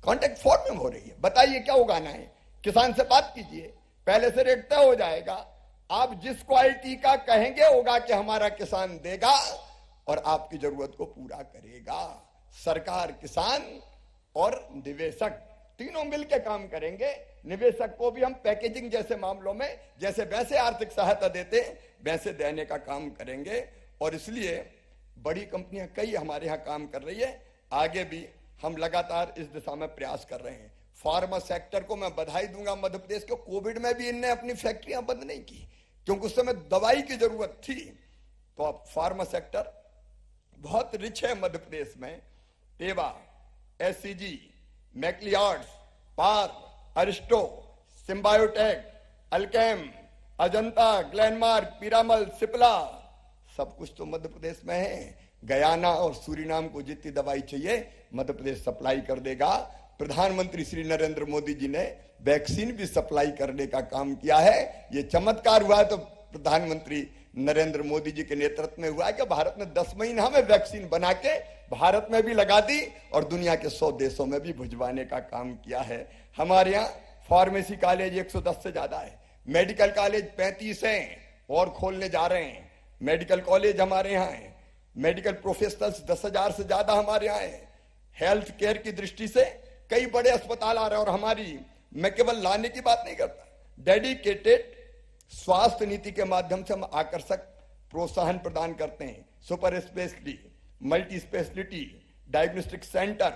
कॉन्ट्रैक्ट फार्मिंग हो रही है। बताइए क्या उगाना है, किसान से बात कीजिए, पहले से रेट तय हो जाएगा। आप जिस क्वालिटी का कहेंगे उगा के हमारा किसान देगा और आपकी जरूरत को पूरा करेगा। सरकार, किसान और निवेशक तीनों मिलकर काम करेंगे। निवेशक को भी हम पैकेजिंग जैसे मामलों में जैसे वैसे आर्थिक सहायता देते वैसे देने का काम करेंगे। और इसलिए बड़ी कंपनियां कई हमारे यहाँ काम कर रही है, आगे भी हम लगातार इस दिशा में प्रयास कर रहे हैं। फार्मा सेक्टर को मैं बधाई दूंगा मध्य प्रदेश को, कोविड में भी इनने अपनी फैक्ट्रियां बंद नहीं की, क्योंकि उस समय दवाई की जरूरत थी। तो अब फार्मा सेक्टर बहुत रिच है मध्य प्रदेश में। टेवा, एससीजी, मैक्लियार्ड्स, पार, अरिस्टो, सिम्बायोटेक, अल्केम, अजंता, ग्लेनमार्क, पीरामल, सिप्ला, सब कुछ तो मध्य प्रदेश में है। गयाना और सूरीनाम को जितनी दवाई चाहिए मध्य प्रदेश सप्लाई कर देगा। प्रधानमंत्री श्री नरेंद्र मोदी जी ने वैक्सीन भी सप्लाई करने का काम किया है। ये चमत्कार हुआ है तो प्रधानमंत्री नरेंद्र मोदी जी के नेतृत्व में हुआ है कि भारत ने 10 महीना में वैक्सीन बना के भारत में भी लगा दी और दुनिया के 100 देशों में भी भिजवाने का काम किया है। हमारे यहाँ फार्मेसी कॉलेज 110 से ज्यादा है, मेडिकल कॉलेज 35 हैं और खोलने जा रहे हैं। मेडिकल कॉलेज हमारे यहाँ है, मेडिकल प्रोफेशनल्स 10,000 से ज्यादा हमारे यहाँ है। हेल्थ केयर की दृष्टि से कई बड़े अस्पताल आ रहे हैं। और हमारी, मैं केवल लाने की बात नहीं करता, डेडिकेटेड स्वास्थ्य नीति के माध्यम से हम आकर्षक प्रोत्साहन प्रदान करते हैं। Super speciality, multi speciality, diagnostic centre,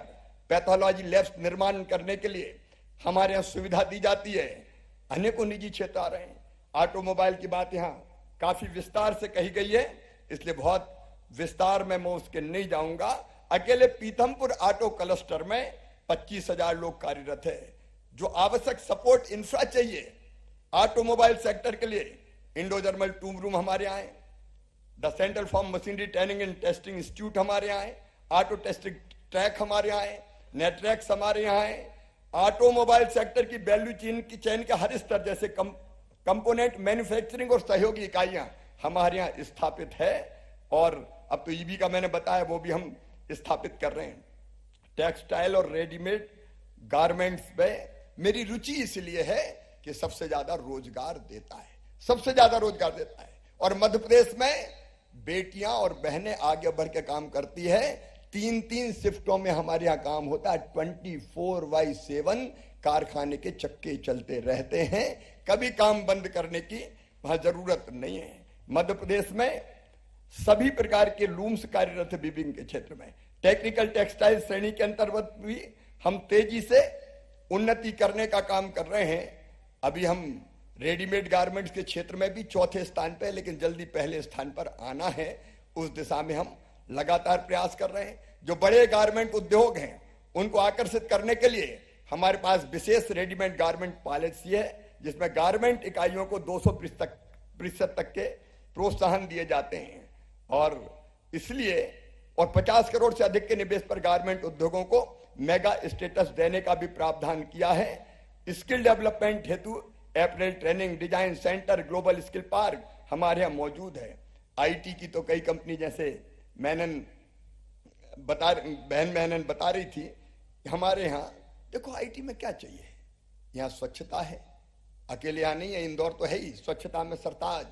pathology labs निर्माण करने के लिए हमारे यहाँ सुविधा दी जाती है। अनेकों निजी क्षेत्र आ रहे हैं। ऑटोमोबाइल की बात यहाँ काफी विस्तार से कही गई है, इसलिए बहुत विस्तार में मैं उसके नहीं जाऊंगा। अकेले पीथमपुर ऑटो क्लस्टर में 25,000 लोग कार्यरत है। जो आवश्यक सपोर्ट इंफ्रा चाहिए ऑटोमोबाइल सेक्टर के लिए, इंडो जर्मन टूम रूम हमारे यहाँ है, the central farm machinery training and testing institute हमारे यहाँ है, ऑटो टेस्टिंग ट्रैक हमारे यहाँ है, नेटट्रैक्स हमारे यहाँ है। ऑटोमोबाइल सेक्टर की वैल्यू चेन के हर स्तर जैसे कंपोनेंट मैन्युफैक्चरिंग और सहयोगी इकाइयां हमारे यहाँ स्थापित है। और अब तो ईवी का मैंने बताया वो भी हम स्थापित कर रहे हैं। टेक्सटाइल और रेडीमेड गारमेंट्स में मेरी रुचि इसलिए है कि सबसे ज्यादा रोजगार देता है, सबसे ज्यादा रोजगार देता है। और मध्य प्रदेश में बेटियां और बहनें आगे बढ़ के काम करती है। 3-3 शिफ्टों में हमारे यहाँ काम होता है। 24/7 कारखाने के चक्के चलते रहते हैं, कभी काम बंद करने की वहां जरूरत नहीं है। मध्य प्रदेश में सभी प्रकार के लूम्स कार्यरत है। वीविंग के क्षेत्र में टेक्निकल टेक्सटाइल श्रेणी के अंतर्गत भी हम तेजी से उन्नति करने का काम कर रहे हैं। अभी हम रेडीमेड गारमेंट्स के क्षेत्र में भी चौथे स्थान पे, लेकिन जल्दी पहले स्थान पर आना है। उस दिशा में हम लगातार प्रयास कर रहे हैं। जो बड़े गारमेंट उद्योग हैं उनको आकर्षित करने के लिए हमारे पास विशेष रेडीमेड गारमेंट पॉलिसी है, जिसमें गारमेंट इकाइयों को 200% तक के प्रोत्साहन दिए जाते हैं। और इसलिए 50 करोड़ से अधिक के निवेश पर गारमेंट उद्योगों को मेगा स्टेटस देने का भी प्रावधान किया है। स्किल डेवलपमेंट हेतु apparel training design centre, global skill park हमारे यहाँ मौजूद है। आईटी की तो कई कंपनी जैसे बहन मेनन बता रही थी कि हमारे यहाँ देखो आईटी में क्या चाहिए, यहाँ स्वच्छता है, अकेले यहाँ नहीं है, इंदौर तो है ही स्वच्छता में सरताज,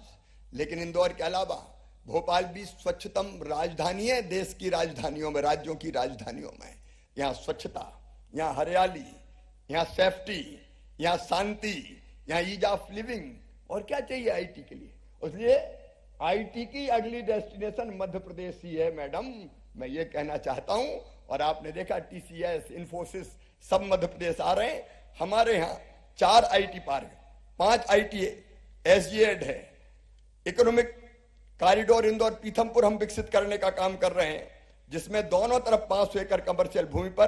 लेकिन इंदौर के अलावा भोपाल भी स्वच्छतम राजधानी है देश की राजधानियों में, राज्यों की राजधानियों में। यहाँ स्वच्छता, यहाँ हरियाली, यहाँ सेफ्टी, यहाँ शांति, यहाँ ईज ऑफ लिविंग, और क्या चाहिए आईटी के लिए। इसलिए आईटी की अगली डेस्टिनेशन मध्य प्रदेश ही है मैडम, मैं ये कहना चाहता हूं। और आपने देखा टीसीएस, इन्फोसिस सब मध्य प्रदेश आ रहे हैं। हमारे यहाँ 4 आईटी पार्क, 5 आईटी एसजीएड है, इकोनॉमिक कॉरिडोर इंदौर पीथमपुर हम विकसित करने का काम कर रहे हैं, जिसमें दोनों तरफ 500 एकड़ कमर्शियल भूमि पर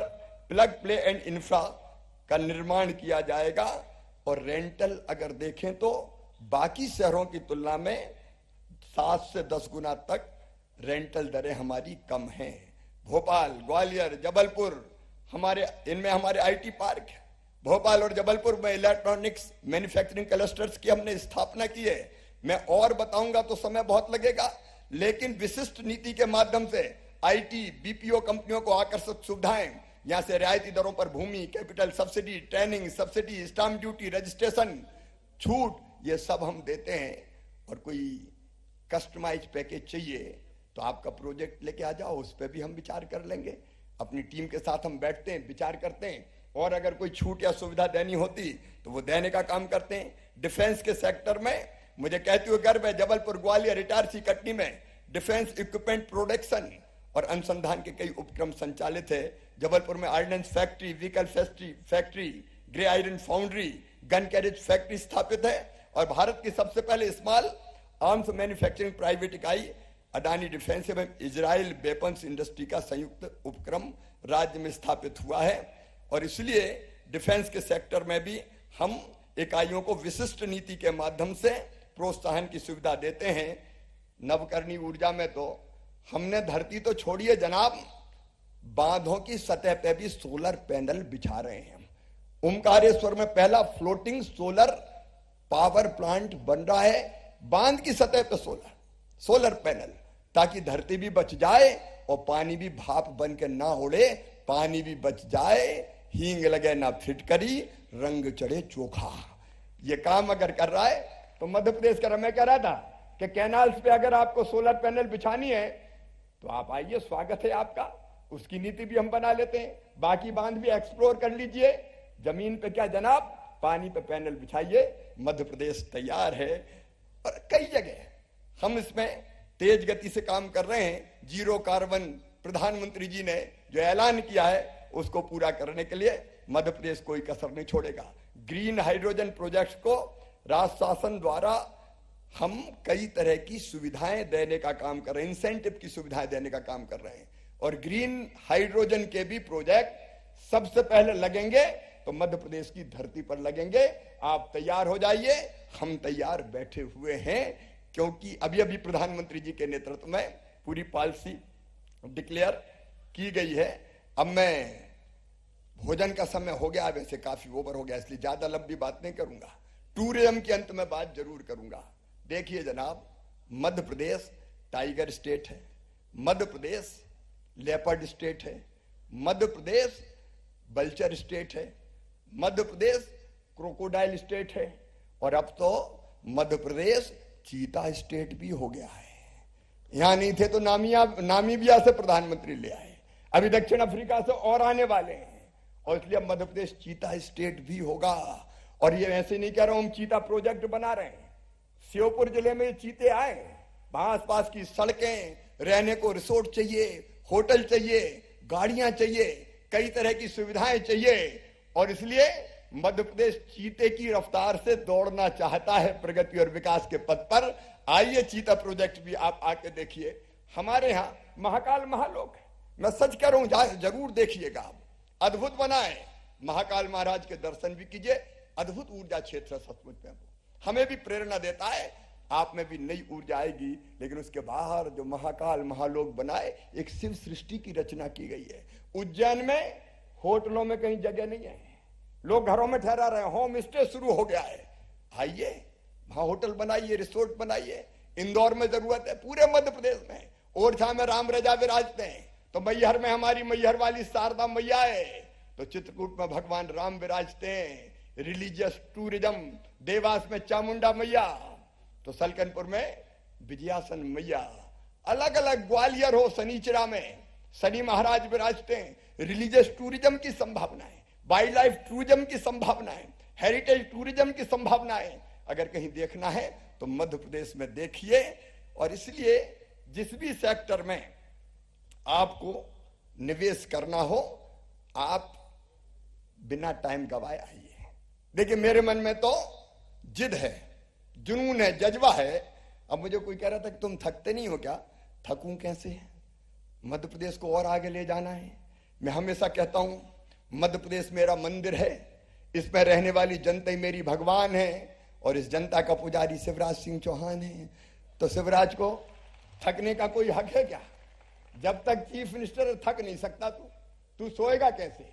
प्लग प्ले एंड इंफ्रा का निर्माण किया जाएगा। और रेंटल अगर देखें तो बाकी शहरों की तुलना में 7 से 10 गुना तक रेंटल दरें हमारी कम हैं। भोपाल, ग्वालियर, जबलपुर, इनमें हमारे आईटी पार्क है। भोपाल और जबलपुर में इलेक्ट्रॉनिक्स मैन्युफैक्चरिंग क्लस्टर्स की हमने स्थापना की है। मैं और बताऊंगा तो समय बहुत लगेगा, लेकिन विशिष्ट नीति के माध्यम से आईटी बीपीओ कंपनियों को आकर्षक सुविधाएं, यहां से रियायती दरों पर भूमि, capital subsidy, training subsidy, stamp duty, registration छूट, ये सब हम देते हैं। और कोई कस्टमाइज पैकेज चाहिए तो आपका प्रोजेक्ट लेके आ जाओ, उस पर भी हम विचार कर लेंगे। अपनी टीम के साथ हम बैठते हैं, विचार करते हैं, और अगर कोई छूट या सुविधा देनी होती तो वो देने का काम करते हैं। डिफेंस के सेक्टर में मुझे कहते हुए गर्व है, जबलपुर, ग्वालियर, इटारसी, कटनी में डिफेंस इक्विपमेंट प्रोडक्शन और अनुसंधान के कई उपक्रम संचालित है। जबलपुर में ordnance factory, vehicle factory, grey iron foundry, gun carriage factory स्थापित है। और भारत की सबसे पहले स्मॉल आर्म्स मैन्युफैक्चरिंग प्राइवेट इकाई अडानी डिफेंस एवं इजराइल वेपन्स इंडस्ट्री का संयुक्त उपक्रम राज्य में स्थापित हुआ है। और इसलिए डिफेंस के सेक्टर में भी हम इकाइयों को विशिष्ट नीति के माध्यम से प्रोत्साहन की सुविधा देते हैं। नवकरणीय ऊर्जा में तो हमने धरती तो छोड़िए जनाब, बांधों की सतह पे भी सोलर पैनल बिछा रहे हैं। ओमकारेश्वर में पहला फ्लोटिंग सोलर पावर प्लांट बन रहा है, बांध की सतह पे सोलर पैनल, ताकि धरती भी बच जाए और पानी भी भाप बन के ना उड़े, पानी भी बच जाए, हींग लगे ना फिटकरी, रंग चढ़े चोखा। ये काम अगर कर रहा है तो मध्य प्रदेश का, मैं कह रहा था कि कैनाल्स पे अगर आपको सोलर पैनल बिछानी है तो आप आइए, स्वागत है आपका। उसकी नीति भी हम बना लेते हैं, बाकी बांध भी एक्सप्लोर कर लीजिए। जमीन पे क्या जनाब, पानी पे पैनल बिछाइए, मध्य प्रदेश तैयार है। और कई जगह हम इसमें तेज गति से काम कर रहे हैं। जीरो कार्बन प्रधानमंत्री जी ने जो ऐलान किया है उसको पूरा करने के लिए मध्य प्रदेश कोई कसर नहीं छोड़ेगा। ग्रीन हाइड्रोजन प्रोजेक्ट को राज्य शासन द्वारा हम कई तरह की सुविधाएं देने का काम कर रहे हैं, इंसेंटिव की सुविधाएं देने का काम कर रहे हैं। और ग्रीन हाइड्रोजन के भी प्रोजेक्ट सबसे पहले लगेंगे तो मध्य प्रदेश की धरती पर लगेंगे। आप तैयार हो जाइए, हम तैयार बैठे हुए हैं, क्योंकि अभी अभी प्रधानमंत्री जी के नेतृत्व में पूरी पॉलिसी डिक्लेयर की गई है। अब मैं, भोजन का समय हो गया, वैसे काफी ओवर हो गया, इसलिए ज्यादा लंबी बात नहीं करूंगा। टूरिज्म के अंत में बात जरूर करूंगा। देखिए जनाब, मध्य प्रदेश टाइगर स्टेट है, मध्य प्रदेश लेपर्ड स्टेट है, मध्य प्रदेश बल्चर स्टेट है, मध्य प्रदेश क्रोकोडाइल स्टेट है, और अब तो मध्य प्रदेश चीता स्टेट भी हो गया है। यहां नहीं थे तो नामीबिया से प्रधानमंत्री ले आए, अभी दक्षिण अफ्रीका से और आने वाले हैं, और इसलिए मध्य प्रदेश चीता स्टेट भी होगा। और ये ऐसे नहीं कह रहा हूं, हम चीता प्रोजेक्ट बना रहे हैं। श्योपुर जिले में चीते आए, वहां आसपास की सड़कें, रहने को रिसोर्ट चाहिए, होटल चाहिए, गाड़ियां चाहिए, कई तरह की सुविधाएं चाहिए। और इसलिए मध्य प्रदेश चीते की रफ्तार से दौड़ना चाहता है प्रगति और विकास के पथ पर। आइए, चीता प्रोजेक्ट भी आप आके देखिए। हमारे यहाँ महाकाल महालोक है, मैं सच कह रहा हूं, जरूर देखिएगा आप, अद्भुत बना है। महाकाल महाराज के दर्शन भी कीजिए, अद्भुत ऊर्जा क्षेत्र सचमुच में हमें भी प्रेरणा देता है। आप में भी नई ऊर्जा आएगी। लेकिन उसके बाहर जो महाकाल महालोक बनाए, एक शिव सृष्टि की रचना की गई है। उज्जैन में होटलों में कहीं जगह नहीं है, लोग घरों में ठहरा रहे हैं, होम स्टे शुरू हो गया है। आइए, वहां होटल बनाइए, रिसोर्ट बनाइए। इंदौर में जरूरत है, पूरे मध्य प्रदेश में, ओरछा में राम रजा विराजते हैं, तो मैहर में हमारी मैहर वाली शारदा मैया है, तो चित्रकूट में भगवान राम विराजते हैं। रिलीजियस टूरिज्म, देवास में चामुंडा मैया, तो सलकनपुर में विजयासन मैया, अलग अलग ग्वालियर हो शनिचरा में शनि महाराज विराजते हैं। रिलीजियस टूरिज्म की संभावनाएं, वाइल्ड लाइफ टूरिज्म की संभावनाएं, हेरिटेज टूरिज्म की संभावनाएं अगर कहीं देखना है तो मध्य प्रदेश में देखिए। और इसलिए जिस भी सेक्टर में आपको निवेश करना हो, आप बिना टाइम गवाए आइए। देखिए मेरे मन में तो जिद है, जुनून है, जज्बा है। अब मुझे कोई कह रहा था कि तुम थकते नहीं हो क्या? थकूं कैसे? मध्य प्रदेश को और आगे ले जाना है। मैं हमेशा कहता हूं मध्य प्रदेश मेरा मंदिर है, इसमें रहने वाली जनता ही मेरी भगवान है, और इस जनता का पुजारी शिवराज सिंह चौहान है। तो शिवराज को थकने का कोई हक है क्या? जब तक चीफ मिनिस्टर थक नहीं सकता तू सोएगा कैसे?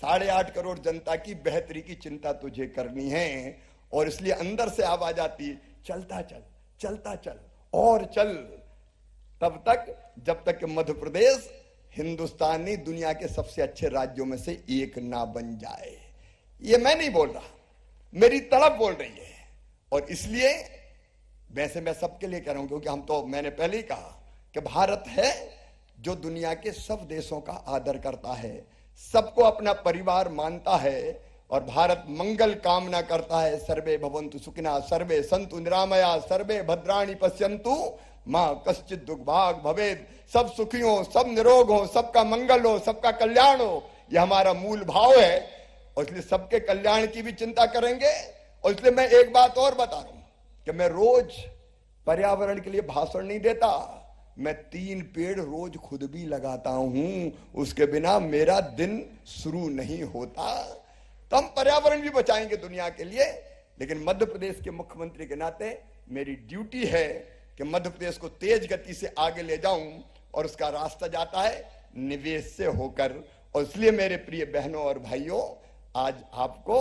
8.5 करोड़ जनता की बेहतरी की चिंता तुझे करनी है, और इसलिए अंदर से आवाज आती है, चलता चल, चलता चल और चल, तब तक जब तक कि मध्य प्रदेश हिंदुस्तान नहीं दुनिया के सबसे अच्छे राज्यों में से एक ना बन जाए। ये मैं नहीं बोल रहा, मेरी तड़प बोल रही है। और इसलिए वैसे मैं सबके लिए कह रहा हूं, क्योंकि हम तो, मैंने पहले ही कहा कि भारत है जो दुनिया के सब देशों का आदर करता है, सबको अपना परिवार मानता है, और भारत मंगल कामना करता है। सर्वे भवन्तु सुखिनः, सर्वे सन्तु निरामया, सर्वे भद्राणि पश्यन्तु मां कश्चित् दुर्भाग् भवेत्। सब सुखी हो, सब निरोग हो, सबका मंगल हो, सबका कल्याण हो, यह हमारा मूल भाव है। और इसलिए सबके कल्याण की भी चिंता करेंगे। और इसलिए मैं एक बात और बता रहा हूं कि मैं रोज पर्यावरण के लिए भाषण नहीं देता, मैं 3 पेड़ रोज खुद भी लगाता हूं, उसके बिना मेरा दिन शुरू नहीं होता। तो हम पर्यावरण भी बचाएंगे दुनिया के लिए। लेकिन मध्य प्रदेश के मुख्यमंत्री के नाते मेरी ड्यूटी है कि मध्य प्रदेश को तेज गति से आगे ले जाऊं, और उसका रास्ता जाता है निवेश से होकर। और इसलिए मेरे प्रिय बहनों और भाइयों, आज आपको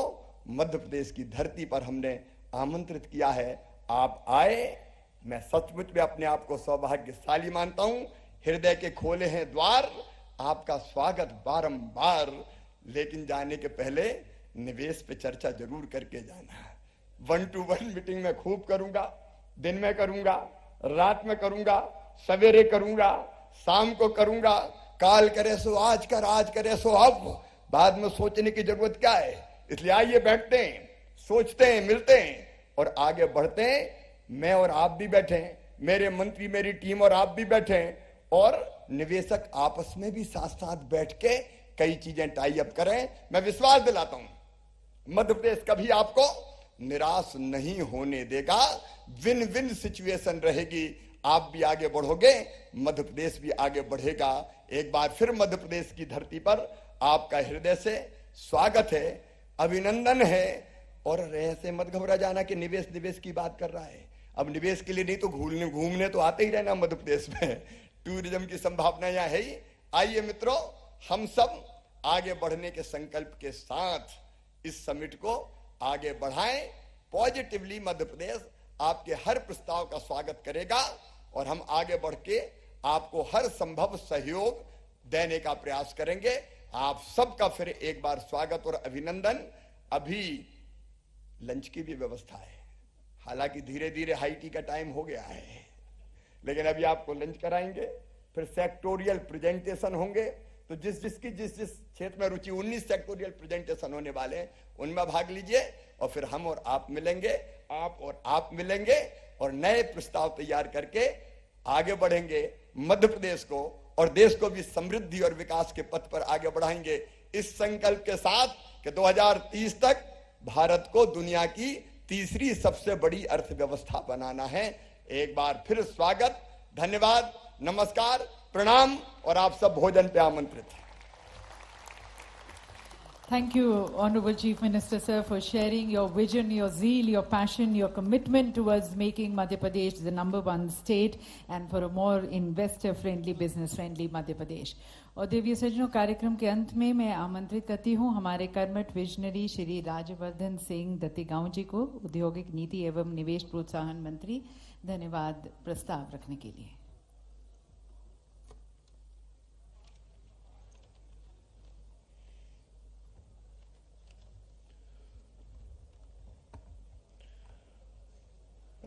मध्य प्रदेश की धरती पर हमने आमंत्रित किया है, आप आए। मैं सचमुच में अपने आप को सौभाग्यशाली मानता हूं। हृदय के खोले हैं द्वार, आपका स्वागत बारंबार। लेकिन जाने के पहले निवेश पे चर्चा जरूर करके जाना। 1-to-1 मीटिंग में खूब करूंगा, दिन में करूंगा, रात में करूंगा, सवेरे करूंगा, शाम को करूंगा। काल करे सो आज कर, आज करे सो अब, बाद में सोचने की जरूरत क्या है? इसलिए आइए, बैठते हैं, सोचते हैं, मिलते हैं और आगे बढ़ते हैं। मैं और आप भी बैठे हैं, मेरे मंत्री, मेरी टीम और आप भी बैठे हैं, और निवेशक आपस में भी साथ साथ बैठ के कई चीजें टाई अप करें। मैं विश्वास दिलाता हूं मध्य प्रदेश कभी आपको निराश नहीं होने देगा। विन विन सिचुएशन रहेगी। आप भी आगे बढ़ोगे, मध्य प्रदेश भी आगे बढ़ेगा। एक बार फिर मध्य प्रदेश की धरती पर आपका हृदय से स्वागत है, अभिनंदन है। और ऐसे मत घबरा जाना कि निवेश निवेश की बात कर रहा है। अब निवेश के लिए नहीं तो घूमने तो आते ही रहना मध्य प्रदेश में। टूरिज्म की संभावना यहाँ है ही। आइए मित्रों, हम सब आगे बढ़ने के संकल्प के साथ इस समिट को आगे बढ़ाएं। पॉजिटिवली मध्य प्रदेश आपके हर प्रस्ताव का स्वागत करेगा, और हम आगे बढ़ के आपको हर संभव सहयोग देने का प्रयास करेंगे। आप सबका फिर एक बार स्वागत और अभिनंदन। अभी लंच की भी व्यवस्था है, हालांकि धीरे धीरे हाई टी का टाइम हो गया है, लेकिन अभी आपको लंच कराएंगे। फिर सेक्टोरियल प्रेजेंटेशन होंगे, तो जिस जिस क्षेत्र में रुचि, 19 सेक्टोरियल प्रेजेंटेशन होने वाले हैं, उनमें भाग लीजिए। और फिर हम और आप मिलेंगे, आप और आप मिलेंगे, और नए प्रस्ताव तैयार करके आगे बढ़ेंगे। मध्य प्रदेश को और देश को भी समृद्धि और विकास के पथ पर आगे बढ़ाएंगे, इस संकल्प के साथ कि 2030 तक भारत को दुनिया की तीसरी सबसे बड़ी अर्थव्यवस्था बनाना है। एक बार फिर स्वागत, धन्यवाद, नमस्कार, प्रणाम, और आप सब भोजन पे आमंत्रित हैं। Thank you, Honorable Chief Minister, sir, for sharing your vision, your zeal, your passion, your commitment towards making Madhya Pradesh the #1 state and for a more investor-friendly, business-friendly Madhya Pradesh. और देवीय सज्जनों, कार्यक्रम के अंत में मैं आमंत्रित करती हूँ हमारे कर्मठ विजनरी श्री राजवर्धन सिंह दत्तीगांव जी को, औद्योगिक नीति एवं निवेश प्रोत्साहन मंत्री, धन्यवाद प्रस्ताव रखने के लिए।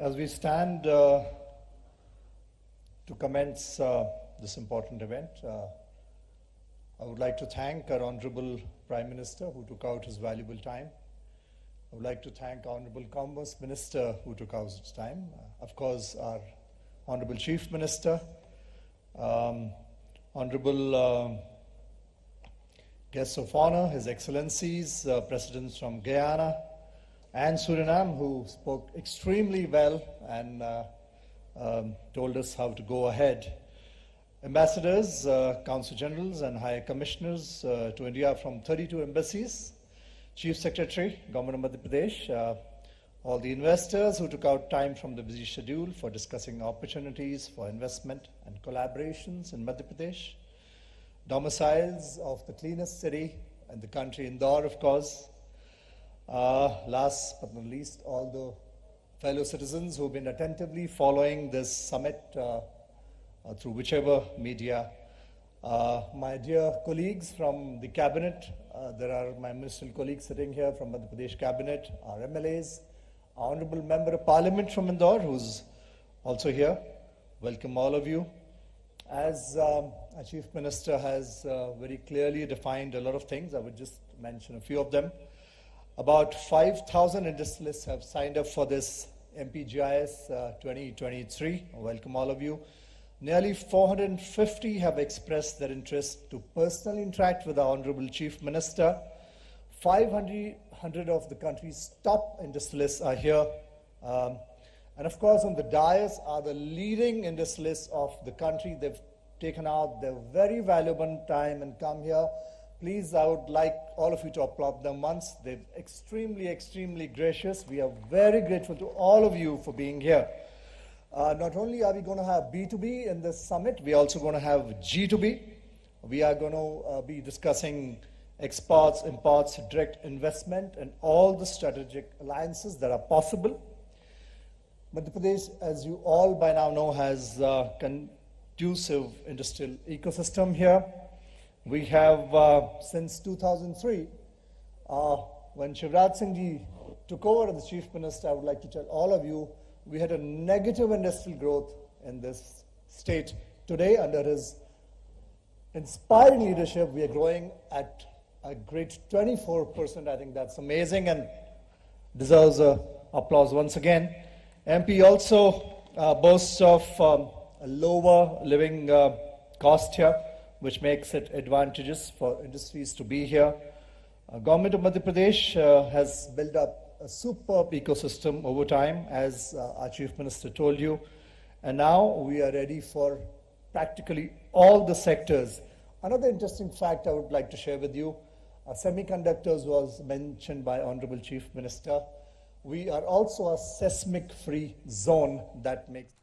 As we stand to commence this important event, I would like to thank our Honorable Prime Minister who took out his valuable time. I would like to thank Honorable Commerce Minister who took out his time. Of course, our Honorable Chief Minister, Honorable guests of honor, His Excellencies, Presidents from Guyana and Suriname, who spoke extremely well and told us how to go ahead. Ambassadors, Consul Generals and High Commissioners to India from 32 embassies, Chief Secretary, Government of Madhya Pradesh, all the investors who took out time from the busy schedule for discussing opportunities for investment and collaborations in Madhya Pradesh, domiciles of the cleanest city in the country, Indore, of course. Last but not least, all the fellow citizens who've been attentively following this summit through whichever media. My dear colleagues from the cabinet, there are my ministerial colleagues sitting here from Madhya Pradesh cabinet, our MLAs, our Honorable Member of Parliament from Indore, who's also here. Welcome all of you. As our Chief Minister has very clearly defined a lot of things, I would just mention a few of them. About 5,000 industrialists have signed up for this MPGIS 2023. Welcome all of you. Nearly 450 have expressed their interest to personally interact with our Honorable Chief Minister. 500 of the country's top industrialists are here. And of course, on the dais are the leading industrialists of the country. They've taken out their very valuable time and come here. Please, I would like all of you to applaud them once. They're extremely, extremely gracious. We are very grateful to all of you for being here. Not only are we going to have B2B in this summit, we are also going to have G2B. We are going to be discussing exports, imports, direct investment, and all the strategic alliances that are possible. Madhya Pradesh, as you all by now know, has a conducive industrial ecosystem here. We have, since 2003, when Shivraj Singh Ji took over as the Chief Minister, I would like to tell all of you, we had a negative industrial growth in this state. Today, under his inspiring leadership, we are growing at a great 24%. I think that's amazing and deserves applause once again. MP also boasts of a lower living cost here, which makes it advantageous for industries to be here. Government of Madhya Pradesh has built up a superb ecosystem over time, as our Chief Minister told you. And now we are ready for practically all the sectors. Another interesting fact I would like to share with you, semiconductors was mentioned by Honorable Chief Minister. We are also a seismic-free zone that makes